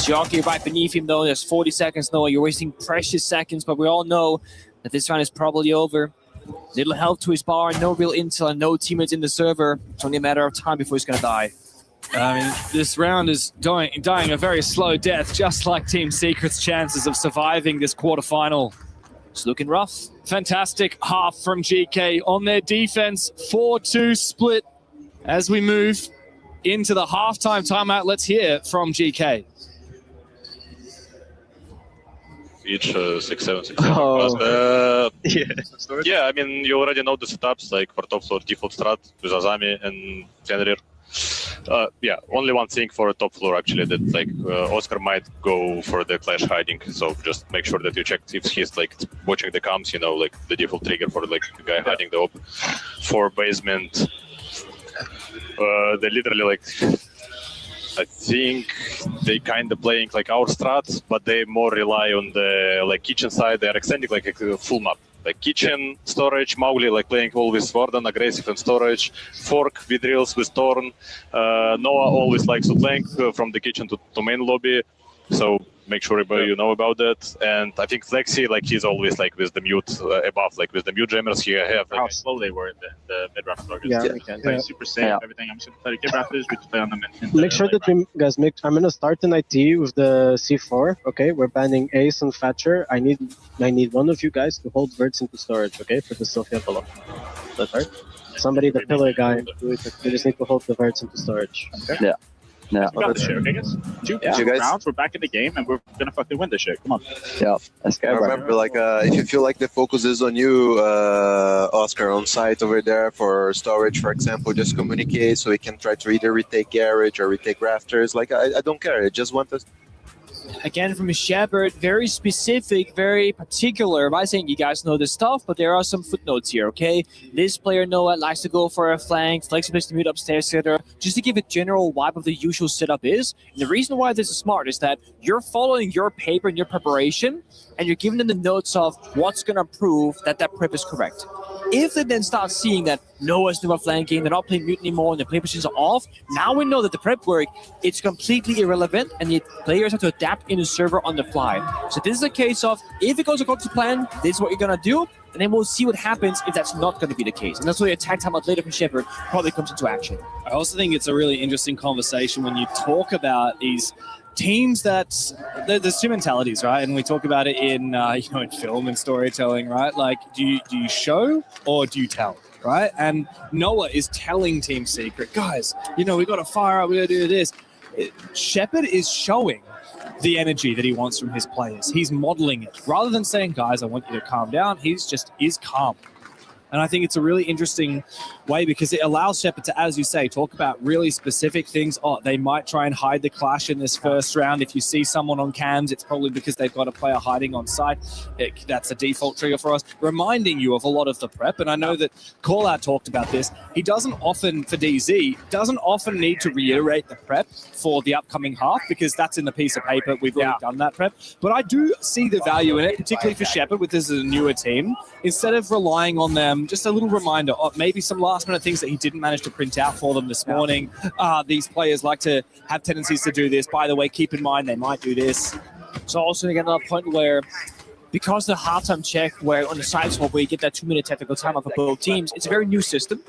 Jockey right beneath him, though. There's 40 seconds. No, you're wasting precious seconds, but we all know that this round is probably over. Little health to his bar, no real intel, and no teammates in the server. It's only a matter of time before he's going to die. I mean, this round is dying a very slow death, just like Team Secret's chances of surviving this quarterfinal. It's looking rough. Fantastic half from GK on their defense. 4-2 split as we move into the halftime timeout. Let's hear from GK. Each 6-7, 6-7. Yeah, I mean, you already know the setups, like for top floor default strat with Azami and Fenrir. Yeah, only one thing for a top floor actually, that like Oscar might go for the clash hiding, so just make sure that you check if he's like watching the comms, you know, like the default trigger for like the guy hiding the op. For basement, they literally like, I think they kind of playing like our strats, but they more rely on the like kitchen side. They are extending like a full map. Like kitchen, storage, Mowgli like playing always Warden, aggressive and storage, Fork, Vidrils with Torn, Noah always likes to flank from the kitchen to main lobby, so make sure you know about that. And I think Flexi, like he's always like with the mute above, like with the mute jammers here. Have how slow they were in the mid-round targets. Yeah. We can play super safe, everything. I'm super excited. Get raptors, we just play on them. Make sure that we, guys, I'm gonna start an IT with the C4. Okay, we're banning Ace and Thatcher. I need one of you guys to hold verts into storage. Okay, for the Sophia below. That's right. Somebody, the pillar guy. We just need to hold the verts into storage. Okay? Yeah. We got this shit, okay, guys? Two rounds, we're back in the game, and we're gonna fucking win this shit. Come on. Yeah, let's go. Remember, like, if you feel like the focus is on you, Oscar, on site over there for storage, for example, just communicate so we can try to either retake garage or retake rafters. Like, I don't care. I just want us. Again, from Shepard, very specific, very particular by saying you guys know this stuff, but there are some footnotes here, okay? This player, Noah, likes to go for a flank, flexibility to mute upstairs, etc. Just to give a general vibe of the usual setup is. And the reason why this is smart is that you're following your paper and your preparation, and you're giving them the notes of what's going to prove that that prep is correct. If they then start seeing that Noah's doing flanking, they're not playing mute anymore, and the play positions are off, now we know that the prep work, it's completely irrelevant, and the players have to adapt in the server on the fly. So this is a case of, if it goes according to plan, this is what you're going to do, and then we'll see what happens if that's not going to be the case. And that's why the attack timeout later from Shepard probably comes into action. I also think it's a really interesting conversation when you talk about these teams that there's two mentalities, right? And we talk about it in in film and storytelling, right? Like, do you show or do you tell, right? And Noah is telling Team Secret, guys, we got to fire up, we got to do this. Shepard is showing the energy that he wants from his players. He's modeling it rather than saying, guys, I want you to calm down. He's just is calm. And I think it's a really interesting way because it allows Shepard to, as you say, talk about really specific things. Oh, they might try and hide the clash in this first round. If you see someone on cams, it's probably because they've got a player hiding on site. That's a default trigger for us, reminding you of a lot of the prep. And I know that Callout talked about this. He doesn't often, for DZ, doesn't often need to reiterate the prep for the upcoming half because that's in the piece of paper. We've already done that prep. But I do see the value in it, particularly for Shepard, with this as a newer team. Instead of relying on them, just a little reminder of maybe some last-minute things that he didn't manage to print out for them this morning. These players like to have tendencies to do this. By the way, keep in mind they might do this. So also again, another point where, because the halftime check, where on the side swap where you get that 2-minute technical timeout for both teams, it's a very new system.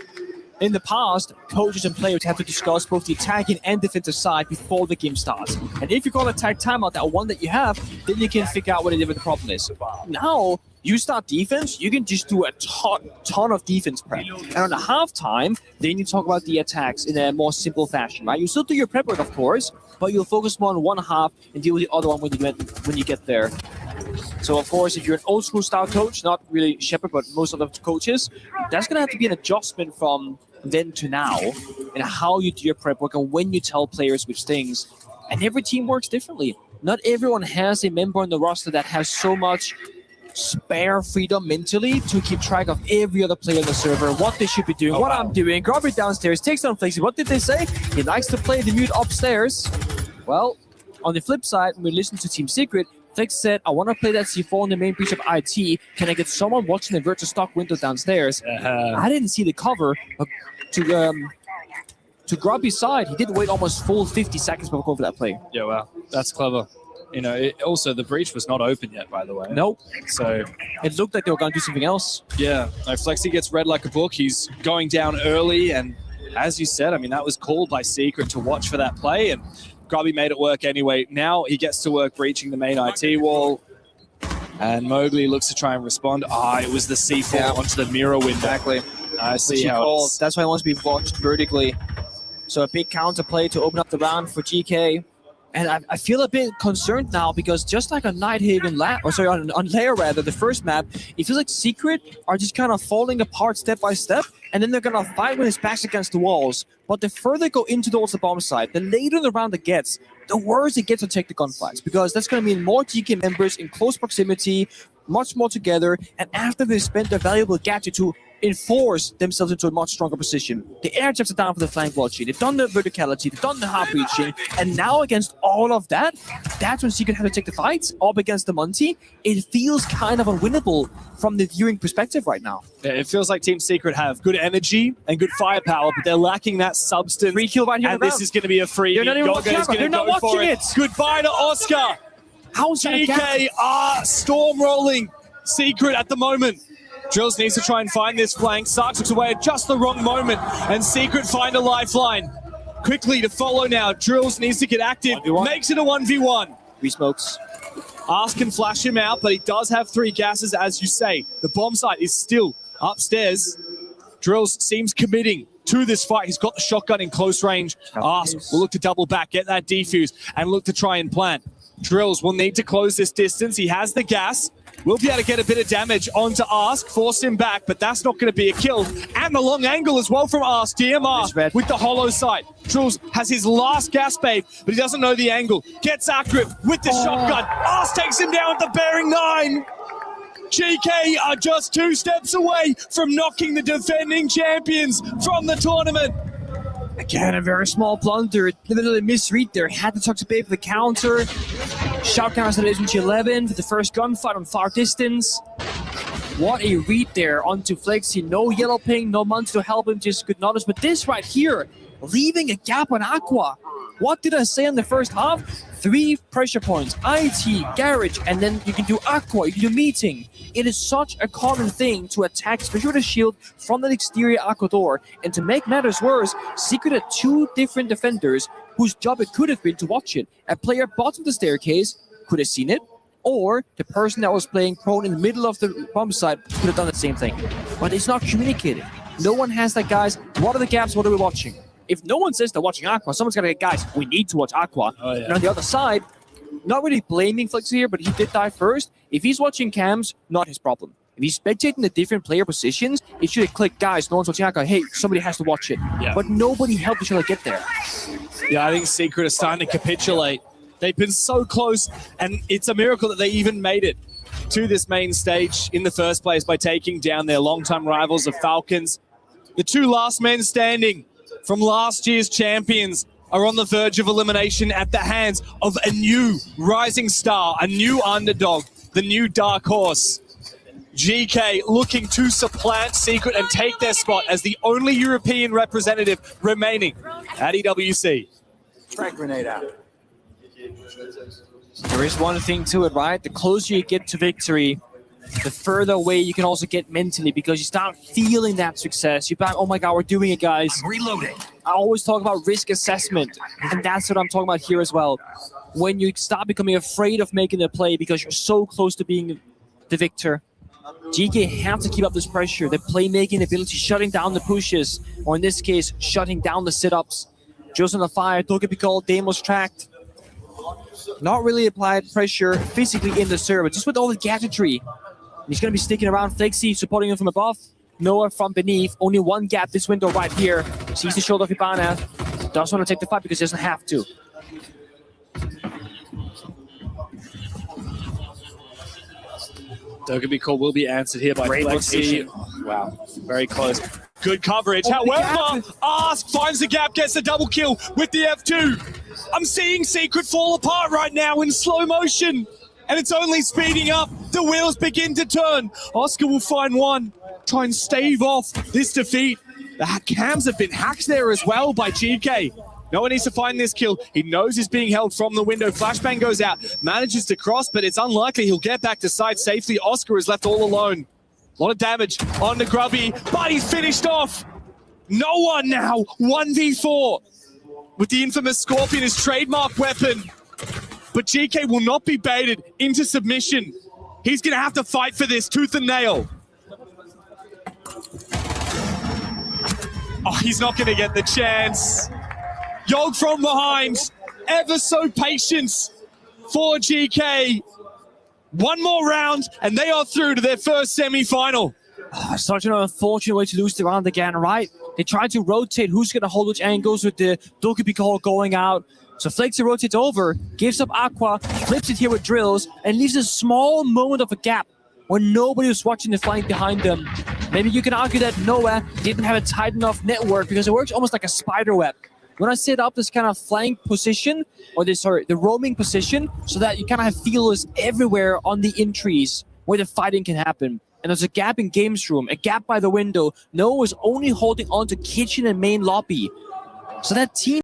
In the past, coaches and players have to discuss both the attacking and defensive side before the game starts. And if you call attack timeout, that one that you have, then you can figure out what the problem is. Now, you start defense, you can just do a ton of defense prep. And on the halftime, then you talk about the attacks in a more simple fashion, right? You still do your prep work, of course, but you'll focus more on one half and deal with the other one when you get there. So, of course, if you're an old school style coach, not really Shepard, but most of the coaches, that's going to have to be an adjustment from then to now and how you do your prep work and when you tell players which things. And every team works differently. Not everyone has a member on the roster that has so much spare freedom mentally to keep track of every other player on the server, what they should be doing, what I'm doing. Grubby downstairs takes down Flexi. What did they say? He likes to play the mute upstairs. Well, on the flip side, when we listen to Team Secret, Flex said, I want to play that C4 in the main breach of IT. Can I get someone watching the virtual stock window downstairs? I didn't see the cover to Grubby's side. He did wait almost full 50 seconds before going for that play. Yeah, well, that's clever. Also, the breach was not open yet, by the way. Nope. So it looked like they were going to do something else. Yeah. No, Flexi gets read like a book. He's going down early. And as you said, I mean, that was called by Secret to watch for that play. And Grubby made it work anyway. Now he gets to work breaching the main IT wall. And Mowgli looks to try and respond. It was the C4 onto the mirror window. Exactly. I see how it is. That's why he wants to be watched vertically. So a big counter play to open up the round for GK. And I feel a bit concerned now because just like on Nighthaven, on Lair rather, the first map, it feels like Secret are just kind of falling apart step by step, and then they're going to fight with his backs against the walls. But the further they go into towards the bomb site, the later in the round it gets, the worse it gets to take the gunfights, because that's going to mean more GK members in close proximity, much more together, and after they spend their valuable gadget to enforce themselves into a much stronger position. The air jabs are down for the flank watching. They've done the verticality, they've done the half reaching, and now against all of that, that's when Secret have to take the fights up against the Monty. It feels kind of unwinnable from the viewing perspective right now. Yeah, it feels like Team Secret have good energy and good firepower, but they're lacking that substance. Free kill right here. And this is going to be a free. They're not even on camera. They're not watching it. Goodbye to Oscar. How's that GK are storm rolling Secret at the moment. Drills needs to try and find this flank. Sark looks away at just the wrong moment, and Secret find a lifeline. Quickly to follow now. Drills needs to get active. 1v1. Makes it a 1v1. Three smokes. Ask can flash him out, but he does have 3 gases, as you say. The bomb site is still upstairs. Drills seems committing to this fight. He's got the shotgun in close range. Ask will look to double back, get that defuse, and look to try and plant. Drills will need to close this distance. He has the gas. We'll be able to get a bit of damage onto Ask, force him back, but that's not going to be a kill. And the long angle as well from Ask. DMR with the hollow sight. Drills has his last gas bait, but he doesn't know the angle. Gets Akrip with the shotgun. Ask takes him down with the bearing 9. GK are just 2 steps away from knocking the defending champions from the tournament. Again, a very small blunder. Literally misread there. Had to talk to Babe for the counter. Shot counters at into 11 for the first gunfight on far distance. What a read there onto Flexi. No yellow ping, no Munch to help him, just good knowledge. But this right here, leaving a gap on Aqua. What did I say in the first half? 3 pressure points, IT, Garage, and then you can do Aqua, you can do Meeting. It is such a common thing to attack, especially with a shield from the exterior Aqua door. And to make matters worse, Secret had 2 different defenders whose job it could have been to watch it. A player bottom of the staircase could have seen it, or the person that was playing prone in the middle of the bomb site could have done the same thing. But it's not communicated. No one has that, guys. What are the gaps? What are we watching? If no one says they're watching Aqua, someone's got to get, guys, we need to watch Aqua. And on the other side, not really blaming Flex here, but he did die first. If he's watching cams, not his problem. If he's spectating the different player positions, it should have clicked, guys, no one's watching Aqua. Hey, somebody has to watch it. But nobody helped each other get there. Yeah, I think Secret is starting to capitulate. They've been so close, and it's a miracle that they even made it to this main stage in the first place by taking down their longtime rivals, the Falcons. The 2 last men standing from last year's champions are on the verge of elimination at the hands of a new rising star, a new underdog, the new dark horse. GK looking to supplant Secret and take their spot as the only European representative remaining at EWC. Frag grenade out. There is one thing to it, right? The closer you get to victory, the further away you can also get mentally, because you start feeling that success. You're back, oh my God, we're doing it, guys. I'm reloading. I always talk about risk assessment, and that's what I'm talking about here as well. When you start becoming afraid of making the play because you're so close to being the victor, GK have to keep up this pressure, the playmaking ability, shutting down the pushes, or in this case, shutting down the sit-ups. Just on the fire, Dokapikol, Deimos tracked. Not really applied pressure physically in the server, just with all the gadgetry. He's going to be sticking around. Flexi supporting him from above. Noah from beneath. Only one gap this window right here. Sees the shoulder of Hibana. Doesn't want to take the fight because he doesn't have to. Dokapikol will be answered here by Flexi. Wow, very close. Good coverage. However, Ask finds the gap, gets the double kill with the F2. I'm seeing Secret fall apart right now in slow motion, and it's only speeding up. The wheels begin to turn. Oscar will find one, try and stave off this defeat. The cams have been hacked there as well by GK. No one needs to find this kill. He knows he's being held from the window. Flashbang goes out, manages to cross, but it's unlikely he'll get back to side safely. Oscar is left all alone. A lot of damage on the Grubby, but he's finished off. No one now, 1v4. With the infamous Scorpion, his trademark weapon. But GK will not be baited into submission. He's going to have to fight for this tooth and nail. Oh, he's not going to get the chance. Yog from behind, ever so patient for GK. One more round, and they are through to their first semi-final. Such an unfortunate way to lose the round again, right? They tried to rotate who's going to hold which angles with the Dokapikol going out. So Flexi rotates over, gives up Aqua, flips it here with drills, and leaves a small moment of a gap where nobody was watching the flank behind them. Maybe you can argue that Noah didn't have a tight enough network because it works almost like a spider web. When I set up this kind of flank position, or the roaming position, so that you kind of have feelers everywhere on the entries where the fighting can happen. And there's a gap in games room, a gap by the window. Noah was only holding on to kitchen and main lobby. So that team